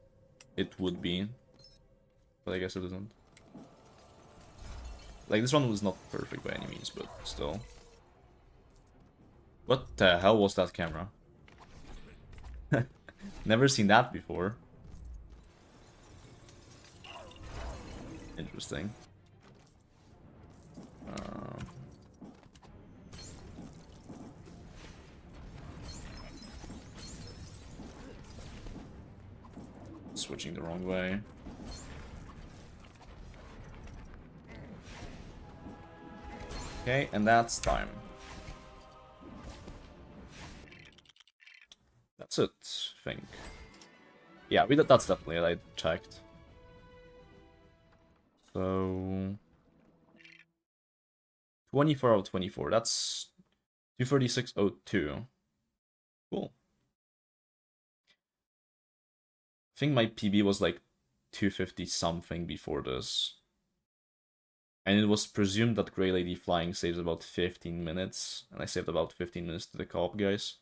it would be, but I guess it isn't. Like, this one was not perfect by any means, but still. What the hell was that camera? Never seen that before. Interesting. Switching the wrong way. Okay, and that's time. That's it, I think. Yeah, that's definitely it, I checked. So 24 out of 24, that's 236.02. Cool. I think my PB was like 250 something before this. And it was presumed that Grey Lady Flying saves about 15 minutes, and I saved about 15 minutes to the co-op guys.